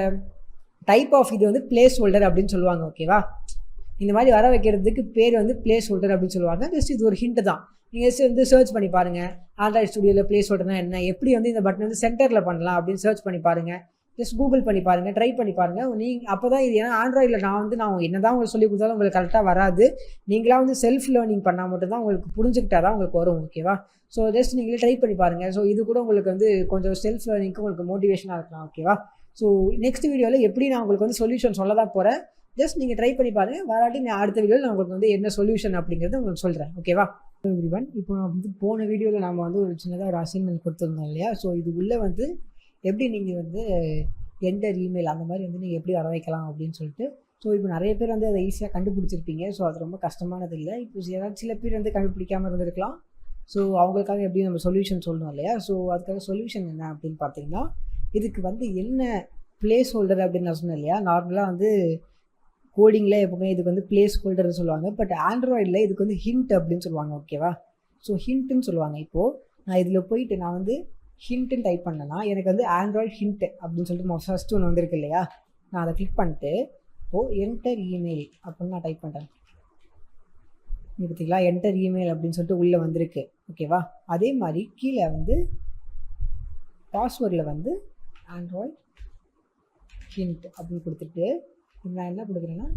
A: டைப் ஆஃப் இது வந்து பிளேஸ் ஹோல்டர் அப்படின்னு சொல்லுவாங்க. ஓகேவா? இந்த மாதிரி வர வைக்கிறதுக்கு பேர் வந்து பிளேஸ் ஹோல்டர் அப்படின்னு சொல்லுவாங்க. ஜஸ்ட் இது ஒரு ஹிண்ட் தான். நீங்கள் ஜஸ்ட் வந்து சர்ச் பண்ணி பாருங்கள், ஆண்ட்ராய்ட் ஸ்டுடியோவில் பிளேஸ் ஹோல்டர்னா என்ன, எப்படி வந்து இந்த பட்டன் வந்து சென்டரில் பண்ணலாம் அப்படின்னு சர்ச் பண்ணி பாருங்கள். ஜஸ்ட் கூகுள் பண்ணி பாருங்கள், ட்ரை பண்ணி பாருங்கள். அப்போ தான் இது, ஏன்னா ஆண்ட்ராய்டில் நான் என்ன தான் உங்களுக்கு சொல்லி கொடுத்தாலும் உங்களுக்கு கரெக்டாக வராது. நீங்களாக வந்து செல்ஃப் லேர்னிங் பண்ணால் மட்டும்தான் உங்களுக்கு புரிஞ்சுக்கிட்டா தான் உங்களுக்கு வரும். ஓகேவா? ஸோ ஜஸ்ட் நீங்களே ட்ரை பண்ணி பாருங்கள். ஸோ இது கூட உங்களுக்கு வந்து கொஞ்சம் செல்ஃப் லேர்னிங்க்கு உங்களுக்கு மோட்டிவேஷனாக இருக்கலாம். ஓகேவா? ஸோ நெக்ஸ்ட் வீடியோவில் எப்படி நான் உங்களுக்கு வந்து சொல்யூஷன் சொல்ல தான் போகிறேன். ஜஸ்ட் நீங்கள் ட்ரை பண்ணி பாருங்கள். வராட்டி நான் அடுத்த வீடியோவில் நான் உங்களுக்கு வந்து என்ன சொல்யூஷன் அப்படிங்கிறத உங்களுக்கு சொல்கிறேன். ஓகேவா எவ்ரிவன்? இப்போ நான் வந்து போன வீடியோவில் நம்ம வந்து ஒரு சின்னதாக ஒரு அசைன்மெண்ட் கொடுத்துருந்தோம் இல்லையா? ஸோ இது உள்ளே வந்து எப்படி நீங்கள் வந்து என்டர் இமெயில் அந்த மாதிரி வந்து நீங்கள் எப்படி வர வைக்கலாம் அப்படின்னு சொல்லிட்டு. ஸோ இப்போ நிறைய பேர் வந்து அதை ஈஸியாக கண்டுபிடிச்சிருப்பீங்க. ஸோ அது ரொம்ப கஷ்டமானது இல்லை. இப்போ சில பேர் வந்து கண்டுபிடிக்காமல் இருந்திருக்கலாம். ஸோ அவங்களுக்காக எப்படி நம்ம சொல்யூஷன் சொல்லணும் இல்லையா? ஸோ அதுக்காக சொல்யூஷன் என்ன அப்படின்னு பார்த்தீங்கன்னா, இதுக்கு வந்து என்ன பிளேஸ் ஹோல்டர் அப்படின்னு நான் சொன்னேன் இல்லையா? நார்மலாக வந்து கோடிங்கில் எப்பவுமே இதுக்கு வந்து பிளேஸ் ஹோல்டர்னு சொல்லுவாங்க. பட் ஆண்ட்ராய்டில் இதுக்கு வந்து ஹிண்ட் அப்படின்னு சொல்லுவாங்க. ஓகேவா? ஸோ ஹிண்ட்டுன்னு சொல்லுவாங்க. இப்போது நான் இதில் போயிட்டு நான் வந்து ஹிண்ட்டுன்னு டைப் பண்ணேன்னா எனக்கு வந்து ஆண்ட்ராய்டு ஹிண்ட் அப்படின்னு சொல்லிட்டு ஃபஸ்ட்டு ஒன்று வந்திருக்கு இல்லையா? நான் அதை கிளிக் பண்ணிட்டு இப்போது என்டர் இமெயில் அப்படின்னு நான் டைப் பண்ணுறேன். பார்த்தீங்களா? என்டர் இமெயில் அப்படின்னு சொல்லிட்டு உள்ளே வந்திருக்கு. ஓகேவா? அதே மாதிரி கீழே வந்து பாஸ்வேர்டில் வந்து ஆண்ட்ராய்டு ஹிண்ட் அப்படின்னு கொடுத்துட்டு நான் என்ன கொடுக்குறேன்னா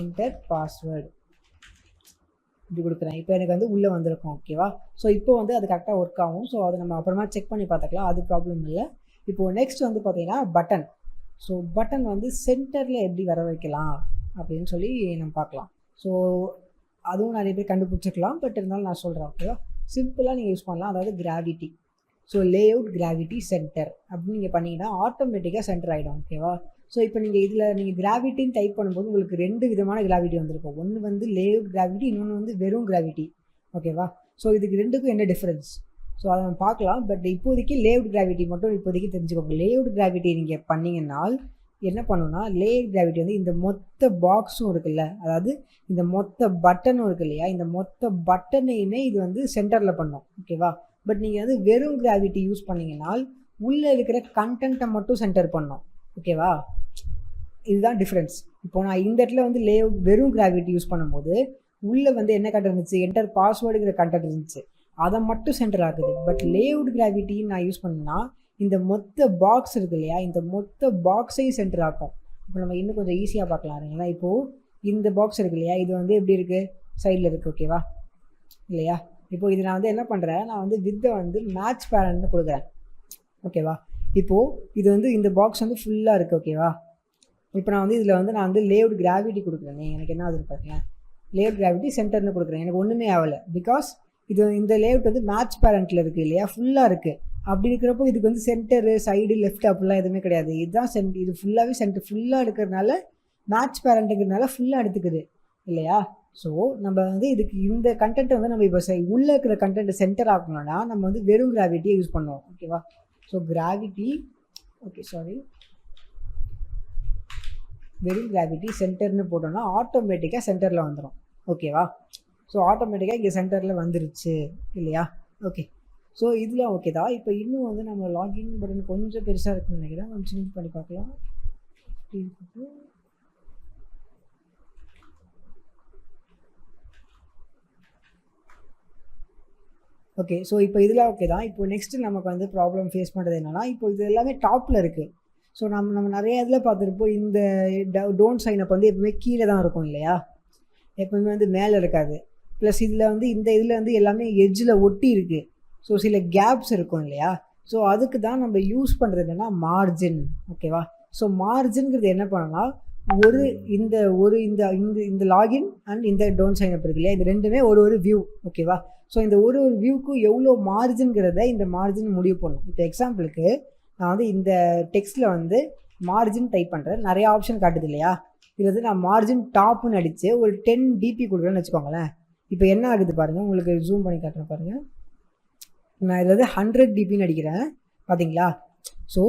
A: என்டர் பாஸ்வேர்டு இப்படி கொடுக்குறேன். இப்போ எனக்கு வந்து உள்ளே வந்திருக்கும். ஓகேவா? ஸோ இப்போ வந்து அது கரெக்டாக ஒர்க் ஆகும். ஸோ அதை நம்ம அப்புறமா செக் பண்ணி பார்த்துக்கலாம். அது ப்ராப்ளம் இல்லை. இப்போது நெக்ஸ்ட் வந்து பார்த்தீங்கன்னா பட்டன். ஸோ பட்டன் வந்து சென்டரில் எப்படி வர வைக்கலாம் அப்படின்னு சொல்லி நம்ம பார்க்கலாம். ஸோ அதுவும் நிறைய பேர் கண்டுபிடிச்சிக்கலாம். பட் இருந்தாலும் நான் சொல்கிறேன். ஓகேவா? சிம்பிளாக நீங்கள் யூஸ் பண்ணலாம். அதாவது gravity. So layout gravity centre அப்படின்னு நீங்கள் பண்ணிங்கன்னா ஆட்டோமேட்டிக்காக சென்டர் ஆகிடும். ஓகேவா? ஸோ இப்போ நீங்கள் கிராவிட்டின்னு டைப் பண்ணும்போது உங்களுக்கு 2 விதமான கிராவிட்டி வந்திருக்கும். ஒன்று வந்து லேஅவுட் கிராவிட்டி, இன்னொன்று வந்து வெறும் கிராவிட்டி. ஓகேவா? ஸோ இதுக்கு 2க்கும் என்ன டிஃப்ரென்ஸ்? ஸோ அதை நம்ம பார்க்கலாம். பட் இப்போதைக்கு லேஅவுட் கிராவிட்டி மட்டும் இப்போதைக்கு தெரிஞ்சுக்கோங்க. லேஅவுட் கிராவிட்டி நீங்கள் பண்ணிங்கன்னா என்ன பண்ணணும்னா, லேஅவுட் கிராவிட்டி வந்து இந்த மொத்த பாக்ஸும் இருக்குல்ல, அதாவது இந்த மொத்த பட்டனும் இருக்கு இல்லையா? இந்த மொத்த பட்டனையுமே இது வந்து சென்டரில் பண்ணும். ஓகேவா? பட் நீங்கள் வந்து வெறும் கிராவிட்டி யூஸ் பண்ணிங்கன்னா உள்ளே இருக்கிற கண்டென்ட்டை மட்டும் சென்டர் பண்ணணும். ஓகேவா? இதுதான் டிஃப்ரென்ஸ். இப்போ நான் இந்த இடத்துல வந்து வெறும் கிராவிட்டி யூஸ் பண்ணும்போது உள்ளே வந்து என்ன கண்டென்ட் இருந்துச்சு? என்டர் பாஸ்வேர்டுங்கிற கண்டென்ட் இருந்துச்சு. அதை மட்டும் சென்டர் ஆகுது. பட் லேஅவுட் கிராவிட்டின்னு நான் யூஸ் பண்ணேன்னா இந்த மொத்த பாக்ஸ் இருக்கு இல்லையா? இந்த மொத்த பாக்ஸையும் சென்டர் ஆகும். இப்போ நம்ம இன்னும் கொஞ்சம் ஈஸியாக பார்க்கலாம். ஏன்னா இப்போது இந்த பாக்ஸ் இருக்கு இல்லையா? இது வந்து எப்படி இருக்குது? சைடில் இருக்குது. ஓகேவா? இல்லையா? இப்போது இது நான் வந்து என்ன பண்ணுறேன், நான் வந்து வித்தை வந்து மேட்ச் பேரண்ட்னு கொடுக்குறேன். ஓகேவா? இப்போது இது வந்து இந்த பாக்ஸ் வந்து ஃபுல்லாக இருக்குது. ஓகேவா? இப்போ நான் வந்து இதில் வந்து நான் வந்து லேஅவுட் கிராவிட்டி கொடுக்குறேன். எனக்கு என்ன ஆகுதுன்னு பார்த்தீங்கன்னா லேஅவுட் கிராவிட்டி சென்டர்னு கொடுக்குறேன். எனக்கு ஒன்றுமே ஆகலை. பிகாஸ் இந்த லேஅவுட் வந்து மேட்ச் பேரண்ட்டில் இருக்குது இல்லையா? ஃபுல்லாக இருக்குது. அப்படி இருக்கிறப்போ இதுக்கு வந்து சென்டரு, சைடு, லெஃப்ட் அப்படிலாம் எதுவுமே கிடையாது. இதுதான் இது ஃபுல்லாகவே சென்டர் ஃபுல்லாக இருக்கிறதுனால மேட்ச் பேரண்ட்டுங்கிறதுனால ஃபுல்லாக எடுத்துக்குது இல்லையா? ஸோ நம்ம வந்து இதுக்கு இந்த கண்டென்ட்டை வந்து நம்ம இப்போ உள்ளே இருக்கிற கண்டென்ட்டை சென்டர் ஆகணும்னா நம்ம வந்து வெறும் கிராவிட்டியை யூஸ் பண்ணுவோம். ஓகேவா? ஸோ கிராவிட்டி வெறும் கிராவிட்டி சென்டர்னு போட்டோம்னா ஆட்டோமேட்டிக்காக சென்டரில் வந்துடும். ஓகேவா? ஸோ ஆட்டோமேட்டிக்காக இங்கே சென்டரில் வந்துருச்சு இல்லையா? ஓகே. ஸோ இதில் ஓகே தான். இப்போ இன்னும் வந்து நம்ம லாகின் பட்டன் கொஞ்சம் பெருசாக இருக்குன்னு நினைக்கிறேன். நம்ம சேஞ்ச் பண்ணி பார்க்கலாம். ஓகே. ஸோ இப்போ இதில் ஓகே தான். இப்போ நெக்ஸ்ட்டு நமக்கு வந்து ப்ராப்ளம் ஃபேஸ் பண்ணுறது என்னென்னா, இப்போ இது எல்லாமே டாப்பில் இருக்குது. ஸோ நம்ம நிறைய இதில் பார்த்துருப்போம். இந்த டோன்ட் சைன் அப் வந்து எப்பவுமே கீழே தான் இருக்கும் இல்லையா? எப்பவுமே வந்து மேலே இருக்காது. ப்ளஸ் இதில் வந்து இந்த இதில் வந்து எல்லாமே எட்ஜில் ஒட்டி இருக்குது. ஸோ சில கேப்ஸ் இருக்கும் இல்லையா? ஸோ அதுக்கு தான் நம்ம யூஸ் பண்ணுறது என்னென்னா மார்ஜின். ஓகேவா? ஸோ மார்ஜின்ங்கிறது என்ன பண்ணோம்னா, இந்த லாகின் அண்ட் இந்த டோன்ட் சைன் அப் இருக்கு இல்லையா? இது ரெண்டுமே ஒரு வியூ. ஓகேவா? ஸோ இந்த ஒரு வியூக்கும் எவ்வளோ மார்ஜின்ங்கிறத இந்த மார்ஜின் முடிவு பண்ணணும். இப்போ எக்ஸாம்பிளுக்கு நான் வந்து இந்த டெக்ஸ்ட்டில் வந்து மார்ஜின் டைப் பண்ணுறேன். நிறைய ஆப்ஷன் காட்டுது இல்லையா? இது வந்து நான் மார்ஜின் டாப்னு அடித்து ஒரு 10 dp கொடுக்குறேன்னு வச்சுக்கோங்களேன். இப்போ என்ன ஆகுது பாருங்கள். உங்களுக்கு ஜூம் பண்ணி காட்டுறேன் பாருங்கள். நான் இதில் வந்து 100 dpன்னு அடிக்கிறேன். பார்த்தீங்களா? ஸோ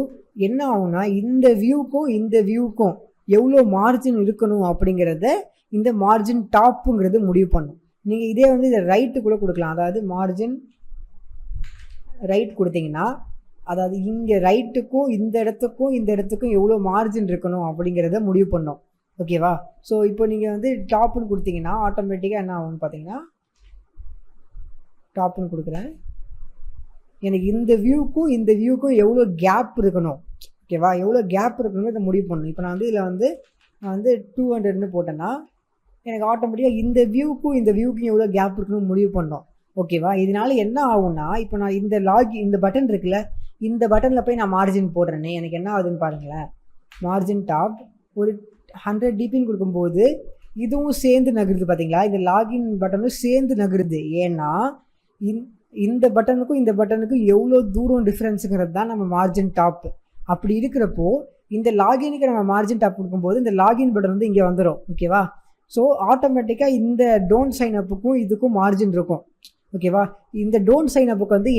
A: என்ன ஆகும்னா இந்த வியூக்கும் எவ்வளோ மார்ஜின் இருக்கணும் அப்படிங்கிறத இந்த மார்ஜின் டாப்புங்கிறது முடிவு பண்ணும். நீங்கள் இதே வந்து இதை ரைட்டு கூட கொடுக்கலாம். அதாவது மார்ஜின் ரைட் கொடுத்தீங்கன்னா, அதாவது இங்கே ரைட்டுக்கும் இந்த இடத்துக்கும் எவ்வளோ மார்ஜின் இருக்கணும் அப்படிங்கிறத முடிவு பண்ணோம். ஓகேவா? ஸோ இப்போ நீங்கள் வந்து டாப்புன்னு கொடுத்தீங்கன்னா ஆட்டோமேட்டிக்காக என்ன ஆகும்னு பார்த்தீங்கன்னா, டாப்புன்னு கொடுக்குறேன். எனக்கு இந்த வியூக்கும் எவ்வளோ கேப் இருக்கணும். ஓகேவா? எவ்வளோ கேப் இருக்கணும்னு இதை முடிவு பண்ணணும். இப்போ நான் வந்து இதில் வந்து 200ன்னு போட்டேன்னா எனக்கு ஆட்டோமேட்டிக்காக இந்த வியூக்கும் எவ்வளோ கேப் இருக்கணும்னு முடிவு பண்ணோம். ஓகேவா? இதனால என்ன ஆகும்னா, இப்போ நான் இந்த பட்டன் இருக்குல்ல, இந்த பட்டனில் போய் நான் மார்ஜின் போடுறேன்னே எனக்கு என்ன ஆகுதுன்னு பாருங்களேன். மார்ஜின் டாப் ஒரு 100 டிபின்னு கொடுக்கும்போது இதுவும் சேர்ந்து நகருது பார்த்தீங்களா, இந்த லாகின் பட்டனும் சேர்ந்து நகருது. ஏன்னா இந்த பட்டனுக்கும் இந்த பட்டனுக்கும் எவ்வளோ தூரம் டிஃப்ரென்ஸுங்கிறது தான் நம்ம மார்ஜின் டாப். அப்படி இருக்கிறப்போ இந்த லாகினுக்கு நம்ம மார்ஜின் டாப் கொடுக்கும்போது இந்த லாகின் பட்டன் வந்து இங்கே வந்துடும். ஓகேவா? ஸோ ஆட்டோமேட்டிக்காக இந்த டோன்ட் சைன் அப்புக்கும் இதுக்கும் மார்ஜின் இருக்கும். ஓகேவா? இந்த டோன்ட் சைன் அப்புக்கு வந்து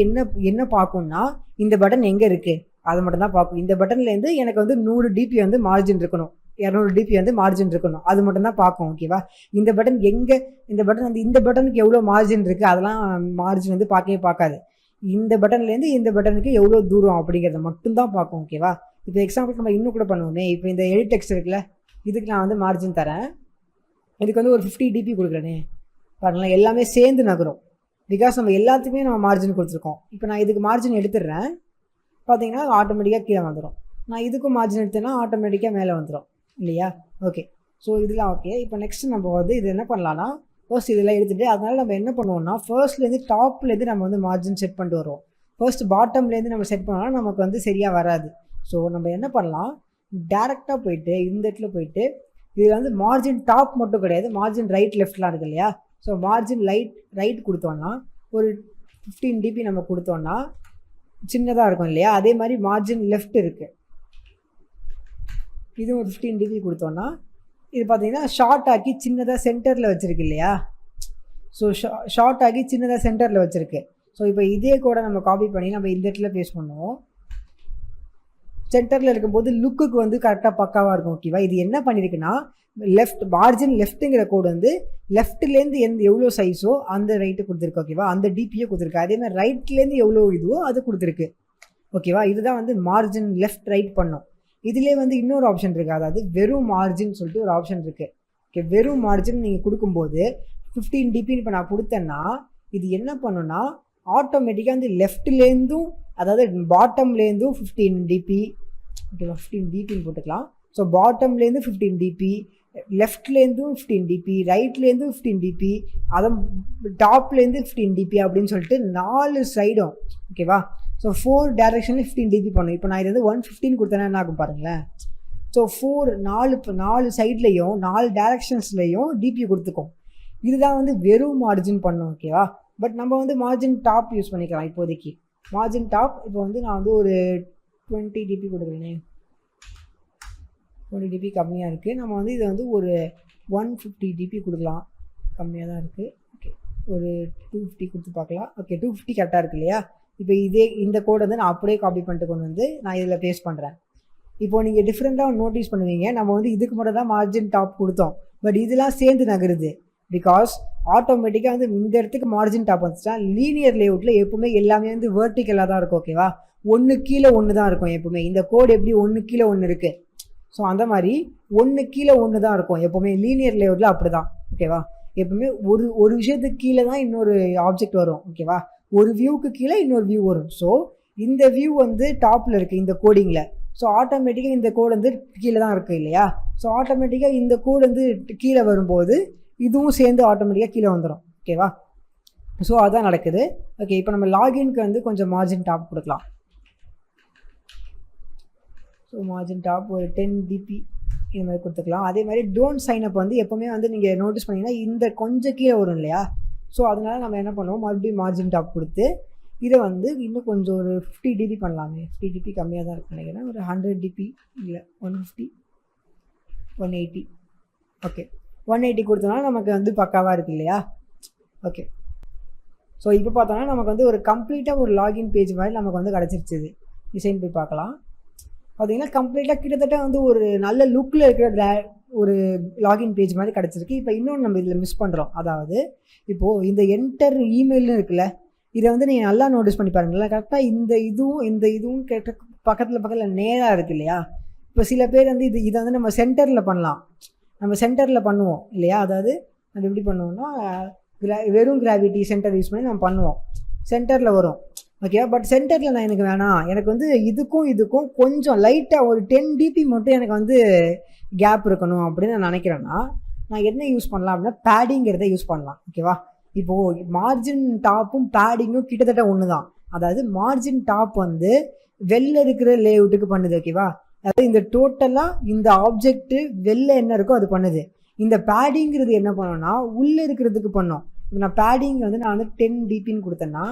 A: என்ன பார்க்கும்னா இந்த பட்டன் எங்கே இருக்குது அதை மட்டும் தான் பார்க்கும். இந்த பட்டன்லேருந்து எனக்கு வந்து 100 டிபி வந்து மார்ஜின் இருக்கணும், 200 டிபி வந்து மார்ஜின் இருக்கணும், அது மட்டும் தான் பார்க்கும். ஓகேவா? இந்த பட்டன் எங்கே, இந்த பட்டன் வந்து இந்த பட்டனுக்கு எவ்வளோ மார்ஜின் இருக்குது அதெல்லாம் மார்ஜின் வந்து பார்க்கவே பார்க்காது. இந்த பட்டன்லேருந்து இந்த பட்டனுக்கு எவ்வளோ தூரம் அப்படிங்கிறத மட்டும்தான் பார்க்கும். ஓகேவா? இப்போ எக்ஸாம்பிளுக்கு நம்ம இன்னும் கூட பண்ணுவோமே. இப்போ இந்த எடிட் டெக்ஸ்ட் இருக்குல்ல, இதுக்கு நான் வந்து மார்ஜின் தரேன். இதுக்கு வந்து ஒரு 50 டிபி கொடுக்குறேனே, பாருங்களேன் எல்லாமே சேர்ந்து நகரும். பிகாஸ் நம்ம எல்லாத்துக்குமே நம்ம மார்ஜின் கொடுத்துருக்கோம். இப்போ நான் இதுக்கு மார்ஜின் எடுத்துடுறேன், பார்த்தீங்கன்னா ஆட்டோமேட்டிக்காக கீழே வந்துடும். நான் இதுக்கும் மார்ஜின் எடுத்தேன்னா ஆட்டோமேட்டிக்காக மேலே வந்துடும் இல்லையா? ஓகே, ஸோ இதெல்லாம் ஓகே. இப்போ நெக்ஸ்ட் நம்ம வந்து இது என்ன பண்ணலான்னா, ஃபர்ஸ்ட் இதெல்லாம் எடுத்துகிட்டு அதனால் நம்ம என்ன பண்ணுவோம்னா ஃபர்ஸ்ட்லேருந்து டாப்லேருந்து நம்ம வந்து மார்ஜின் செட் பண்ணிட்டு வருவோம். ஃபர்ஸ்ட் பாட்டம்லேருந்து நம்ம செட் பண்ணோம்னா நமக்கு வந்து சரியாக வராது. ஸோ நம்ம என்ன பண்ணலாம், டேரெக்டாக போயிட்டு இந்த இடத்துல போயிட்டு இதில் வந்து மார்ஜின் டாப் மட்டும் கிடையாது, மார்ஜின் ரைட் லெஃப்ட்லாம் இருக்குது இல்லையா? ஸோ மார்ஜின் ரைட் கொடுத்தோன்னா ஒரு 15 டிபி நம்ம கொடுத்தோன்னா சின்னதாக இருக்கும் இல்லையா? அதே மாதிரி மார்ஜின் லெஃப்ட் இருக்குது, இதுவும் ஒரு 15 டிபி கொடுத்தோன்னா இது பார்த்தீங்கன்னா ஷார்ட் ஆக்கி சின்னதாக சென்டரில் வச்சுருக்கு இல்லையா? ஸோ ஷார்ட் ஆக்கி சின்னதாக சென்டரில் வச்சுருக்கு. ஸோ இப்போ இதே கூட நம்ம காப்பி பண்ணி நம்ம இந்த இடத்துல பேஸ்ட் பண்ணுவோம். சென்டரில் இருக்கும்போது லுக்குக்கு வந்து கரெக்டாக பக்காவாக இருக்கும். ஓகேவா? இது என்ன பண்ணியிருக்குன்னா லெஃப்ட் மார்ஜின் லெஃப்ட்டுங்கிற கோடு வந்து லெஃப்ட்லேருந்து எவ்வளோ சைஸோ அந்த ரைட்டு கொடுத்துருக்கு. ஓகேவா? அந்த டிபியை கொடுத்துருக்கு. அதேமாதிரி ரைட்லேருந்து எவ்வளோ இதுவோ அது கொடுத்துருக்கு. ஓகேவா? இதுதான் வந்து மார்ஜின் லெஃப்ட் ரைட் பண்ணோம். இதிலே வந்து இன்னொரு ஆப்ஷன் இருக்குது, அதாவது வெறும் மார்ஜின் சொல்லிட்டு ஒரு ஆப்ஷன் இருக்குது. ஓகே, வெறும் மார்ஜின் நீங்கள் கொடுக்கும்போது 15 டிபின்னு இப்போ நான் கொடுத்தேன்னா இது என்ன பண்ணுன்னா ஆட்டோமேட்டிக்காக வந்து லெஃப்ட்லேருந்தும் அதாவது பாட்டம்லேருந்தும் 15 டிபி, ஓகேவா? 15 டிபின்னு போட்டுக்கலாம். ஸோ பாட்டம்லேருந்து 15 டிபி, லெஃப்ட்லேருந்தும் 15 டிபி, ரைட்லேருந்தும் 15 டிபி, அதை டாப்லேருந்து 15 டிபி அப்படின்னு சொல்லிட்டு 4 சைடும். ஓகேவா? ஸோ 4 டேரெக்ஷனில் 15 டிபி பண்ணும். இப்போ நான் இது வந்து 115 கொடுத்தேன்னா என்ன ஆகும் பாருங்களேன். ஸோ 4 சைட்லேயும் 4 டேரெக்ஷன்ஸ்லேயும் டிபி கொடுத்துக்கும். இதுதான் வந்து வெறும் மார்ஜின் பண்ணும். ஓகேவா? பட் நம்ம வந்து மார்ஜின் டாப் யூஸ் பண்ணிக்கலாம் இப்போதைக்கு. மார்ஜின் டாப் இப்போ வந்து நான் வந்து ஒரு 20 டிபி கொடுக்குறேனே, 20 டிபி கம்மியாக இருக்குது. நம்ம வந்து இதை வந்து ஒரு 150 டிபி கொடுக்கலாம், கம்மியாக தான் இருக்குது. ஓகே, ஒரு 250 கொடுத்து பார்க்கலாம். ஓகே, 250 கரெக்டாக இருக்குது இல்லையா? இப்போ இந்த கோடை வந்து நான் அப்படியே காப்பி பண்ணிட்டு கொண்டு வந்து நான் இதில் பேஸ்ட் பண்ணுறேன். இப்போது நீங்கள் டிஃப்ரெண்ட்டாக நோட்டீஸ் பண்ணுவீங்க, நம்ம வந்து இதுக்கு மட்டும் தான் மார்ஜின் டாப் கொடுத்தோம், பட் இதெல்லாம் சேர்ந்து நகருது. பிகாஸ் ஆட்டோமேட்டிக்காக வந்து இந்த இடத்துக்கு மார்ஜின் டாப் வந்துச்சுன்னா லீனியர் லேஅவுட்டில் எப்பவுமே எல்லாமே வந்து வேர்ட்டிக்கலாக தான் இருக்கும். ஓகேவா? 1 கீழே 1 தான் இருக்கும் எப்பவுமே. இந்த கோடு எப்படி 1 கீழே 1 இருக்குது, ஸோ அந்த மாதிரி 1 கீழே 1 தான் இருக்கும் எப்போவுமே. லீனியர் லேஅவுட்டில் அப்படி தான். ஓகேவா? எப்பவுமே ஒரு விஷயத்துக்கு கீழே தான் இன்னொரு ஆப்ஜெக்ட் வரும். ஓகேவா? ஒரு வியூவுக்கு கீழே இன்னொரு வியூ வரும். ஸோ இந்த வியூ வந்து டாப்பில் இருக்குது இந்த கோடிங்கில். ஸோ ஆட்டோமேட்டிக்காக இந்த கோடு வந்து கீழே தான் இருக்குது இல்லையா? ஸோ ஆட்டோமேட்டிக்காக இந்த கோடு வந்து கீழே வரும்போது இதுவும் சேர்ந்து ஆட்டோமேட்டிக்காக கீழே வந்துடும். ஓகேவா? ஸோ அதான் நடக்குது. ஓகே, இப்போ நம்ம லாகின்க்கு வந்து கொஞ்சம் மார்ஜின் டாப் கொடுக்கலாம். ஸோ மார்ஜின் டாப் ஒரு 10 டிபி இது மாதிரி கொடுத்துக்கலாம். அதே மாதிரி டோன்ட் சைன் அப் வந்து எப்போவுமே வந்து நீங்கள் நோட்டீஸ் பண்ணிங்கன்னா இந்த கொஞ்சம் கீழே வரும் இல்லையா? ஸோ அதனால் நம்ம என்ன பண்ணுவோம், மறுபடியும் மார்ஜின் டாப் கொடுத்து இதை வந்து இன்னும் கொஞ்சம் ஒரு 50 டிபி பண்ணலாமே. 50 டிபி கம்மியாக தான் இருக்குன்னு நினைக்கிறேன். ஒரு 100 டிபி இல்லை 150, 180. ஓகே, 180 கொடுத்தோம்னா நமக்கு வந்து பக்காவாக இருக்குது இல்லையா? ஓகே, ஸோ இப்போ பார்த்தோன்னா நமக்கு வந்து ஒரு கம்ப்ளீட்டாக ஒரு லாகின் பேஜ் மாதிரி நமக்கு வந்து கிடச்சிருச்சு. டிசைன் போய் பார்க்கலாம். பார்த்தீங்கன்னா கம்ப்ளீட்டாக கிட்டத்தட்ட வந்து ஒரு நல்ல லுக்கில் இருக்கிற ஒரு லாகின் பேஜ் மாதிரி கிடச்சிருக்கு. இப்போ இன்னொன்று நம்ம இதில் மிஸ் பண்ணுறோம். அதாவது இப்போது இந்த என்டர் இமெயில்னு இருக்குல்ல, இதை வந்து நீங்கள் நல்லா நோட்டீஸ் பண்ணி பாருங்களேன். கரெக்டாக இந்த இதுவும் கேட்ட பக்கத்தில் நேராக இருக்குது இல்லையா? இப்போ சில பேர் வந்து இதை வந்து நம்ம சென்டரில் பண்ணலாம், நம்ம சென்டரில் பண்ணுவோம் இல்லையா? அதாவது நம்ம எப்படி பண்ணுவோம்னா வெறும் கிராவிட்டி சென்டர் யூஸ் பண்ணி நம்ம பண்ணுவோம், சென்டரில் வரும். ஓகே, பட் சென்டரில் நான் எனக்கு வேணாம், எனக்கு வந்து இதுக்கும் கொஞ்சம் லைட்டாக ஒரு 10 டிபி மட்டும் எனக்கு வந்து கேப் இருக்கணும் அப்படின்னு நான் நினைக்கிறேன்னா நான் என்ன யூஸ் பண்ணலாம் அப்படின்னா பேடிங்கிறத யூஸ் பண்ணலாம். ஓகேவா? இப்போது மார்ஜின் டாப்பும் பேடிங்கும் கிட்டத்தட்ட ஒன்று தான். அதாவது மார்ஜின் டாப் வந்து வெளில இருக்கிற லேஅவுட்டுக்கு பண்ணுது. ஓகேவா? அதாவது இந்த டோட்டலாக இந்த ஆப்ஜெக்ட்டு வெளில என்ன இருக்கோ அது பண்ணுது. இந்த பேடிங்கிறது என்ன பண்ணோன்னா உள்ளே இருக்கிறதுக்கு பண்ணோம். இப்போ நான் பேடிங் வந்து நான் வந்து 10 dpன்னு கொடுத்தேன்னா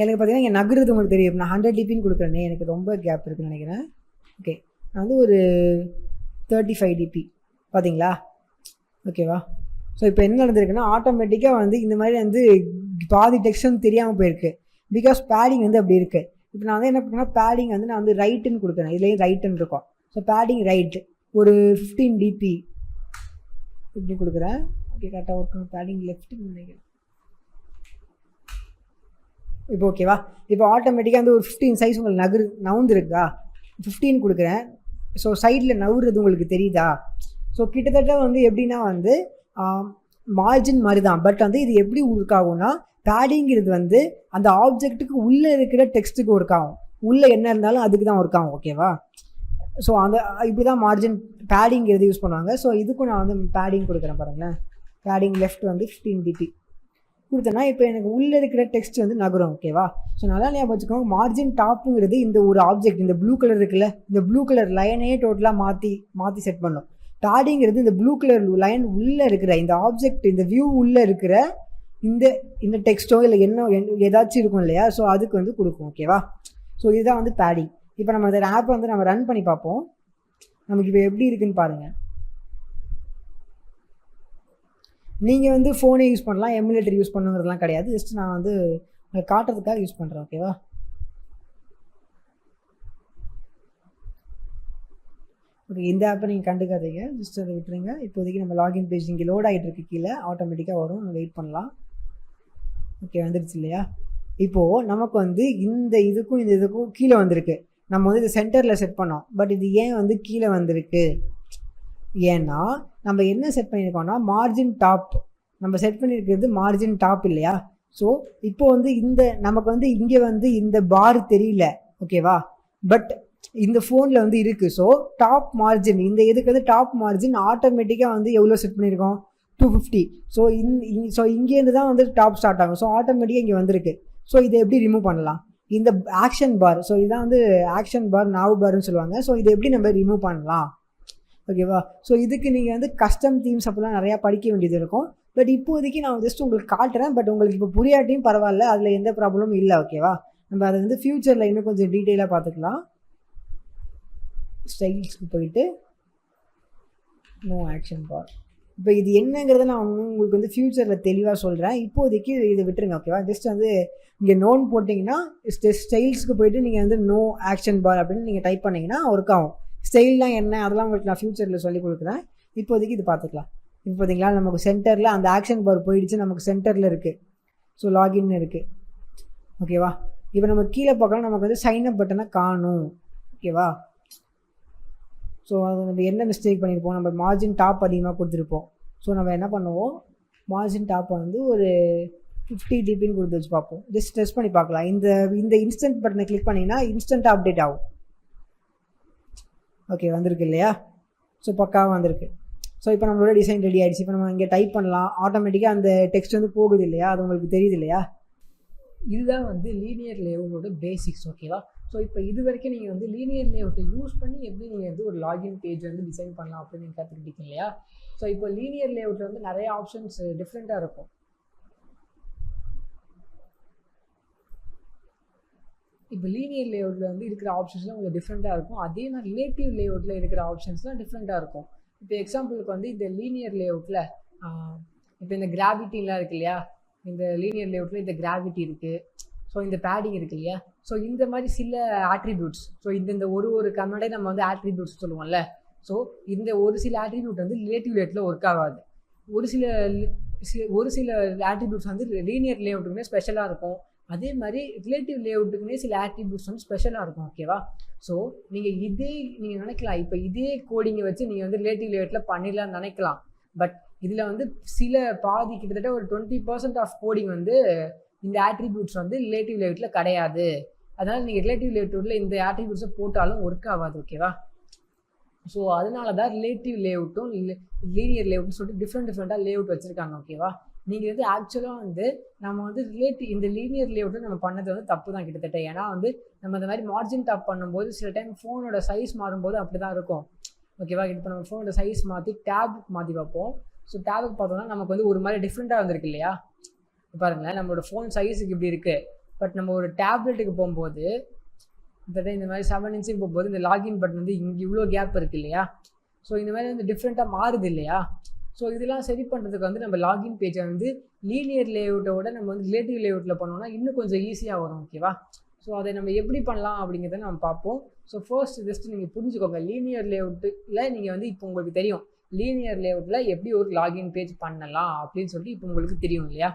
A: எனக்கு பார்த்தீங்கன்னா இங்கே நகருது உங்களுக்கு தெரியும். நான் 100 dpன்னு கொடுக்குறேனே, எனக்கு ரொம்ப கேப் இருக்குன்னு நினைக்கிறேன். ஓகே, நான் வந்து ஒரு 35 dp பார்த்தீங்களா? ஓகேவா? ஸோ இப்போ என்ன நடந்திருக்குன்னா ஆட்டோமேட்டிக்காக வந்து இந்த மாதிரி வந்து பாதி டெக்ஸ்ட் தெரியாமல் போயிருக்கு. பிகாஸ் பேடிங் வந்து அப்படி இருக்குது. இப்போ நான் வந்து என்ன பண்ணுறேன்னா பேடிங் வந்து நான் வந்து ரைட்டுன்னு கொடுக்குறேன். இதுலேயும் ரைட்டுன்னு இருக்கும். ஸோ பேடிங் ரைட் ஒரு 15 dp இப்படி கொடுக்குறேன். ஓகே, கரெக்டாக ஒர்க் பேடிங் லெஃப்ட்டுன்னு நினைக்கிறேன். இப்போ ஓகேவா? இப்போ ஆட்டோமேட்டிக்காக வந்து ஒரு 15 சைஸ் உங்களுக்கு நவுந்துருக்கா? 15 கொடுக்குறேன். ஸோ சைடில் நவுறது உங்களுக்கு தெரியுதா? ஸோ கிட்டத்தட்ட வந்து எப்படின்னா வந்து மார்ஜின் மாதிரி தான். பட் வந்து இது எப்படி ஒர்க் ஆகும்னா பேடிங்கிறது வந்து அந்த ஆப்ஜெக்ட்டுக்கு உள்ளே இருக்கிற டெக்ஸ்ட்டுக்கு ஒர்க் ஆகும். உள்ளே என்ன இருந்தாலும் அதுக்கு தான் ஒர்க் ஆகும். ஓகேவா? ஸோ அந்த இப்படி தான் மார்ஜின் பேடிங்கிறது யூஸ் பண்ணுவாங்க. ஸோ இதுக்கும் நான் வந்து பேடிங் கொடுக்குறேன் பாருங்களேன். பேடிங் லெஃப்ட் வந்து 15 dp கொடுத்தேன்னா இப்போ எனக்கு உள்ளே இருக்கிற டெக்ஸ்ட் வந்து நகரும். ஓகேவா? ஸோ நல்லா ஞாபகம் வச்சுக்கோங்க, மார்ஜின் டாப்புங்கிறது இந்த ஒரு ஆப்ஜெக்ட், இந்த ப்ளூ கலர் இருக்குல்ல, இந்த ப்ளூ கலர் லைனையே டோட்டலாக மாற்றி செட் பண்ணும். பேடிங்கிறது இந்த ப்ளூ கலர் லைன் உள்ளே இருக்கிற இந்த ஆப்ஜெக்ட், இந்த வியூ உள்ளே இருக்கிற இந்த டெக்ஸ்ட்டோ இல்லை என்ன ஏதாச்சும் இருக்கும் இல்லையா? ஸோ அதுக்கு வந்து கொடுக்கும். ஓகேவா? ஸோ இதுதான் வந்து பேடிங். இப்போ நம்ம அந்த ஆப்பை வந்து நம்ம ரன் பண்ணி பார்ப்போம். நமக்கு இப்போ எப்படி இருக்குன்னு பாருங்கள். நீங்கள் வந்து ஃபோனே யூஸ் பண்ணலாம், எமுலேட்டர் யூஸ் பண்ணுங்கிறதுலாம் கிடையாது. ஜஸ்ட் நான் வந்து காட்டுறதுக்காக யூஸ் பண்ணுறேன். ஓகேவா? ஓகே, இந்த ஆப்பை நீங்கள் கண்டுக்காதீங்க, ஜஸ்ட் அதை விட்டுருங்க. இப்போதைக்கு நம்ம லாகின் பேஜ் இங்கே லோட் ஆகிட்டு இருக்கு, கீழே ஆட்டோமேட்டிக்காக வரும், நம்ம வெயிட் பண்ணலாம். ஓகே, வந்துடுச்சு இல்லையா? இப்போது நமக்கு வந்து இந்த இதுக்கும் கீழே வந்திருக்கு. நம்ம வந்து இது சென்டரில் செட் பண்ணோம். பட் இது ஏன் வந்து கீழே வந்திருக்கு? ஏன்னா நம்ம என்ன செட் பண்ணியிருக்கோம்னா மார்ஜின் டாப் நம்ம செட் பண்ணியிருக்கிறது மார்ஜின் டாப் இல்லையா? ஸோ இப்போ வந்து நமக்கு வந்து இங்கே வந்து இந்த பார் தெரியல. ஓகேவா? பட் இந்த ஃபோனில் வந்து இருக்குது. ஸோ டாப் மார்ஜின் இதுக்கு வந்து டாப் மார்ஜின் ஆட்டோமேட்டிக்காக வந்து எவ்வளோ செட் பண்ணியிருக்கோம்? 250. ஸோ இங்கேருந்து தான் வந்து டாப் ஸ்டார்ட் ஆகும். ஸோ ஆட்டோமேட்டிக்காக இங்கே வந்திருக்கு. ஸோ இதை எப்படி ரிமூவ் பண்ணலாம்? இந்த ஆக்ஷன் பார், ஸோ இதான் வந்து ஆக்ஷன் பார், நாவ் பார்னு சொல்லுவாங்க. ஸோ இதை எப்படி நம்ம ரிமூவ் பண்ணலாம்? ஓகேவா? ஸோ இதுக்கு நீங்கள் வந்து கஸ்டம் தீம்ஸ் அப்படிலாம் நிறையா படிக்க வேண்டியது இருக்கும். பட் இப்போதைக்கு நான் ஜஸ்ட் உங்களுக்கு காட்டுறேன். பட் உங்களுக்கு இப்போ புரியாட்டியும் பரவாயில்ல, அதில் எந்த ப்ராப்ளமும் இல்லை. ஓகேவா? நம்ம அதை வந்து ஃப்யூச்சரில் இன்னும் கொஞ்சம் டீட்டெயிலாக பார்த்துக்கலாம். ஸ்டைல்ஸ்க்கு போயிட்டு நோ ஆக்ஷன் பார். இப்போ இது என்னங்கிறத நான் உங்களுக்கு வந்து ஃப்யூச்சரில் தெளிவாக சொல்கிறேன். இப்போதைக்கு இதை விட்டுருங்க. ஓகேவா? ஜஸ்ட் வந்து இங்கே நோன் போட்டிங்கன்னா ஸ்டைல்ஸ்க்கு போயிட்டு நீங்கள் வந்து நோ ஆக்ஷன் பார் அப்படின்னு நீங்கள் டைப் பண்ணிங்கன்னா ஒர்க் ஆகும். ஸ்டைல்லாம் என்ன அதெல்லாம் உங்களுக்கு நான் ஃப்யூச்சரில் சொல்லி கொடுக்குறேன். இப்போதைக்கு இது பார்த்துக்கலாம். இப்போ பார்த்தீங்களா நமக்கு சென்டரில் அந்த ஆக்ஷன் பார் போயிடுச்சு, நமக்கு சென்டரில் இருக்குது. ஸோ லாகின் இருக்குது. ஓகேவா? இப்போ நம்ம கீழே பார்க்கலாம், நமக்கு வந்து சைன்அப் பட்டனை காணும். ஓகேவா? ஸோ அது நம்ம என்ன மிஸ்டேக் பண்ணியிருப்போம்? நம்ம மார்ஜின் டாப் அதிகமாக கொடுத்துருப்போம். ஸோ நம்ம என்ன பண்ணுவோம், மார்ஜின் டாப்பை வந்து ஒரு 50 dpன்னு கொடுத்து வச்சு பார்ப்போம். ஜஸ்ட் டெஸ்ட் பண்ணி பார்க்கலாம். இந்த இன்ஸ்டன்ட் பட்டனை கிளிக் பண்ணிங்கன்னா இன்ஸ்டண்ட்டாக அப்டேட் ஆகும். ஓகே, வந்திருக்கு இல்லையா? ஸோ பக்காவாக வந்திருக்கு. ஸோ இப்போ நம்மளோட டிசைன் ரெடி ஆகிடுச்சு. இப்போ நம்ம இங்கே டைப் பண்ணலாம், ஆட்டோமேட்டிக்காக அந்த டெக்ஸ்ட் வந்து போகுது இல்லையா? அது உங்களுக்கு தெரியுது இல்லையா? இதுதான் வந்து லீனியர் லேஅவுட்டோட பேசிக்ஸ். ஓகேவா? ஸோ இப்போ இது வரைக்கும் நீங்கள் வந்து லீனியர் லேஅவுட்டை யூஸ் பண்ணி எப்படி நீங்கள் வந்து ஒரு லாகின் பேஜ் வந்து டிசைன் பண்ணலாம் அப்படின்னு நீங்கள் கற்றுக்கிட்டீங்க இல்லையா? ஸோ இப்போ லீனியர் லேஅவுட்டில் வந்து நிறைய ஆப்ஷன்ஸ் டிஃப்ரெண்ட்டாக இருக்கும். இப்போ லீனியர் லேஅவுட்டில் வந்து இருக்கிற ஆப்ஷன்ஸ்லாம் கொஞ்சம் டிஃப்ரெண்ட்டாக இருக்கும். அதே மாதிரி ரிலேட்டிவ் லேஅவுட்டில் இருக்கிற ஆப்ஷன்ஸ்லாம் டிஃப்ரெண்ட்டாக இருக்கும். இப்போ எக்ஸாம்பிளுக்கு வந்து இந்த லீனியர் லேஅவுட்டில் இப்போ இந்த கிராவிட்டிலாம் இருக்கு இல்லையா? இந்த லீனியர் லேஅவுட்டில் இந்த கிராவிட்டி இருக்குது. ஸோ இந்த பேடிங் இருக்குது இல்லையா? ஸோ இந்த மாதிரி சில ஆட்ரிபியூட்ஸ், ஸோ இந்த ஒரு கமெண்டே நம்ம வந்து ஆட்ரிபியூட்ஸ் சொல்லுவோம்ல. ஸோ இந்த ஒரு சில ஆட்ரிபியூட் வந்து ரிலேட்டிவ் லேஅவுட்டில் ஒர்க் ஆகாது. ஒரு சில ஆட்ரிபியூட்ஸ் வந்து லீனியர் லேஅவுட்டுக்குமே ஸ்பெஷலாக இருக்கும். அதே மாதிரி ரிலேட்டிவ் லேஅவுட்டுக்குமே சில ஆட்ரிபியூட்ஸ் வந்து ஸ்பெஷலாக இருக்கும். ஓகேவா? ஸோ நீங்கள் நினைக்கலாம், இப்போ இதே கோடிங்கை வச்சு நீங்கள் வந்து ரிலேட்டிவ் லேஅவுட்டில் பண்ணிடலாம்னு நினைக்கலாம். பட் இதில் வந்து பாதி கிட்டத்தட்ட ஒரு 20% ஆஃப் கோடிங் வந்து இந்த ஆட்ரிபியூட்ஸ் வந்து ரிலேட்டிவ் லேஅவுட்டில் கிடையாது. அதனால் நீங்கள் ரிலேட்டிவ் லேஅவுட்டில் இந்த ஆட்ரிபியூட்ஸை போட்டாலும் ஒர்க் ஆகாது. ஓகேவா? ஸோ அதனால தான் ரிலேட்டிவ் லேஅவுட்டும் லீனியர் லேஅவுட்னு சொல்லிட்டு டிஃப்ரெண்ட்டாக லேஅவுட் வச்சுருக்காங்க. ஓகேவா? நீங்கள் வந்து ஆக்சுவலாக வந்து நம்ம வந்து இந்த லீனியர் லேஅவுட்டை நம்ம பண்ணது வந்து தப்பு தான் கிட்டத்தட்ட. ஏன்னா வந்து நம்ம இந்த மாதிரி மார்ஜின் டாப் பண்ணும்போது சில டைம் ஃபோனோட சைஸ் மாறும்போது அப்படி தான் இருக்கும். ஓகேவா? இப்போ நம்ம ஃபோனோட சைஸ் மாற்றி டேபுக்கு மாற்றி பார்ப்போம். ஸோ டேபுக்கு பார்த்தோம்னா நமக்கு வந்து ஒரு மாதிரி டிஃப்ரெண்ட்டாக வந்திருக்கு இல்லையா? பாருங்களேன், நம்மளோட ஃபோன் சைஸுக்கு இப்படி இருக்குது. பட் நம்ம ஒரு டேப்லெட்டுக்கு போகும்போது இந்த மாதிரி 7 இன்ச்சுக்கு போகும்போது இந்த லாகின் பட்டன் வந்து இங்கே இவ்வளோ கேப் இருக்குது இல்லையா? ஸோ இந்த மாதிரி வந்து டிஃப்ரெண்ட்டாக மாறுது இல்லையா? ஸோ இதெல்லாம் சரி பண்ணுறதுக்கு வந்து நம்ம லாகின் பேஜை வந்து லீனியர் லேஅவுட்டோட நம்ம வந்து ரிலேட்டிவ் லேஅவுட்டில் பண்ணோம்னா இன்னும் கொஞ்சம் ஈஸியாக வரும். ஓகேவா? ஸோ அதை நம்ம எப்படி பண்ணலாம் அப்படிங்கிறத நம்ம பார்ப்போம். ஸோ ஃபர்ஸ்ட் ஜஸ்ட் நீங்கள் புரிஞ்சுக்கோங்க, லீனியர் லேஅவுட்டில் நீங்கள் வந்து இப்போ உங்களுக்கு தெரியும் லீனியர் லேஅவுட்டில் எப்படி ஒரு லாகின் பேஜ் பண்ணலாம் அப்படின்னு சொல்லிட்டு இப்போ உங்களுக்கு தெரியும் இல்லையா?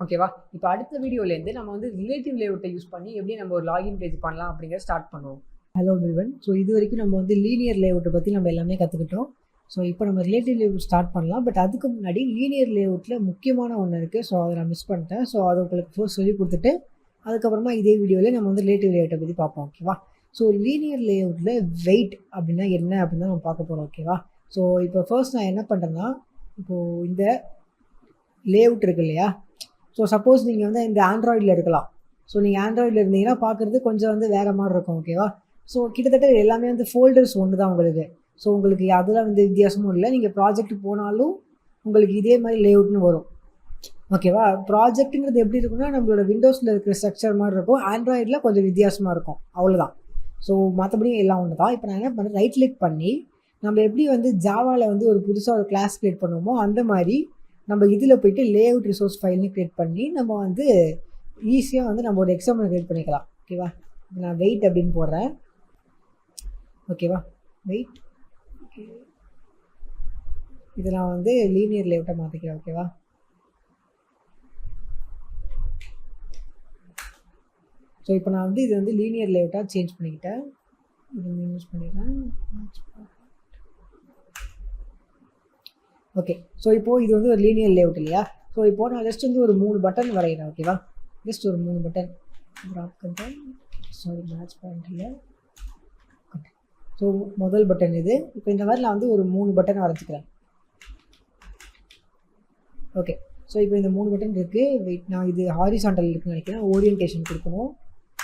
A: ஓகேவா? இப்போ அடுத்த வீடியோலேருந்து நம்ம வந்து ரிலேட்டிவ் லேஅவுட்டை யூஸ் பண்ணி எப்படி நம்ம ஒரு லாகின் பேஜ் பண்ணலாம் அப்படிங்கிறத ஸ்டார்ட் பண்ணுவோம். Hello everyone. ஸோ இது வரைக்கும் நம்ம வந்து லீனியர் லேஅவுட்டை பற்றி நம்ம எல்லாமே கற்றுக்கிட்டோம். ஸோ இப்போ நம்ம ரிலேட்டிவ் லேஅவுட் ஸ்டார்ட் பண்ணலாம். பட் அதுக்கு முன்னாடி லீனியர் லேஅவுட்டில் முக்கியமான ஒன்று இருக்குது. ஸோ அதை நான் மிஸ் பண்ணிட்டேன். ஸோ அதை உங்களுக்கு ஃபர்ஸ்ட் சொல்லி கொடுத்துட்டு அதுக்கப்புறமா இதே வீடியோவில் நம்ம வந்து ரிலேட்டிவ் லேஅவுட்டை பற்றி பார்ப்போம். ஓகேவா? ஸோ லீனியர் லேஅவுட்டில் வெயிட் அப்படின்னா என்ன அப்படின்னு தான் நம்ம பார்க்க போகிறோம். ஓகேவா? ஸோ இப்போ ஃபர்ஸ்ட் நான் என்ன பண்ணுறேன்னா, இப்போது இந்த லேஅவுட் இருக்கு இல்லையா? ஸோ சப்போஸ் நீங்கள் வந்து இந்த ஆண்ட்ராய்டில் இருக்கலாம். ஸோ நீங்கள் ஆண்ட்ராய்டில் இருந்தீங்கன்னா பார்க்குறது கொஞ்சம் வந்து வேறு மாதிரி இருக்கும். ஓகேவா? ஸோ கிட்டத்தட்ட எல்லாமே வந்து ஃபோல்டர்ஸ் ஒன்று தான் உங்களுக்கு. ஸோ உங்களுக்கு அதில் வந்து வித்தியாசமும் இல்லை. நீங்கள் ப்ராஜெக்ட் போனாலும் உங்களுக்கு இதே மாதிரி லேஅவுட்னு வரும். ஓகேவா? ப்ராஜெக்ட்டுங்கிறது எப்படி இருக்குன்னா நம்மளோட விண்டோஸில் இருக்கிற ஸ்ட்ரக்சர் மாதிரி இருக்கும். ஆண்ட்ராய்டில் கொஞ்சம் வித்தியாசமாக இருக்கும். அவ்வளோதான். ஸோ மற்றபடி எல்லாம் ஒன்று தான். இப்போ நான் என்ன பண்ணுறேன், ரைட் கிளிக் பண்ணி நம்ம எப்படி வந்து ஜாவாவில் வந்து ஒரு புதுசாக ஒரு கிளாஸ் க்ரியேட் பண்ணுவோமோ அந்த மாதிரி நம்ம இதில் போய்ட்டு லேஅவுட் ரிசோர்ஸ் ஃபைல்னு க்ரியேட் பண்ணி நம்ம வந்து ஈஸியாக வந்து நம்ம ஒரு எக்ஸாம்பிள் க்ரியேட் பண்ணிக்கலாம். ஓகேவா? நான் வெயிட் அப்படின்னு போடுறேன். ஓகேவா? வெயிட். இதை நான் வந்து லீனியர் லேஅவுட்டை மாற்றிக்கிறேன். ஓகேவா? ஸோ இப்போ நான் வந்து இது வந்து லீனியர் லேஅவுட்டாக சேஞ்ச் பண்ணிக்கிட்டேன். இது யூஸ் பண்ணிடுறேன். ஓகே. ஸோ இப்போது இது வந்து ஒரு லீனியர் லேஅவுட் இல்லையா? ஸோ இப்போது நான் ஜஸ்ட் வந்து ஒரு 3 பட்டன் வரைகிறேன். ஓகேவா? ஜஸ்ட் ஒரு 3 பட்டன் ட்ராப் பண்ணுறேன். சாரி, மேட்ச் பண்ணுறீங்க. ஸோ முதல் பட்டன் இது. இப்போ இந்த மாதிரி நான் வந்து ஒரு 3 பட்டன் வரைச்சிக்கிறேன். ஓகே. ஸோ இப்போ இந்த 3 பட்டன் இருக்குது. வெயிட், நான் இது ஹாரிசான்டல் இருக்குன்னு நினைக்கிறேன். ஓரியன்டேஷன் கொடுக்கணும்,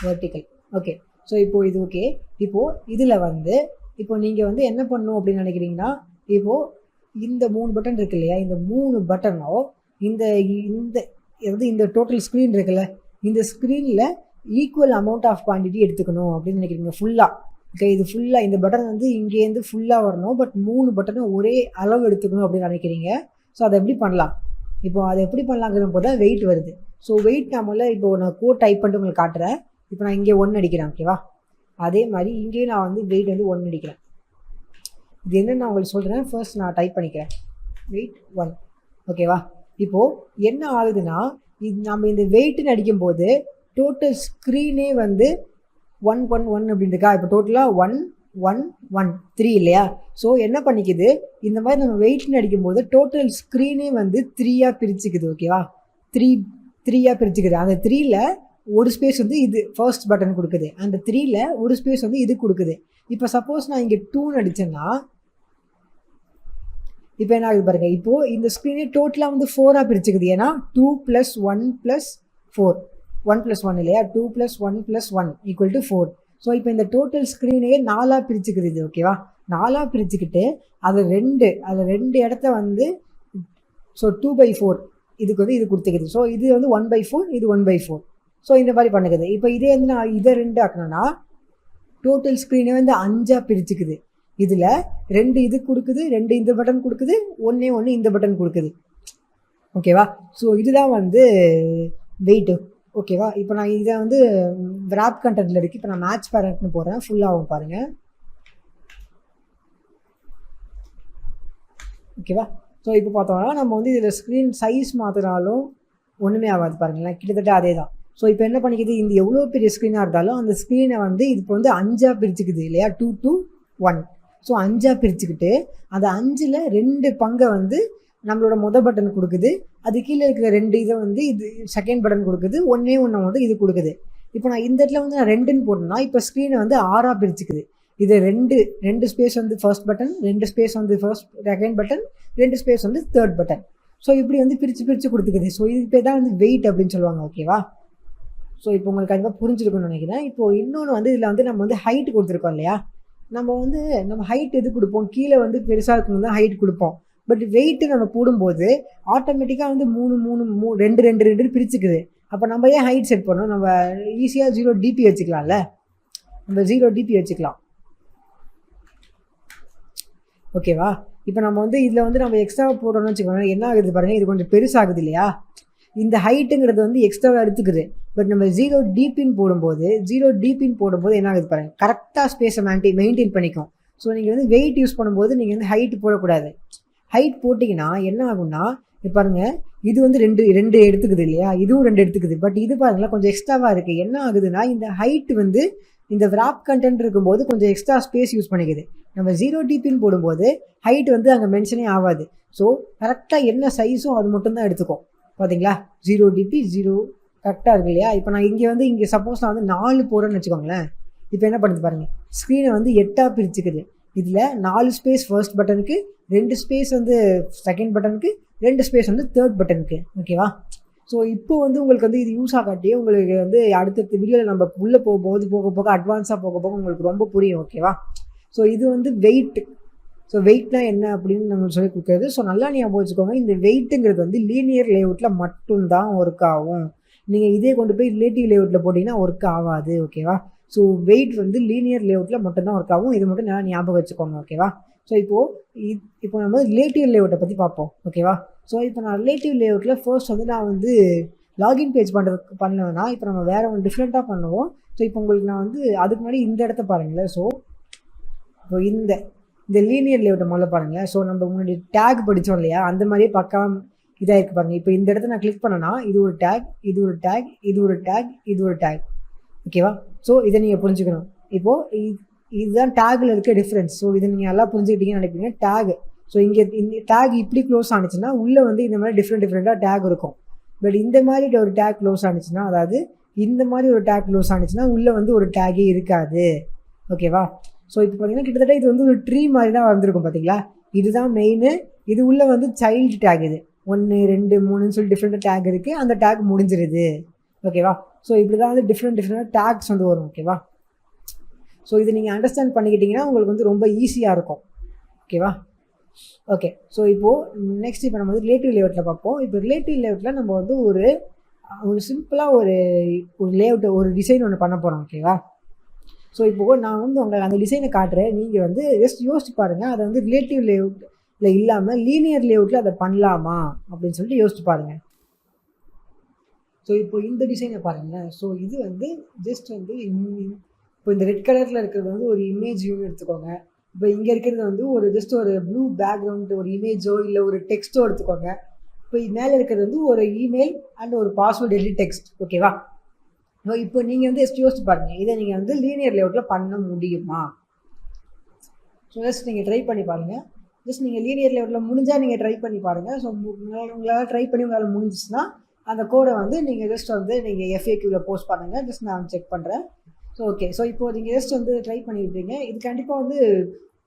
A: வெர்டிக்கல். ஓகே. ஸோ இப்போது இது ஓகே. இப்போது இதில் வந்து இப்போ நீங்கள் வந்து என்ன பண்ணணும் அப்படின்னு நினைக்கிறீங்கன்னா, இப்போது இந்த 3 பட்டன் இருக்கு இல்லையா? இந்த 3 பட்டனும் இந்த இந்த டோட்டல் ஸ்க்ரீன் இருக்குல்ல, இந்த ஸ்க்ரீனில் ஈக்குவல் அமௌண்ட் ஆஃப் குவான்டிட்டி எடுத்துக்கணும் அப்படின்னு நினைக்கிறீங்க ஃபுல்லாக. ஓகே. இது ஃபுல்லாக இந்த பட்டன் வந்து இங்கேருந்து ஃபுல்லாக வரணும். பட் 3 பட்டனும் ஒரே அளவு எடுத்துக்கணும் அப்படின்னு நினைக்கிறீங்க. ஸோ அதை எப்படி பண்ணலாம்? இப்போ அதை எப்படி பண்ணலாங்கிற போது தான் வெயிட் வருது. ஸோ வெயிட் நம்மள இப்போ நான் கோட் டைப் பண்ணிட்டு உங்களுக்கு காட்டுறேன். இப்போ நான் இங்கே 1 அடிக்கிறேன். ஓகேவா? அதே மாதிரி இங்கேயும் நான் வந்து வெயிட் வந்து 1 அடிக்கிறேன். இது என்னென்னு நான் உங்களுக்கு சொல்கிறேன். ஃபர்ஸ்ட் நான் டைப் பண்ணிக்கிறேன். வெயிட் 1. ஓகேவா? இப்போது என்ன ஆகுதுன்னா, இது நம்ம இந்த வெயிட்டுன்னு அடிக்கும்போது டோட்டல் ஸ்க்ரீனே வந்து 1 1 1 அப்படின்னு இருக்கா? இப்போ டோட்டலாக 1 1 1 3 இல்லையா? ஸோ என்ன பண்ணிக்குது, இந்த மாதிரி நம்ம வெயிட்னு அடிக்கும்போது டோட்டல் ஸ்க்ரீனே வந்து 3ஆக பிரிச்சுக்குது. ஓகேவா? 3ஆக பிரிச்சுக்குது. அந்த 3ல் ஒரு ஸ்பேஸ் வந்து இது ஃபர்ஸ்ட் பட்டன் கொடுக்குது. அந்த 3ல் ஒரு ஸ்பேஸ் வந்து இது கொடுக்குது. இப்போ சப்போஸ் நான் இங்கே 2ன்னு அடித்தேன்னா இப்போ என்ன ஆகுது பாருங்கள். இப்போது இந்த ஸ்க்ரீனே டோட்டலாக வந்து 4ஆக பிரிச்சுக்குது. ஏன்னா 2 + 1 + 4, 1 + 1 இல்லையா? 2 + 1 + 1 = 4. ஸோ இப்போ இந்த டோட்டல் ஸ்க்ரீனையே 4ஆக பிரிச்சுக்குது இது. ஓகேவா? 4ஆக பிரிச்சுக்கிட்டு அது 2 இடத்த வந்து ஸோ 2/4 இதுக்கு வந்து இது கொடுத்துக்குது. ஸோ இது வந்து 1/4, இது 1/4. ஸோ இந்த மாதிரி பண்ணுக்குது. இப்போ இதே வந்து நான் இதை 2 ஆக்கணும்னா டோட்டல் ஸ்க்ரீனே வந்து 5ஆக பிரிச்சுக்குது. இதில் 2 இது கொடுக்குது, 2 இந்த பட்டன் கொடுக்குது, 1 இந்த பட்டன் கொடுக்குது. ஓகேவா? ஸோ இதுதான் வந்து வெயிட்டு. ஓகேவா? இப்போ நான் இதை வந்து ராப் கண்டென்ட்டில் இருக்குது. இப்போ நான் மேட்ச் பேரண்ட்னு போடுறேன். ஃபுல்லாகவும் பாருங்கள். ஓகேவா? ஸோ இப்போ பார்த்தோம்னா நம்ம வந்து இதில் ஸ்க்ரீன் சைஸ் மாற்றினாலும் ஒன்றுமே ஆகாது பாருங்களேன். கிட்டத்தட்ட அதே தான். ஸோ இப்போ என்ன பண்ணிக்குது, இந்த எவ்வளோ பெரிய ஸ்க்ரீனாக இருந்தாலும் அந்த ஸ்க்ரீனை வந்து இப்போ வந்து 5ஆக பிரிச்சுக்குது இல்லையா? 2 to 1. ஸோ 5ஆக பிரிச்சுக்கிட்டு அந்த 5ல் 2 பங்கை வந்து நம்மளோட பட்டன் கொடுக்குது. அது கீழே இருக்கிற 2 இதை வந்து இது செகண்ட் பட்டன் கொடுக்குது. 1 வந்து இது கொடுக்குது. இப்போ நான் இந்த இடத்துல வந்து நான் 2ன்னு போட்டேன்னா இப்போ ஸ்க்ரீனை வந்து 6ஆக பிரிச்சுக்குது. இது 2 ஸ்பேஸ் வந்து ஃபர்ஸ்ட் பட்டன், 2 ஸ்பேஸ் வந்து செகண்ட் பட்டன், 2 ஸ்பேஸ் வந்து தேர்ட் பட்டன். ஸோ இப்படி வந்து பிரித்து கொடுத்துக்குது. ஸோ இது பேர் தான் வந்து வெயிட் அப்படின்னு சொல்லுவாங்க. ஓகேவா? ஸோ இப்போ உங்களுக்கு கண்டிப்பாக புரிஞ்சிருக்குன்னு நினைக்கிறேன். இப்போது இன்னொன்று வந்து இதில் வந்து நம்ம வந்து ஹைட் கொடுத்துருக்கோம் இல்லையா? நம்ம ஹைட் எது கொடுப்போம்? கீழே வந்து பெருசாக இருக்கணும் தான் ஹைட் கொடுப்போம். பட் வெயிட்டு நம்ம போடும்போது ஆட்டோமேட்டிக்காக வந்து 2 பிரிச்சுக்குது. அப்போ நம்ம ஏன் ஹைட் செட் பண்ணோம்? நம்ம ஈஸியாக 0 dp வச்சுக்கலாம்ல. நம்ம 0 dp வச்சுக்கலாம். ஓகேவா? இப்போ நம்ம வந்து இதில் வந்து நம்ம எக்ஸ்ட்ரா போடுறோம்னு வச்சுக்கோங்க, என்ன ஆகுது பாருங்கள், இது கொஞ்சம் பெருசாகுது இல்லையா? இந்த ஹைட்டுங்கிறது வந்து எக்ஸ்ட்ராவாக எடுத்துக்குது. பட் நம்ம 0 dpன்னு போடும்போது என்ன ஆகுது பாருங்கள், கரெக்டாக ஸ்பேஸை மெயின்டைன் பண்ணிக்கும். ஸோ நீங்கள் வந்து வெயிட் யூஸ் பண்ணும்போது நீங்கள் வந்து ஹைட் போடக்கூடாது. ஹைட் போட்டிங்கன்னா என்ன ஆகும்னா, இப்போ பாருங்கள், இது வந்து ரெண்டு எடுத்துக்குது இல்லையா? இதுவும் 2 எடுத்துக்குது. பட் இது பாருங்களேன் கொஞ்சம் எக்ஸ்ட்ராவாக இருக்குது. என்ன ஆகுதுன்னா, இந்த ஹைட் வந்து இந்த wrap கண்டென்ட் இருக்கும்போது கொஞ்சம் எக்ஸ்ட்ரா ஸ்பேஸ் யூஸ் பண்ணிக்குது. நம்ம 0 dpன்னு போடும்போது ஹைட் வந்து அங்கே மென்ஷனே ஆகாது. ஸோ கரெக்டாக என்ன சைஸோ அது மட்டும்தான் எடுத்துக்கும். பார்த்தீங்களா? 0 dp 0 கரெக்டாக இருக்கு இல்லையா? இப்போ நான் இங்கே சப்போஸ் நான் வந்து 4 போடுறேன்னு வச்சுக்கோங்களேன். இப்போ என்ன பண்ணுது பாருங்கள், ஸ்க்ரீனை வந்து 8ஆக பிரிச்சுக்குது. இதில் 4 ஸ்பேஸ் ஃபர்ஸ்ட் பட்டனுக்கு, 2 ஸ்பேஸ் வந்து செகண்ட் பட்டனுக்கு, 2 ஸ்பேஸ் வந்து தேர்ட் பட்டனுக்கு. ஓகேவா? ஸோ இப்போ வந்து உங்களுக்கு வந்து இது யூஸ் ஆகாட்டியே உங்களுக்கு வந்து அடுத்தடுத்த வீடியோவில் நம்ம உள்ளே போக போக அட்வான்ஸாக போக உங்களுக்கு ரொம்ப புரியும். ஓகேவா? ஸோ இது வந்து வெயிட். ஸோ வெயிட்னா என்ன அப்படின்னு நம்ம சொல்லி கொடுக்குறது. ஸோ நல்லா ஞாபகம் வச்சுக்கோங்க, இந்த வெயிட்டுங்கிறது வந்து லீனியர் லேஅவுட்டில் மட்டும்தான் ஒர்க் ஆகும். நீங்கள் இதே கொண்டு போய் ரிலேட்டிவ் லேஅவுட்டில் போட்டிங்கன்னா ஒர்க் ஆகாது. ஓகேவா? ஸோ வெயிட் வந்து லீனியர் லேஅவுட்டில் மட்டும்தான் ஒர்க் ஆகும். இது மட்டும் நல்லா ஞாபகம் வச்சுக்கோங்க. ஓகேவா? ஸோ இப்போ நம்ம ரிலேட்டிவ் லேஅவுட்டை பற்றி பார்ப்போம். ஓகேவா? ஸோ இப்போ நான் ரிலேட்டிவ் லேஅவுட்டில் ஃபர்ஸ்ட் வந்து நான் வந்து லாகின் பேஜ் பண்ணலைன்னா இப்போ நம்ம வேறு ஒன்று டிஃப்ரெண்ட்டாக பண்ணுவோம். ஸோ இப்போ உங்களுக்கு நான் வந்து அதுக்கு முன்னாடி இந்த இடத்த பாருங்களேன். ஸோ இப்போ இந்த லீனியர் லேஅவுட்டை முதல்ல பாருங்கள். ஸோ நம்ம முன்னாடி டேக் படித்தோம் இல்லையா? அந்த மாதிரியே பக்கம் இதாக இருக்குது பாருங்கள். இப்போ இந்த இடத்த நான் கிளிக் பண்ணேன்னா இது ஒரு டேக், இது ஒரு டேக், இது ஒரு டேக், இது ஒரு டேக். ஓகேவா? ஸோ இதை நீங்கள் புரிஞ்சுக்கணும். இப்போது இதுதான் டேக்கில் இருக்க டிஃப்ரென்ஸ். ஸோ இதை நீங்கள் நல்லா புரிஞ்சுக்கிட்டீங்கன்னு நினைப்பீங்க. டேக், ஸோ இங்கே இந்த டேக் இப்படி க்ளோஸ் ஆனிச்சுன்னா உள்ளே வந்து இந்த மாதிரி டிஃப்ரெண்ட்டாக டேக் இருக்கும். பட் இந்த மாதிரி ஒரு டேக் க்ளோஸ் ஆனிச்சுன்னா, அதாவது இந்த மாதிரி ஒரு டேக் க்ளோஸ் ஆனிச்சுன்னா உள்ளே வந்து ஒரு டேகே இருக்காது. ஓகேவா? ஸோ இப்போ பார்த்தீங்கன்னா கிட்டத்தட்ட இது வந்து ஒரு ட்ரீ மாதிரி தான் வந்திருக்கும். பார்த்தீங்களா? இதுதான் மெயின். இது உள்ளே வந்து சைல்டு டேக், இது 1 2 3ன்னு சொல்லி டிஃப்ரெண்ட்டாக டேக் இருக்குது. அந்த டேக் முடிஞ்சிருது. ஓகேவா? ஸோ இப்படி தான் வந்து டிஃப்ரெண்ட்டாக டேக்ஸ் வந்து வரும். ஓகேவா? ஸோ இது நீங்கள் அண்டர்ஸ்டாண்ட் பண்ணிக்கிட்டிங்கன்னா உங்களுக்கு வந்து ரொம்ப ஈஸியாக இருக்கும். ஓகேவா? ஓகே. ஸோ இப்போது நெக்ஸ்ட் இப்போ நம்ம வந்து ரிலேட்டிவ் லேஅவுட்டில் பார்ப்போம். இப்போ ரிலேட்டிவ் லேஅவுட்டில் நம்ம வந்து ஒரு சிம்பிளாக ஒரு லேஅவுட்டை ஒரு டிசைன் ஒன்று பண்ண போகிறோம். ஓகேவா? ஸோ இப்போது நான் வந்து உங்களுக்கு அந்த டிசைனை காட்டுறேன். நீங்கள் வந்து ஜஸ்ட் யோசிச்சு பாருங்கள், அதை வந்து ரிலேட்டிவ் லேஅவுட்டில் இல்லாமல் லீனியர் லேஅவுட்டில் அதை பண்ணலாமா அப்படின்னு சொல்லிட்டு யோசிச்சு பாருங்கள். ஸோ இப்போ இந்த டிசைனை பாருங்களேன். ஸோ இது வந்து ஜஸ்ட் வந்து இப்போ இந்த ரெட் கலரில் இருக்கிறது வந்து ஒரு இமேஜ் வியூன்னு எடுத்துக்கோங்க. இப்போ இங்கே இருக்கிறது வந்து ஒரு ஜஸ்ட் ஒரு ப்ளூ பேக்ரவுண்ட், ஒரு இமேஜோ இல்லை ஒரு டெக்ஸ்ட்டோ எடுத்துக்கோங்க. இப்போ மேலே இருக்கிறது வந்து ஒரு இமெயில் அண்ட் ஒரு பாஸ்வேர்ட் எழுதி டெக்ஸ்ட். ஓகேவா? இப்போ நீங்கள் வந்து ஜஸ்ட் யோசிச்சு பாருங்கள், இதை நீங்கள் வந்து லீனியர் லேஅவுட்டில் பண்ண முடியுமா? ஸோ ஜஸ்ட் நீங்கள் ட்ரை பண்ணி பாருங்கள். ஜஸ்ட் நீங்கள் லீனியர் லேஅவுட்டில் முடிஞ்சால் நீங்கள் ட்ரை பண்ணி பாருங்கள். ஸோ உங்களால் ட்ரை பண்ணி உங்களால் முடிஞ்சிச்சுன்னா அந்த கோடை வந்து நீங்கள் ஜஸ்ட் வந்து நீங்கள் FAQவில் போஸ்ட் பண்ணுங்கள். ஜஸ்ட் நான் செக் பண்ணுறேன். So okay. ஸோ இப்போது நீங்கள் ஜஸ்ட் வந்து ட்ரை பண்ணியிருப்பீங்க. இது கண்டிப்பாக வந்து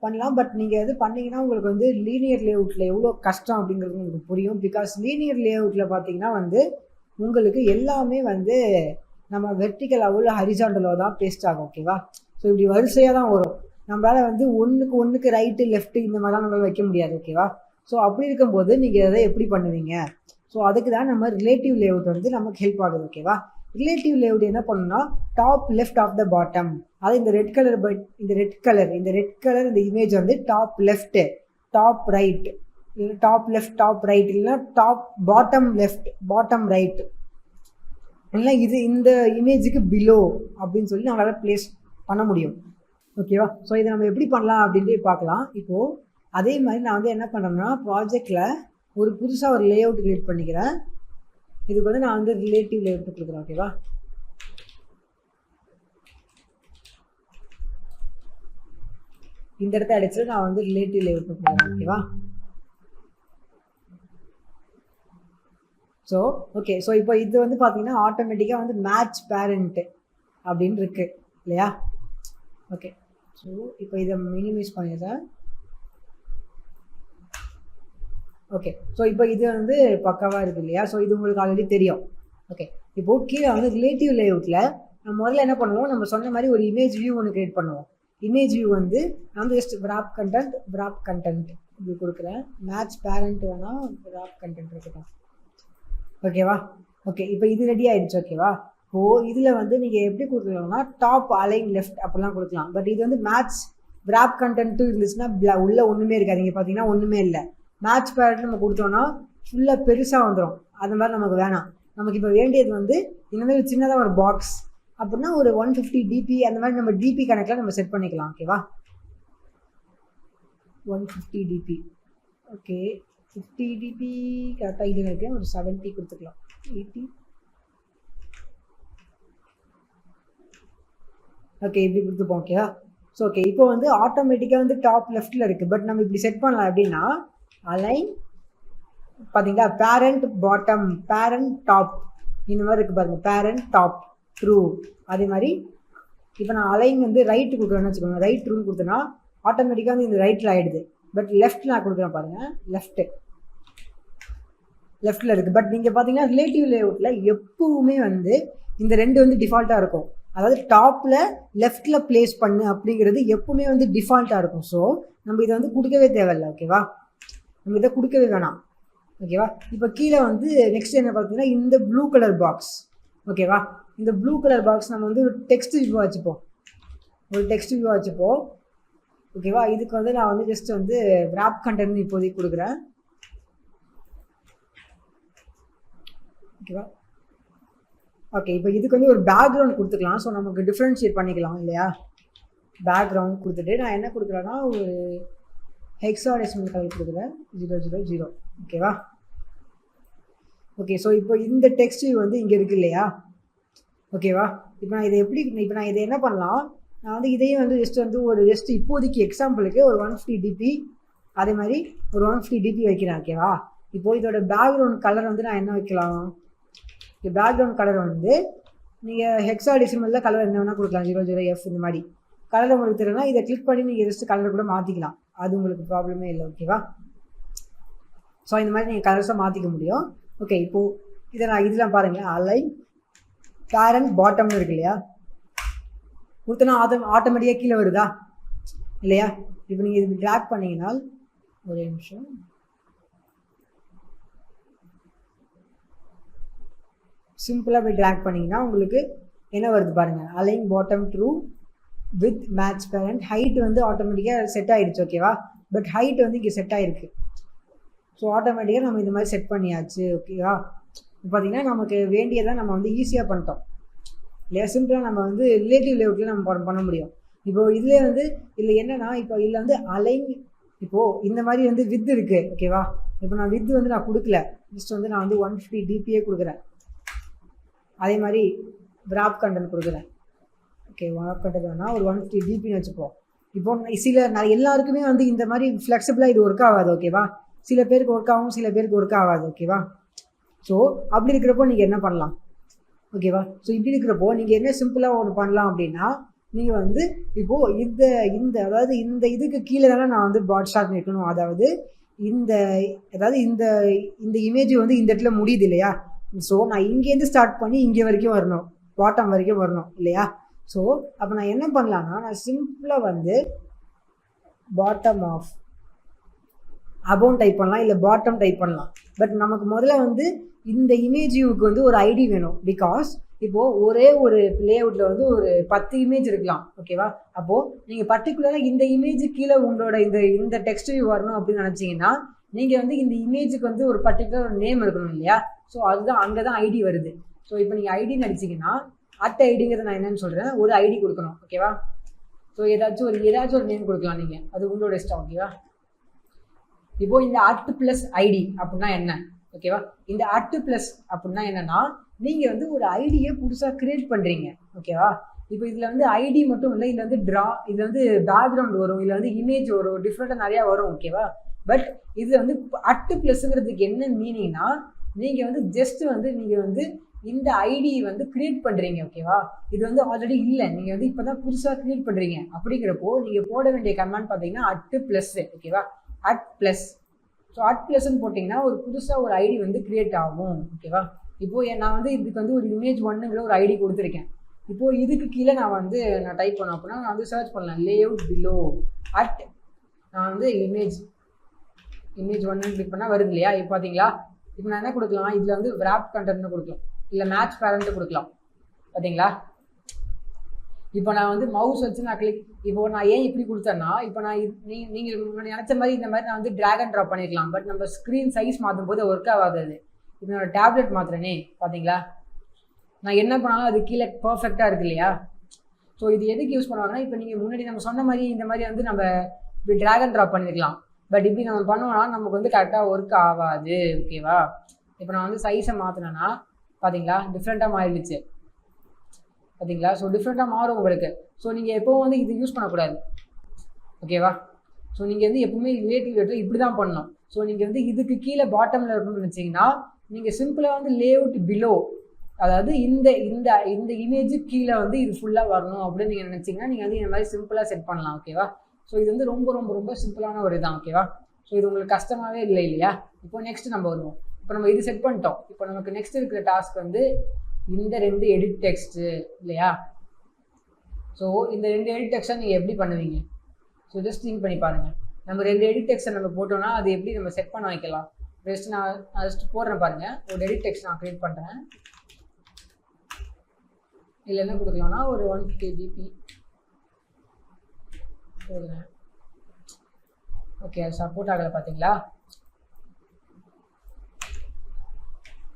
A: பண்ணலாம். பட் நீங்கள் எது பண்ணிங்கன்னா உங்களுக்கு வந்து லீனியர் லேஅவுட்டில் எவ்வளோ கஷ்டம் அப்படிங்கிறது உங்களுக்கு புரியும். பிகாஸ் லீனியர் லேஅவுட்டில் பார்த்தீங்கன்னா வந்து உங்களுக்கு எல்லாமே வந்து நம்ம வெர்டிக்கலாவோ இல்லை ஹரிசாண்டலோ தான் பேஸ்ட் ஆகும். ஓகேவா? ஸோ இப்படி வரிசையாக தான் வரும். நம்மளால் வந்து ஒன்றுக்கு ரைட்டு லெஃப்ட்டு இந்த மாதிரிலாம் நம்மளால் வைக்க முடியாது. ஓகேவா? ஸோ அப்படி இருக்கும்போது நீங்கள் அதை எப்படி பண்ணுவீங்க? ஸோ அதுக்கு தான் நம்ம ரிலேட்டிவ் லேஅவுட் வந்து நமக்கு ஹெல்ப் ஆகுது. ஓகேவா? ரிலேட்டிவ் லேஅவுட் என்ன பண்ணணும்னா top left of the bottom, அது இந்த ரெட் கலர் இந்த இமேஜ் வந்து டாப் லெஃப்ட், டாப் ரைட், இல்லை டாப் லெஃப்ட் டாப் ரைட், இல்லைன்னா top bottom left bottom right, இல்லைன்னா இது இந்த இமேஜுக்கு பிலோ அப்படின்னு சொல்லி நம்மளால் ப்ளேஸ் பண்ண முடியும். ஓகேவா? ஸோ இதை நம்ம எப்படி பண்ணலாம் அப்படின்ட்டு பார்க்கலாம். இப்போது அதே மாதிரி நான் வந்து என்ன பண்ணுறேன்னா ப்ராஜெக்டில் ஒரு புதுசாக ஒரு லேஅவுட் கிரியேட் பண்ணிக்கிறேன். இதுக்கு வந்து நான் வந்து ரிலேட்டிவ் லேஅவுட் கொடுக்குறேன். ஓகேவா? இந்த இடத்த அடிச்சு நான் வந்து ரிலேட்டிவ் லேஅவுட் கொடுக்குறேன். ஓகேவா? So okay. ஸோ இப்போ இது வந்து பார்த்தீங்கன்னா ஆட்டோமேட்டிக்காக வந்து மேட்ச் பேரண்ட் அப்படின்னு இருக்கு இல்லையா? ஓகே. ஸோ இப்போ இதை மினிமைஸ் பண்ணிடுறேன். ஓகே, ஸோ இப்போ இது வந்து பக்காவாக இருக்குது இல்லையா? ஸோ இது உங்களுக்கு ஆல்ரெடி தெரியும். ஓகே, இப்போது கீழே வந்து ரிலேட்டிவ் லேஅவுட்டில் நம்ம முதல்ல என்ன பண்ணுவோம், நம்ம சொன்ன மாதிரி ஒரு இமேஜ் வியூ ஒன்று க்ரியேட் பண்ணுவோம். இமேஜ் வியூ வந்து நான் வந்து ஜஸ்ட் wrap கண்டென்ட் இது கொடுக்குறேன். மேட்ச் பேரண்ட் வேணால் wrap கண்டென்ட் இருக்கட்டும். ஓகேவா? ஓகே, இப்போ இது ரெடி ஆகிடுச்சு. ஓகேவா? இப்போது இதில் வந்து நீங்கள் எப்படி கொடுக்கலாம்னா டாப் அலைன் லெஃப்ட் அப்படிலாம் கொடுக்கலாம். பட் இது வந்து மேட்ச் wrap கண்டென்ட்டும் இருந்துச்சுன்னா உள்ளே ஒன்றுமே இருக்காது. இங்கே பார்த்தீங்கன்னா ஒன்றுமே இல்லை. மேட்ச் பேரண்ட் நம்ம கொடுத்தோன்னா ஃபுல்லாக பெருசாக வந்துடும். அது மாதிரி நமக்கு வேணாம். நமக்கு இப்போ வேண்டியது வந்து இந்த மாதிரி சின்னதாக ஒரு பாக்ஸ் அப்படின்னா ஒரு 150 டிபி அந்த மாதிரி நம்ம டிபி கணக்கில் நம்ம செட் பண்ணிக்கலாம். ஓகேவா? 150 டிபி. ஓகே, 50 டிபி கரெக்டாக இதில் இருக்கேன். ஒரு 70 கொடுத்துக்கலாம். 80. ஓகே, இப்படி கொடுத்துப்போம். ஓகேவா? ஸோ ஓகே, இப்போ வந்து ஆட்டோமேட்டிக்காக வந்து டாப் லெஃப்ட்டில் இருக்குது. பட் நம்ம இப்படி செட் பண்ணலாம் அப்படின்னா அலைன் பார்த்தீங்களா, பேரண்ட் பாட்டம், பேரண்ட் டாப், இந்த மாதிரி இருக்குது பாருங்கள். Parent top true. அதே மாதிரி இப்போ நான் அலைன் வந்து ரைட்டு கொடுக்குறேன்னு வச்சுக்கோங்க. ரைட் ட்ரூன்னு கொடுத்தேன்னா ஆட்டோமேட்டிக்காக வந்து இந்த ரைட்டில் ஆகிடுது. பட் லெஃப்ட் நான் கொடுக்குறேன் பாருங்கள். லெஃப்ட்டில் இருக்குது. பட் நீங்கள் பார்த்தீங்கன்னா ரிலேட்டிவ் லேஅவுட்டில் எப்பவுமே வந்து இந்த ரெண்டு வந்து டிஃபால்ட்டாக இருக்கும். அதாவது டாப்பில் லெஃப்ட்டில் பிளேஸ் பண்ணு அப்படிங்கிறது எப்பவுமே வந்து டிஃபால்ட்டாக இருக்கும். ஸோ நம்ம இதை வந்து கொடுக்கவே தேவையில்லை. ஓகேவா? நம்ம இதை கொடுக்கவே வேணாம். ஓகேவா? இப்போ கீழே வந்து நெக்ஸ்ட் என்ன பார்த்தீங்கன்னா இந்த ப்ளூ கலர் பாக்ஸ். ஓகேவா? இந்த ப்ளூ கலர் பாக்ஸ் நம்ம வந்து ஒரு டெக்ஸ்ட் வியூவாக வச்சுப்போம். ஓகேவா? இதுக்கு வந்து நான் வந்து ஜஸ்ட் வந்து wrap கண்டென்ட் இப்போதைக்கு கொடுக்குறேன். ஓகேவா? ஓகே, இப்போ இதுக்கு வந்து ஒரு பேக்ரவுண்ட் கொடுத்துக்கலாம். ஸோ நமக்கு டிஃப்ரென்ஷியேட் பண்ணிக்கலாம் இல்லையா? பேக்ரவுண்ட் கொடுத்துட்டு நான் என்ன கொடுக்குறேன்னா ஒரு ஹெக்ஸாடெசிமல் கலர் கொடுக்குறேன். 000. ஓகேவா? ஓகே, ஸோ இப்போ இந்த டெக்ஸ்ட் வந்து இங்கே இருக்குது இல்லையா? ஓகேவா? இப்போ நான் இதை என்ன பண்ணலாம், நான் வந்து இதையும் வந்து ஜஸ்ட் இப்போதைக்கு எக்ஸாம்பிளுக்கு ஒரு 150 டிபி அதே மாதிரி ஒரு 150 டிபி வைக்கிறேன். ஓகேவா? இப்போது இதோட பேக்ரவுண்ட் கலர் வந்து நான் என்ன வைக்கலாம், பேக்ரவுண்ட் கலர் வந்து நீங்கள் ஹெக்ஸாடெசிமலில் கலர் என்ன வேணால் கொடுக்கலாம். 00F இந்த மாதிரி கலர் உங்களுக்கு தெரியலனா இதை கிளிக் பண்ணி நீங்கள் ஜஸ்ட் கலர் கூட மாற்றிக்கலாம். அது உங்களுக்கு ப்ராப்ளமே இல்லை. ஓகேவா? ஸோ இந்த மாதிரி நீங்கள் கலர்ஸாக மாற்றிக்க முடியும். ஓகே, இப்போது இதை நான் இதெல்லாம் பாருங்கள். அலைன் பேரண்ட் பாட்டம்னு இருக்கு இல்லையா? கொடுத்தனா ஆட்டோமேட்டிக்காக கீழே வருதா இல்லையா? இப்போ நீங்கள் இது ட்ராக் பண்ணிங்கன்னா ஒரே நிமிஷம். சிம்பிளாக போய் ட்ராக் பண்ணிங்கன்னா உங்களுக்கு என்ன வருது பாருங்கள். Align bottom true with match parent. Height வந்து ஆட்டோமேட்டிக்காக செட் ஆகிடுச்சு. ஓகேவா? பட் ஹைட் வந்து இங்கே செட் ஆகிருக்கு. ஸோ ஆட்டோமேட்டிக்காக நம்ம இந்த மாதிரி செட் பண்ணியாச்சு. ஓகேவா? இப்போ பார்த்தீங்கன்னா நமக்கு வேண்டியதான் நம்ம வந்து ஈஸியாக பண்ணிட்டோம் இல்லையா? சிம்பிளாக நம்ம வந்து ரிலேட்டிவ் லேஅவுட்டில் நம்ம பண்ண முடியும். இப்போது இதிலே வந்து இதில் என்னென்னா இப்போ இதில் வந்து அலைன் இப்போது இந்த மாதிரி வந்து வித் இருக்குது. ஓகேவா? இப்போ நான் வித் வந்து நான் கொடுக்கல. ஜஸ்ட் வந்து நான் வந்து 150 டிபியே கொடுக்குறேன். அதே மாதிரி wrap கண்டென்ட் கொடுக்குறேன். ஓகே, wrap கண்டென்ட் வேணால் ஒரு 150 டிபின்னு வச்சுப்போம். இப்போ நான் எல்லாருக்குமே வந்து இந்த மாதிரி ஃப்ளெக்சிபிளாக இது ஒர்க் ஆகாது. ஓகேவா? சில பேருக்கு ஒர்க் ஆகும், சில பேருக்கு ஒர்க் ஆகாது. ஓகேவா? ஸோ அப்படி இருக்கிறப்போ நீங்கள் என்ன பண்ணலாம்? ஓகேவா? ஸோ இப்படி இருக்கிறப்போ நீங்கள் என்ன சிம்பிளாக ஒன்று பண்ணலாம் அப்படின்னா நீங்கள் வந்து இப்போது அதாவது இந்த இதுக்கு கீழே தானே நான் வந்து பாட் ஸ்டார்ட் நிற்கணும். அதாவது இந்த இமேஜ் வந்து இந்த இடத்துல முடியுது இல்லையா? ஸோ நான் இங்கேருந்து ஸ்டார்ட் பண்ணி இங்கே வரைக்கும் வரணும், பாட்டம் வரைக்கும் வரணும் இல்லையா? ஸோ அப்போ நான் என்ன பண்ணலான்னா நான் சிம்பிளாக வந்து பாட்டம் ஆஃப் அபவுண்ட் டைப் பண்ணலாம், இல்லை பாட்டம் டைப் பண்ணலாம். பட் நமக்கு முதல்ல வந்து இந்த இமேஜ் வியூவுக்கு வந்து ஒரு ஐடி வேணும். பிகாஸ் இப்போது ஒரே ஒரு லேஅவுட்டில் வந்து ஒரு 10 இமேஜ் இருக்கலாம். ஓகேவா? அப்போது நீங்கள் பர்டிகுலராக இந்த இமேஜ் கீழே உங்களோட இந்த டெக்ஸ்ட் வியூ வரணும் அப்படின்னு நினச்சிங்கன்னா நீங்கள் வந்து இந்த இமேஜுக்கு வந்து ஒரு பர்டிகுலர் ஒரு நேம் இருக்கணும் இல்லையா? ஸோ அதுதான் அங்கே தான் ஐடி வருது. ஸோ இப்போ நீங்கள் ஐடின்னு அடிச்சிங்கன்னா ஐடிங்கிறத நான் என்னன்னு சொல்கிறேன், ஒரு ஐடி கொடுக்கணும். ஓகேவா? ஸோ ஏதாச்சும் ஒரு நேம் கொடுக்கலாம் நீங்கள், அது உங்களோட இஷ்டம். ஓகேவா? இப்போது இந்த @+id அப்படின்னா என்ன? ஓகேவா? இந்த @+ அப்படின்னா என்னன்னா நீங்கள் வந்து ஒரு ஐடியை புதுசாக கிரியேட் பண்ணுறீங்க. ஓகேவா? இப்போ இதில் வந்து ஐடி மட்டும் இல்லை, இதில் வந்து இதில் வந்து பேக்ரவுண்ட் வரும், இதில் வந்து இமேஜ் வரும், டிஃப்ரெண்ட்டாக நிறையா வரும். ஓகேவா? பட் இதில் வந்து @+ங்கிறதுக்கு என்ன மீனிங்னா நீங்கள் வந்து நீங்கள் வந்து இந்த ஐடி வந்து கிரியேட் பண்ணுறீங்க. ஓகேவா? இது வந்து ஆல்ரெடி இல்லை, நீங்கள் வந்து இப்போ தான் புதுசாக கிரியேட் பண்ணுறீங்க. அப்படிங்கிறப்போ நீங்கள் போட வேண்டிய கமெண்ட் பார்த்தீங்கன்னா @+. ஓகேவா? @+. ஸோ +ன்னு போட்டிங்கன்னா ஒரு புதுசாக ஒரு ஐடி வந்து க்ரியேட் ஆகும். ஓகேவா? இப்போது நான் வந்து இதுக்கு வந்து ஒரு image 1ங்கிற ஒரு ஐடி கொடுத்துருக்கேன். இப்போது இதுக்கு கீழே நான் டைப் பண்ணோம் அப்படின்னா நான் வந்து சர்ச் பண்ணலாம் லேஅவுட் பிலோ அட் நான் வந்து image 1ன்னு கிளிக் பண்ணால் வருது இல்லையா? இப்போ பார்த்தீங்களா? இப்போ நான் என்ன கொடுக்கலாம், இதில் வந்து wrap contentனு கொடுக்கலாம், இல்லை மேட்ச் பேரண்ட்டு கொடுக்கலாம். பார்த்தீங்களா? இப்போ நான் வந்து மவுஸ் வச்சு நான் இப்போ நான் ஏன் இப்படி கொடுத்தேன்னா, இப்போ நான் நீங்கள் முன்னாடி நினச்ச மாதிரி இந்த மாதிரி நான் வந்து ட்ராக் அண்ட் ட்ராப் பண்ணிக்கலாம். பட் நம்ம ஸ்க்ரீன் சைஸ் மாற்றும் போது ஒர்க் ஆகாது. இப்போ நான் டேப்லெட் மாற்றுறேனே, பார்த்தீங்களா? நான் என்ன பண்ணாலும் அது கீழே பர்ஃபெக்டாக இருக்கு இல்லையா? ஸோ இது எதுக்கு யூஸ் பண்ணுவாங்கன்னா, இப்போ நீங்கள் முன்னாடி நம்ம சொன்ன மாதிரி இந்த மாதிரி வந்து நம்ம இப்படி ட்ராக் அண்ட் ட்ராப் பண்ணிக்கலாம். பட் இப்படி நம்ம பண்ணோம்னா நமக்கு வந்து கரெக்டாக ஒர்க் ஆகாது. ஓகேவா? இப்போ நான் வந்து சைஸை மாற்றினேன்னா பார்த்தீங்களா டிஃப்ரெண்ட்டாக மாறிடுச்சு. பார்த்தீங்களா? ஸோ டிஃப்ரெண்ட்டாக மாறும் உங்களுக்கு. ஸோ நீங்கள் எப்போவும் வந்து இது யூஸ் பண்ணக்கூடாது. ஓகேவா? ஸோ நீங்கள் வந்து எப்பவுமே ரிலேட்டிவ் லேஅவுட்டில் இப்படி தான் பண்ணணும். ஸோ நீங்கள் வந்து இதுக்கு கீழே பாட்டமில் இருக்கணும்னு நினச்சிங்கன்னா நீங்கள் சிம்பிளாக வந்து லேஅவுட் பிலோ, அதாவது இந்த இந்த இந்த இமேஜுக்கு கீழே வந்து இது ஃபுல்லாக வரணும் அப்படின்னு நீங்கள் நினச்சிங்கன்னா நீங்கள் வந்து இந்த மாதிரி சிம்பிளாக செட் பண்ணலாம். ஓகேவா? ஸோ இது வந்து ரொம்ப ரொம்ப ரொம்ப சிம்பிளான ஒரு இதுதான். ஓகேவா? ஸோ இது உங்களுக்கு கஷ்டமாகவே இல்லை இல்லையா? இப்போ நெக்ஸ்ட் நம்ம வருவோம். இப்போ நம்ம இது செட் பண்ணிட்டோம். இப்போ நமக்கு நெக்ஸ்ட் இருக்கிற டாஸ்க் வந்து இந்த 2 எடிட் டெக்ஸ்ட்டு இல்லையா? ஸோ இந்த 2 எடிட் டெக்ஸ்ட்டை நீங்கள் எப்படி பண்ணுவீங்க? ஸோ ஜஸ்ட் திங்க் பண்ணி பாருங்கள். நம்ம 2 எடிட் டெக்ஸ்ட்டை நம்ம போட்டோம்னா அது எப்படி நம்ம செட் பண்ண வைக்கலாம்? நான் ஜஸ்ட் போடுறேன் பாருங்கள். ஒரு எடிட் டெக்ஸ்ட் நான் க்ரியேட் பண்ணுறேன். இதில் என்ன கொடுக்கலாம்னா ஒரு 150 GB போடுறேன். ஓகே, அது சப்போர்ட் ஆகலை பார்த்தீங்களா?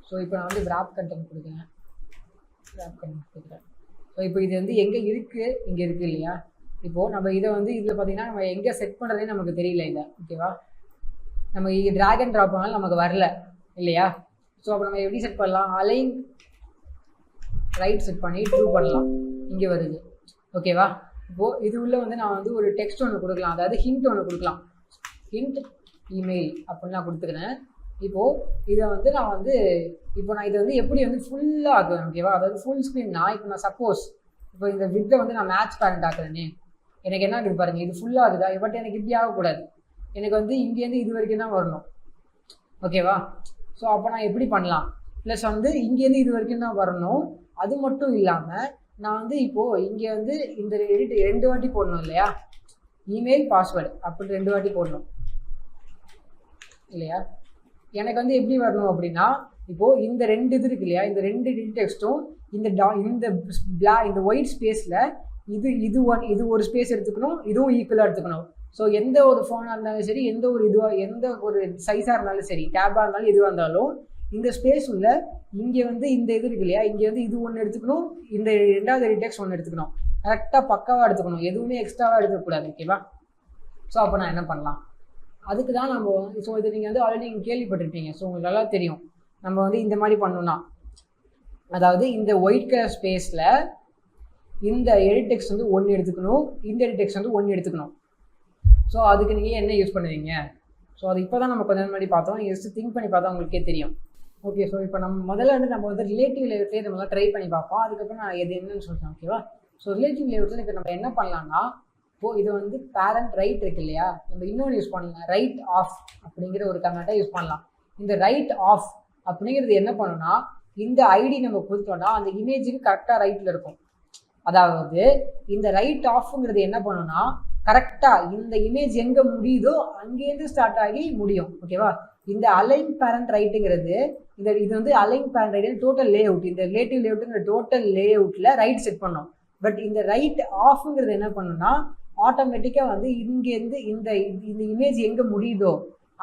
A: ஸோ இப்போ நான் வந்து wrap content கொடுக்குறேன். ஸோ இப்போ இது வந்து எங்கே இருக்குது, இங்கே இருக்குது இல்லையா? இப்போது நம்ம இதை வந்து இதில் பார்த்தீங்கன்னா நம்ம எங்கே செட் பண்ணுறதே நமக்கு தெரியல இதை. ஓகேவா? நம்ம இங்கே ட்ராக் அண்ட் ட்ராப் பண்ணாலும் நமக்கு வரல இல்லையா? ஸோ அப்போ நம்ம எப்படி செட் பண்ணலாம்? அலைன் ரைட் செட் பண்ணி ட்ரூ பண்ணலாம். இங்கே வருது. ஓகேவா? இப்போது இது உள்ள வந்து நான் வந்து ஒரு டெக்ஸ்ட் ஒன்று கொடுக்கலாம், அதாவது ஹிண்ட் ஒன்று கொடுக்கலாம். ஹிண்ட் இமெயில் அப்படின்னு நான் கொடுத்துக்கிறேன். இப்போது இதை வந்து நான் வந்து இப்போ நான் இதை வந்து எப்படி வந்து ஃபுல்லாக ஆக்குவேன். ஓகேவா? அதாவது ஃபுல் ஸ்க்ரீன்னா இப்போ நான் சப்போஸ் இப்போ இந்த வித்தை வந்து நான் மேட்ச் பேரண்ட் ஆக்குறேனே, எனக்கு என்ன ஆகுது பாருங்கள், இது ஃபுல்லாக ஆகுதா? பட் எனக்கு இப்படி ஆகக்கூடாது. எனக்கு வந்து இங்கேருந்து இது வரைக்கும் தான் வரணும். ஓகேவா? ஸோ அப்போ நான் எப்படி பண்ணலாம்? ப்ளஸ் வந்து இங்கேருந்து இது வரைக்கும் தான் வரணும். அது மட்டும் இல்லாமல் நான் வந்து இப்போது இங்கே வந்து இந்த எடிட் 2 வாட்டி போடணும் இல்லையா? இமெயில் பாஸ்வேர்டு அப்படி 2 வாட்டி போடணும் இல்லையா? எனக்கு வந்து எப்படி வரணும் அப்படின்னா, இப்போது இந்த 2 இது இருக்கு இல்லையா? இந்த 2 எடிட் டெக்ஸ்ட்டும் இந்த ஒயிட் ஸ்பேஸில் இது ஒரு ஸ்பேஸ் எடுத்துக்கணும், இதுவும் ஈக்குவலாக எடுத்துக்கணும். ஸோ எந்த ஒரு ஃபோனாக இருந்தாலும் சரி, எந்த ஒரு சைஸாக இருந்தாலும் சரி, டேபாக இருந்தாலும் எதுவாக இருந்தாலும் இந்த ஸ்பேஸ் உள்ள இங்கே வந்து இந்த இது இருக்கு இல்லையா? இங்கே வந்து இது ஒன்று எடுத்துக்கணும், இந்த 2வது எடிட் டெக்ஸ்ட் ஒன்று எடுத்துக்கணும். கரெக்டாக பக்காவாக எடுத்துக்கணும், எதுவுமே எக்ஸ்ட்ராவாக எடுக்கக்கூடாது. ஓகேவா? ஸோ அப்போ நான் என்ன பண்ணலாம்? அதுக்கு தான் நம்ம ஸோ இது நீங்கள் வந்து ஆல்ரெடி நீங்கள் கேள்விப்பட்டிருப்பீங்க. ஸோ உங்களுக்கு நல்லா தெரியும். நம்ம வந்து இந்த மாதிரி பண்ணணும்னா, அதாவது இந்த ஒயிட் கலர் ஸ்பேஸில் இந்த எடிட் டெக்ஸ்ட் வந்து 1 எடுத்துக்கணும், இந்த எடிட் டெக்ஸ்ட் வந்து 1 எடுத்துக்கணும். ஸோ அதுக்கு நீங்கள் என்ன யூஸ் பண்ணுவீங்க? ஸோ அது இப்போ தான் நம்ம கொஞ்சம் முன்னாடி பார்த்தோம். நீங்கள் ஜஸ்ட் திங்க் பண்ணி பார்த்தா உங்களுக்கே தெரியும். ஓகே, ஸோ இப்போ முதல்ல வந்து ரிலேட்டிவ் லேஅவுட்லேயே நம்ம ட்ரை பண்ணி பார்ப்போம். அதுக்கப்புறம் நான் என்னன்னு சொல்கிறேன். ஓகேவா? ஸோ ரிலேட்டிவ் லேஅவுட்டில் இப்போ நம்ம என்ன பண்ணலாம்னா, இப்போது இது வந்து பேரண்ட் ரைட் இருக்கு இல்லையா? நம்ம இன்னொன்று யூஸ் பண்ணலாம், ரைட் ஆஃப் அப்படிங்கிற ஒரு கமெண்ட்டை யூஸ் பண்ணலாம். இந்த ரைட் ஆஃப் அப்படிங்கிறது என்ன பண்ணுன்னா, இந்த ஐடி நம்ம கொடுத்தோம்னா அந்த இமேஜுக்கு கரெக்டாக ரைட்டில் இருக்கும். அதாவது இந்த ரைட் ஆஃப்ங்கிறது என்ன பண்ணுன்னா, கரெக்டாக இந்த இமேஜ் எங்கே முடியுதோ அங்கேருந்து ஸ்டார்ட் ஆகி முடியும். ஓகேவா? இந்த அலைன் பேரண்ட் ரைட்டுங்கிறது இது வந்து align parent right total layout, இந்த ரிலேட்டிவ் லேஅவுட்டுங்கிற டோட்டல் லேஅவுட்டில் ரைட் செட் பண்ணோம். பட் இந்த ரைட் ஆஃப்ங்கிறது என்ன பண்ணுன்னா, ஆட்டோமேட்டிக்காக வந்து இங்கேருந்து இந்த இமேஜ் எங்கே முடியுதோ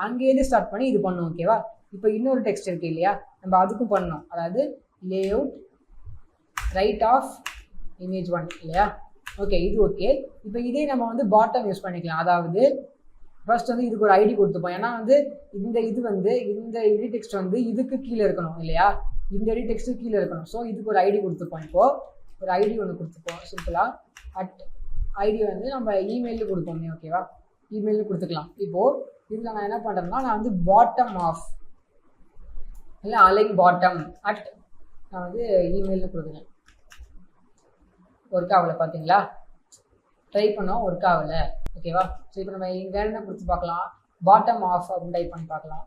A: அங்கேருந்து ஸ்டார்ட் பண்ணி இது பண்ணும். ஓகேவா? இப்போ இன்னொரு டெக்ஸ்ட் இருக்குது இல்லையா? நம்ம அதுக்கும் பண்ணணும். அதாவது லேஅவுட் ரைட் ஆஃப் இமேஜ் 1 இல்லையா? ஓகே, இது ஓகே. இப்போ இதே நம்ம வந்து பாட்டம் யூஸ் பண்ணிக்கலாம். அதாவது ஃபர்ஸ்ட் வந்து இதுக்கு ஒரு ஐடி கொடுத்துப்போம். ஏன்னா வந்து இந்த எடிட் டெக்ஸ்ட் வந்து இதுக்கு கீழே இருக்கணும் இல்லையா? இந்த எடிட் டெக்ஸ்ட்டு கீழே இருக்கணும். ஸோ இதுக்கு ஒரு ஐடி கொடுத்துப்போம். இப்போது ஒரு ஐடி ஒன்று கொடுத்துப்போம் சிம்பிளாக. ஐடி வந்து நம்ம இமெயிலில் கொடுப்போமே. ஓகேவா? இமெயிலில் கொடுத்துக்கலாம். இப்போது இதில் நான் என்ன பண்ணுறேன்னா, நான் வந்து பாட்டம் ஆஃப் இல்லை அலைன் பாட்டம் நான் வந்து இமெயிலில் கொடுக்குறேன். ஒர்க் ஆகலை பார்த்தீங்களா? ட்ரை பண்ணோம், ஒர்க் ஆகலை. ஓகேவா? ஸோ இப்போ நம்ம வேறு என்ன கொடுத்து பார்க்கலாம்.
B: பாட்டம் ஆஃப் அப்படின்னு டைப் பண்ணி பார்க்கலாம்.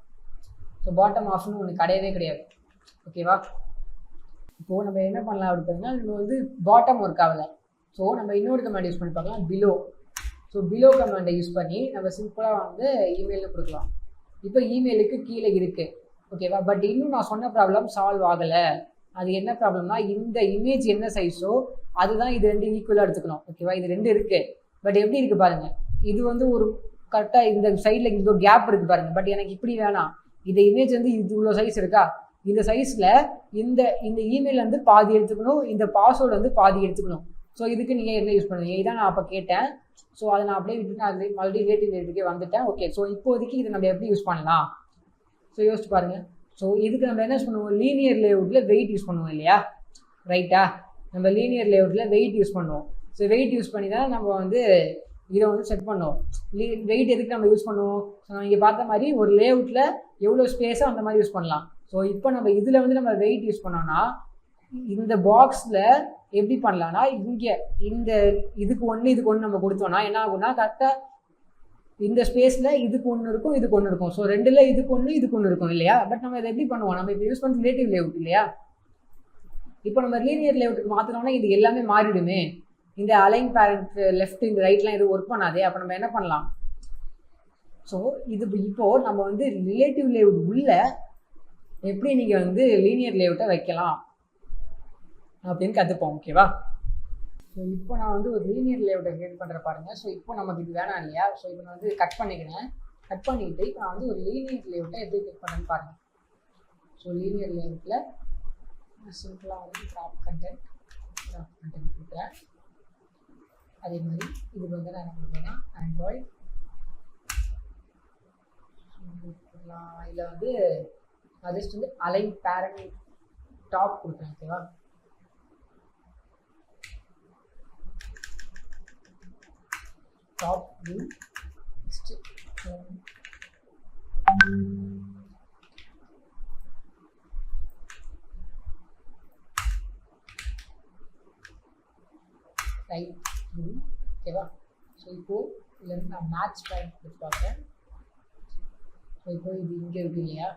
B: ஸோ பாட்டம் ஆஃப்னு ஒன்று கிடையவே கிடையாது. ஓகேவா? இப்போது நம்ம என்ன பண்ணலாம் அப்படி பார்த்தீங்கன்னா, நம்ம வந்து பாட்டம் ஒர்க் ஆகலை. ஸோ நம்ம இன்னொரு கமாண்ட் யூஸ் பண்ணி பார்க்கலாம், பிலோ. ஸோ பிலோ கமாண்டை யூஸ் பண்ணி நம்ம சிம்பிளாக வந்து இமெயிலில் கொடுக்கலாம். இப்போ இமெயிலுக்கு கீழே இருக்குது. ஓகேவா? பட் இன்னும் நான் சொன்ன ப்ராப்ளம் சால்வ் ஆகலை. அது என்ன ப்ராப்ளம்னா, இந்த இமேஜ் என்ன சைஸோ அதுதான் இது ரெண்டு ஈக்குவலாக எடுத்துக்கணும். ஓகேவா? இது ரெண்டு இருக்குது. பட் எப்படி இருக்குது பாருங்கள். இது வந்து ஒரு கரெக்டாக இந்த சைடில் இங்கே கேப் இருக்குது பாருங்கள். பட் எனக்கு இப்படி வேணாம். இந்த இமேஜ் வந்து இது இவ்வளோ சைஸ் இருக்கா, இந்த சைஸில் இந்த இந்த இமெயில் வந்து பாதி எடுத்துக்கணும், இந்த பாஸ்வேர்டு வந்து பாதி எடுத்துக்கணும். ஸோ இதுக்கு நீங்கள் என்ன யூஸ் பண்ணுவீங்க? இதான் நான் அப்போ கேட்டேன். ஸோ அதை நான் அப்படியே விட்டு நான் மல்டி ரிலேட்டிவ் ரிலேட்டிவ்க்கே வந்துட்டேன். ஓகே, ஸோ இப்போதைக்கு இதை நம்ம எப்படி யூஸ் பண்ணலாம்? ஸோ யோசிச்சு பாருங்கள். ஸோ இதுக்கு நம்ம என்ன யூஸ் பண்ணுவோம்? லீனியர் லேஅவுட்டில் வெயிட் யூஸ் பண்ணுவோம் இல்லையா? ரைட்டா? நம்ம லீனியர் லேஅவுட்டில் வெயிட் யூஸ் பண்ணுவோம். ஸோ வெயிட் யூஸ் பண்ணி தான் நம்ம வந்து இதை வந்து செட் பண்ணுவோம். வெயிட் எதுக்கு நம்ம யூஸ் பண்ணுவோம்? ஸோ நம்ம இங்கே பார்த்த மாதிரி ஒரு லேஅவுட்டில் எவ்வளோ ஸ்பேஸோ அந்த மாதிரி யூஸ் பண்ணலாம். ஸோ இப்போ நம்ம இதில் வந்து நம்ம வெயிட் யூஸ் பண்ணோம்னா இந்த பாக்ஸில் எப்படி பண்ணலாம்னா, இங்கே இந்த இதுக்கு ஒன்று நம்ம கொடுத்தோம்னா என்ன ஆகும்னா, கரெக்டாக இந்த ஸ்பேஸில் இதுக்கு ஒன்று இருக்கும், இதுக்கு ஒன்று இருக்கும். ஸோ ரெண்டில் இதுக்கு ஒன்று இருக்கும் இல்லையா? பட் நம்ம இதை எப்படி பண்ணுவோம்? நம்ம இப்போ யூஸ் பண்ணுறது ரிலேட்டிவ் லேஅவுட் இல்லையா? இப்போ நம்ம லீனியர் லேஅவுட்டுக்கு மாற்றினோம்னா இது எல்லாமே மாறிடுமே. இந்த அலைன் பேரண்ட் லெஃப்ட் இந்த ரைட்லாம் இது ஒர்க் பண்ணாதே. அப்போ நம்ம என்ன பண்ணலாம்? ஸோ இது இப்போது நம்ம வந்து ரிலேட்டிவ் லேஅவுட் உள்ள எப்படி நீங்கள் வந்து லீனியர் லேஅவுட்டை வைக்கலாம் அப்படின்னு கற்றுப்போம். ஓகேவா? ஸோ இப்போ நான் வந்து ஒரு லீனியர் லேஅவுட்டை கிரியேட் பண்ணுற பாருங்கள். ஸோ இப்போ நமக்கு இது வேணாம் இல்லையா? ஸோ இப்போ நான் வந்து கட் பண்ணிக்கிறேன். கட் பண்ணிவிட்டு இப்போ நான் வந்து ஒரு லீனியர் லேஅவுட்டை எப்படி கிரியேட் பண்ணுறேன்னு பாருங்கள். ஸோ லீனியர் லேஅவுட்டில் சிம்பிளாக வந்து ட்ராப் கண்டென்ட் கொடுக்குறேன். அதே மாதிரி இது வந்து நான் என்ன கொடுப்பேன்னா ஆண்ட்ராய்டு இதில் வந்து நான் ஜஸ்ட் வந்து அலைன் பேரண்ட் டாப் கொடுக்குறேன். ஓகேவா? Top view next right view. ஓகேவா? ஸோ இப்போது இதுலேருந்து நான் மேட்ச் பாயிண்ட் கொடுத்து பார்க்குறேன். ஸோ இப்போ இது இங்கே இருக்குது இல்லையா?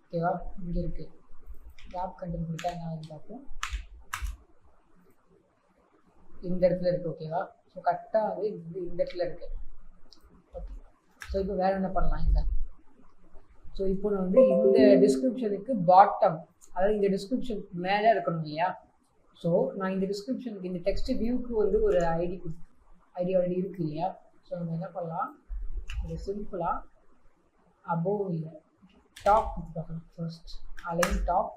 B: ஓகேவா? இங்கே இருக்குது. டாப் கண்டென்ட் கொடுத்தா என்ன ஆகுது பார்ப்போம். இந்த இடத்துல இருக்குது. ஓகேவா? ஸோ கரெக்டாக வந்து இந்த இடத்துல இருக்குது. ஓகே, ஸோ இப்போ வேறு என்ன பண்ணலாம்? இல்லை, ஸோ இப்போ நான் வந்து இந்த டிஸ்கிரிப்ஷனுக்கு பாட்டம், அதாவது இந்த டிஸ்கிரிப்ஷனுக்கு மேலே இருக்கணும் இல்லையா? ஸோ நான் இந்த டிஸ்கிரிப்ஷனுக்கு இந்த டெக்ஸ்ட் வியூக்கு வந்து ஒரு ஐடி ஆல்ரெடி இருக்குது இல்லையா? ஸோ நம்ம என்ன பண்ணலாம்? இது சிம்பிளாக அபோவ் இல்லை டாப் கொடுத்து பார்க்கலாம். ஃபர்ஸ்ட் அலைன் டாப்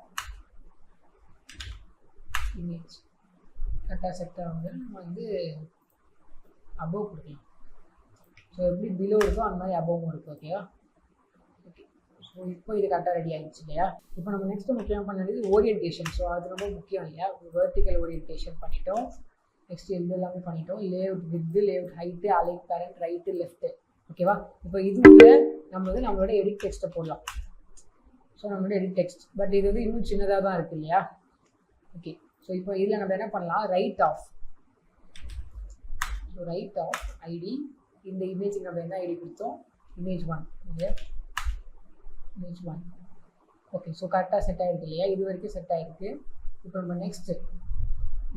B: இமேஜ் கரெக்டாக செட் ஆகுது. நம்ம வந்து அபோவ் கொடுக்கலாம். ஸோ எப்படி பிலோ இருக்கோ அந்த மாதிரி அபோவும் இருக்குது. ஓகேவா? ஓகே, ஸோ இப்போ இது கரெக்டாக ரெடி ஆகிடுச்சு இல்லையா? இப்போ நம்ம நெக்ஸ்ட்டு முக்கியமாக பண்ணது ஓரியன்டேஷன். ஸோ அது ரொம்ப முக்கியம் இல்லையா? வெர்டிக்கல் ஓரியன்டேஷன் பண்ணிட்டோம். நெக்ஸ்ட் இது எல்லாமே பண்ணிட்டோம். Layout width, layout height, align parent, right, left. ஓகேவா? இப்போ இதுக்குள்ள நம்ம வந்து நம்மளோட எடிட் டெக்ஸ்ட்டை போடலாம். ஸோ நம்மளோட எடிட் டெக்ஸ்ட், பட் இது வந்து இன்னும் சின்னதாக தான் இருக்குது இல்லையா? ஓகே, ஸோ இப்போ இதில் நம்ம என்ன பண்ணலாம்? Right of. So right of ID. இந்த இமேஜுக்கு நம்ம என்ன ஐடி கொடுத்தோம்? இமேஜ் 1. இமேஜ் 1. ஓகே, ஸோ கரெக்டாக செட் ஆகிருக்கு இல்லையா? இது வரைக்கும் செட் ஆகிருக்கு. இப்போ நம்ம நெக்ஸ்ட்டு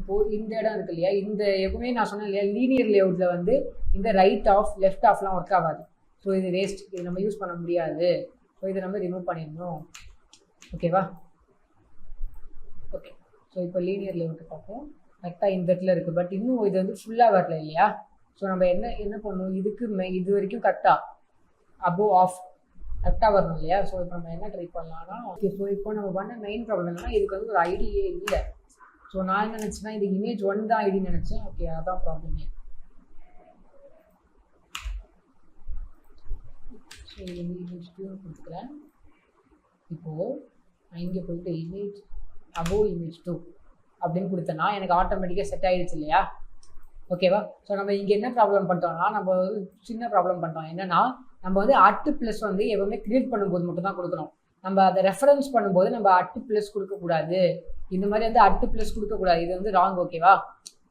B: இப்போது இந்த இடம் இருக்குது இல்லையா? இந்த எப்பவுமே நான் சொன்னேன் இல்லையா, லீனியர் லேஅவுட்டில் வந்து இந்த ரைட் ஆஃப் லெஃப்ட் ஆஃப்லாம் ஒர்க் ஆகாது. ஸோ இது வேஸ்ட், இது நம்ம யூஸ் பண்ண முடியாது. ஸோ இதை நம்ம ரிமூவ் பண்ணிடணும். ஓகேவா? ஓகே, ஸோ இப்போ லீனியர் லேஅவுட்டை பார்ப்போம். கரெக்டாக இந்த இடத்துல இருக்குது. பட் இன்னும் இது வந்து ஃபுல்லாக வரல இல்லையா? ஸோ நம்ம என்ன பண்ணணும்? இதுக்கு இது வரைக்கும் கரெக்டாக அபோவ் ஆஃப் கரெக்டாக வரணும் இல்லையா? ஸோ இப்போ நம்ம என்ன ட்ரை பண்ணலாம்னா, ஓகே, ஸோ இப்போ நம்ம பண்ண மெயின் ப்ராப்ளம் என்னன்னா, இதுக்கு வந்து ஒரு ஐடியே இல்லை. ஸோ நான் என்ன நினச்சேன்னா, இது இமேஜ் 1 தான் ஐடின்னு நினச்சேன். ஓகே, அதான் ப்ராப்ளமே. ஸோ இது வந்து இமேஜ் 2 கொடுத்துக்கிறேன். இப்போது நான் இங்கே போயிட்டு இமேஜ் அபோவ் இமேஜ் 2 அப்படின்னு கொடுத்தேன்னா எனக்கு ஆட்டோமேட்டிக்காக செட் ஆகிடுச்சு இல்லையா? ஓகேவா? ஸோ நம்ம இங்கே என்ன ப்ராப்ளம் பண்ணிட்டோம்னா, நம்ம வந்து சின்ன ப்ராப்ளம் பண்ணிட்டோம். என்னென்னா, நம்ம வந்து அட்டு ப்ளஸ் வந்து எப்பவுமே க்ரியேட் பண்ணும்போது மட்டும் தான் கொடுக்கணும். நம்ம அதை ரெஃபரன்ஸ் பண்ணும்போது நம்ம அட்டு ப்ளஸ் கொடுக்கக்கூடாது. இந்த மாதிரி வந்து அட்டு ப்ளஸ் கொடுக்கக்கூடாது. இது வந்து ராங். ஓகேவா?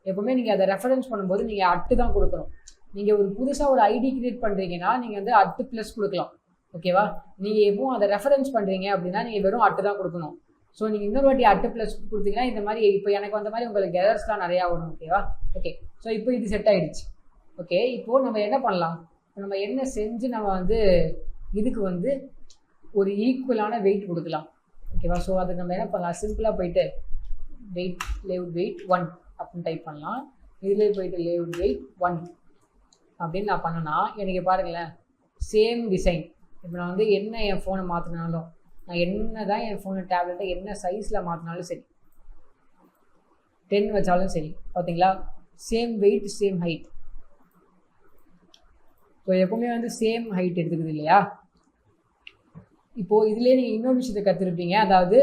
B: எப்பவுமே நீங்கள் அதை ரெஃபரன்ஸ் பண்ணும்போது நீங்கள் அட்டு தான் கொடுக்கணும். நீங்கள் ஒரு புதுசாக ஒரு ஐடி கிரியேட் பண்ணுறீங்கன்னா நீங்கள் வந்து அட்டு ப்ளஸ் கொடுக்கலாம். ஓகேவா? நீங்கள் எப்பவும் அதை ரெஃபரன்ஸ் பண்ணுறீங்க அப்படின்னா நீங்கள் வெறும் அட்டு தான் கொடுக்கணும். ஸோ நீங்கள் இன்னொரு வாட்டி அட்டு ப்ளஸ் கொடுத்தீங்கன்னா இந்த மாதிரி இப்போ எனக்கு வந்த மாதிரி உங்களுக்கு எரர்ஸ்லாம் நிறையா வரும். ஓகேவா? ஓகே. ஸோ இப்போ இது செட் ஆகிடுச்சு. ஓகே. இப்போது நம்ம என்ன பண்ணலாம், நம்ம என்ன செஞ்சு நம்ம வந்து இதுக்கு வந்து ஒரு ஈக்குவலான வெயிட் கொடுக்கலாம். ஓகேவா? ஸோ அது நம்ம என்ன பண்ணலாம், சிம்பிளாக போயிட்டு வெயிட் லேஅவுட் வெயிட் 1 அப்படின்னு டைப் பண்ணலாம். இதிலே போயிட்டு லேஅவுட் வெயிட் 1 அப்படின்னு நான் பண்ணேன்னா எனக்கு பாருங்களேன் சேம் டிசைன். இப்போ நான் வந்து என்ன என் ஃபோனை மாற்றினாலும், நான் என்ன தான் என் ஃபோனு டேப்லெட்டை என்ன சைஸில் மாற்றினாலும் சரி, 10 வச்சாலும் சரி, பார்த்தீங்களா same weight same height. So எப்பவுமே வந்து சேம் ஹைட் எடுத்துக்குது இல்லையா? இப்போது இதுலேயே நீங்கள் இன்னொரு விஷயத்தை கற்றுருப்பீங்க, அதாவது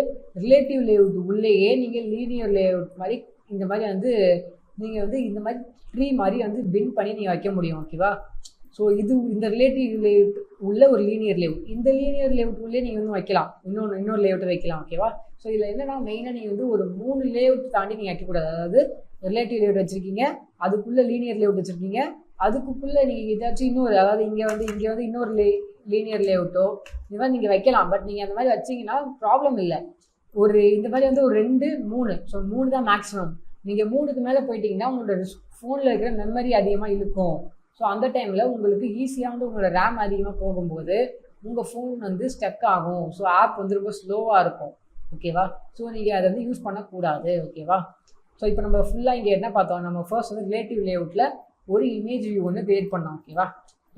B: ரிலேட்டிவ் லேஅவுட் உள்ளேயே நீங்கள் லீனியர் லேஅவுட் மாதிரி இந்த மாதிரி வந்து நீங்கள் வந்து இந்த மாதிரி ட்ரீ மாதிரி வந்து பின் பண்ணி நீங்கள் வைக்க முடியும். ஓகேவா? ஸோ இது இந்த ரிலேட்டிவ் லேஅவுட் உள்ள ஒரு லீனியர் லேஅவுட், இந்த லீனியர் லேஅவுட் உள்ளே நீங்கள் வந்து வைக்கலாம், இன்னொரு லேஅவுட்டை வைக்கலாம். ஓகேவா? ஸோ இதில் என்னென்னா மெயினாக நீங்கள் வந்து ஒரு 3 லேஅவுட் தாண்டி நீங்கள் வைக்கக்கூடாது. அதாவது ரிலேட்டிவ் லேஅவுட் வச்சுருக்கீங்க, அதுக்குள்ளே லீனியர் லேஅவுட் வச்சுருக்கீங்க, அதுக்குள்ளே நீங்கள் ஏதாச்சும் இன்னொரு, அதாவது இங்கே வந்து இன்னொரு லீனியர் லேஅவுட்டோ இந்த மாதிரி நீங்கள் வைக்கலாம். பட் நீங்கள் அந்த மாதிரி வச்சிங்கன்னா ப்ராப்ளம் இல்லை. ஒரு இந்த மாதிரி வந்து ஒரு 2 3, ஸோ 3 தான் மேக்ஸிமம். நீங்கள் 3க்கு மேலே போயிட்டீங்கன்னா உங்களோட ஃபோனில் இருக்கிற மெமரி அதிகமாக இழுக்கும். ஸோ அந்த டைமில் உங்களுக்கு ஈஸியாக வந்து உங்களோட ரேம் அதிகமாக போகும்போது உங்கள் ஃபோன் வந்து ஸ்டக் ஆகும். ஸோ ஆப் வந்து ரொம்ப ஸ்லோவாக இருக்கும். ஓகேவா? ஸோ நீங்கள் அதை வந்து யூஸ் பண்ணக்கூடாது. ஓகேவா? ஸோ இப்போ நம்ம ஃபுல்லாக இங்கே என்ன பார்த்தோம், நம்ம ஃபர்ஸ்ட் வந்து ரிலேட்டிவ் லேஅவுட்டில் ஒரு இமேஜ் வியூ ஒன்று க்ரியேட் பண்ணோம். ஓகேவா?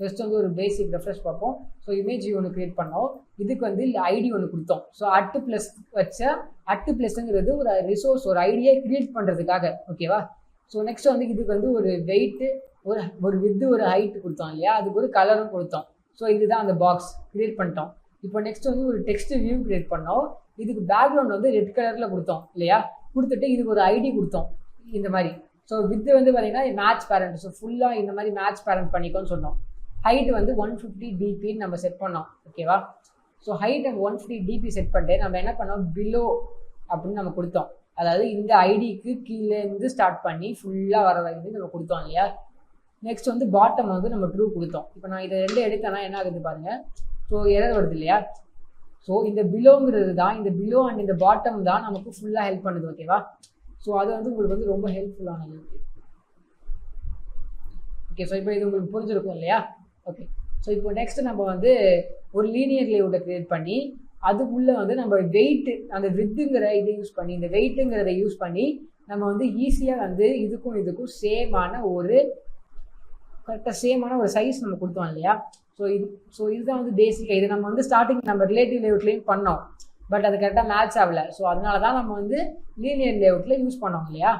B: ஜஸ்ட் வந்து ஒரு பேசிக் ரெஃப்ரெஷ் பார்ப்போம். ஸோ இமேஜ் வியூ ஒன்று க்ரியேட் பண்ணோம், இதுக்கு வந்து ஐடி ஒன்று கொடுத்தோம். ஸோ அட்டு ப்ளஸ் வச்ச அட்டு ப்ளஸ்ங்கிறது ஒரு ரிசோர்ஸ், ஒரு ஐடியை க்ரியேட் பண்ணுறதுக்காக. ஓகேவா? ஸோ நெக்ஸ்ட் வந்து இதுக்கு வந்து ஒரு வெயிட்டு, ஒரு வித்து, ஒரு ஹைட்டு கொடுத்தோம் இல்லையா? அதுக்கு ஒரு கலரும் கொடுத்தோம். ஸோ இதுதான் அந்த பாக்ஸ் க்ரியேட் பண்ணிட்டோம். இப்போ நெக்ஸ்ட் வந்து ஒரு டெக்ஸ்ட் வியூ க்ரியேட் பண்ணோம், இதுக்கு பேக்ரவுண்ட் வந்து ரெட் கலரில் கொடுத்தோம் இல்லையா? கொடுத்துட்டு இதுக்கு ஒரு ஐடி கொடுத்தோம் இந்த மாதிரி. ஸோ வித்து வந்து பார்த்தீங்கன்னா மேட்ச் பேரண்ட், ஸோ ஃபுல்லாக இந்த மாதிரி மேட்ச் பேரண்ட் பண்ணிக்கோன்னு சொன்னோம். ஹைட் வந்து 150 dpன்னு நம்ம செட் பண்ணோம். ஓகேவா? So height and 150 dp set பண்ணிட்டு நம்ம என்ன பண்ணோம், பிலோ அப்படின்னு நம்ம கொடுத்தோம். அதாவது இந்த ஐடிக்கு கீழேருந்து ஸ்டார்ட் பண்ணி ஃபுல்லாக வர வரைக்கும் நம்ம கொடுத்தோம் இல்லையா? நெக்ஸ்ட் வந்து பாட்டம் வந்து நம்ம ட்ரூ கொடுத்தோம். இப்போ நான் இதை 2 எடுத்தேன்னா என்ன ஆகுது பாருங்கள். ஸோ எரர் வருது இல்லையா? ஸோ இந்த பிலோங்கிறது தான், இந்த பிலோ அண்ட் இந்த பாட்டம் தான் நமக்கு ஃபுல்லாக ஹெல்ப் பண்ணுது. ஓகேவா? ஸோ அது வந்து உங்களுக்கு வந்து ரொம்ப ஹெல்ப்ஃபுல்லானது. ஓகே. ஸோ இப்போ இது உங்களுக்கு புரிஞ்சிருக்கும் இல்லையா? ஓகே. ஸோ இப்போ நெக்ஸ்ட் நம்ம வந்து ஒரு லீனியர் லேஅவுட்டை க்ரியேட் பண்ணி அதுக்குள்ளே வந்து நம்ம வெயிட்டு, அந்த வித்துங்கிற இதை யூஸ் பண்ணி, இந்த வெயிட்டுங்கிறத யூஸ் பண்ணி நம்ம வந்து ஈஸியாக வந்து இதுக்கும் சேமான ஒரு கரெக்டாக சேமான ஒரு சைஸ் நம்ம கொடுத்தோம் இல்லையா? ஸோ இதுதான் வந்து பேசிக்காக. இது நம்ம வந்து ஸ்டார்டிங் நம்ம ரிலேட்டிவ் லேஅவுட்லேயும் பண்ணோம், பட் அது கரெக்டாக மேட்ச் ஆகலை. ஸோ அதனால தான் நம்ம வந்து லீனியர் லேஅவுட்டில் யூஸ் பண்ணோம் இல்லையா?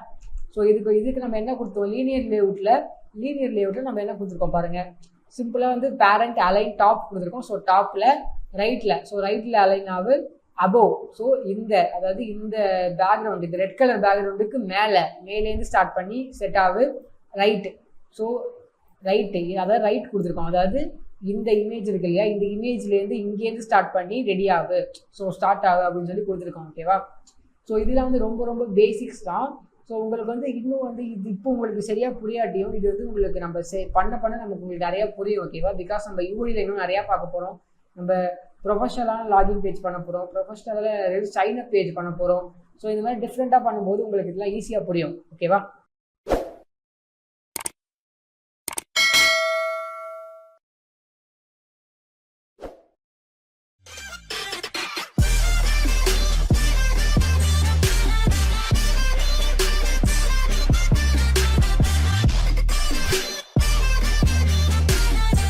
B: ஸோ இதுக்கு நம்ம என்ன கொடுத்தோம், லீனியர் லேஅவுட்டில் நம்ம என்ன கொடுத்துருக்கோம் பாருங்கள். சிம்பிளாக வந்து பேரண்ட் அலைன் டாப் கொடுத்துருக்கோம். ஸோ டாப்பில் ரைட்டில் அலைன் ஆகுது அபோவ். ஸோ அதாவது இந்த பேக்ரவுண்ட், இந்த ரெட் கலர் பேக்ரவுண்டுக்கு மேலேருந்து ஸ்டார்ட் பண்ணி செட் ஆகுது ரைட்டு. ஸோ அதாவது ரைட் கொடுத்துருக்கோம். அதாவது இந்த இமேஜ் இருக்கு இல்லையா, இந்த இமேஜ்லேருந்து இங்கேருந்து ஸ்டார்ட் பண்ணி ரெடி ஆகுது, ஸோ ஸ்டார்ட் ஆகுது அப்படின்னு சொல்லி கொடுத்துருக்கோம். ஓகேவா? ஸோ இதெல்லாம் வந்து ரொம்ப ரொம்ப பேசிக்ஸ் தான். ஸோ உங்களுக்கு வந்து இன்னும் வந்து இது இப்போ உங்களுக்கு சரியாக புரியாட்டியும் இது வந்து உங்களுக்கு நம்ம பண்ண நமக்கு உங்களுக்கு நிறையா புரியும். ஓகேவா? பிகாஸ் நம்ம யூடியில் இன்னும் நிறையா பார்க்க போகிறோம். நம்ம ப்ரொஃபஷனலான லாகின் பேஜ் பண்ண போகிறோம், ப்ரொஃபஷனலாக சைன் அப் பேஜ் பண்ண போகிறோம். ஸோ இந்த மாதிரி டிஃப்ரெண்ட்டாக பண்ணும்போது உங்களுக்கு இதெல்லாம் ஈஸியாக புரியும். ஓகேவா?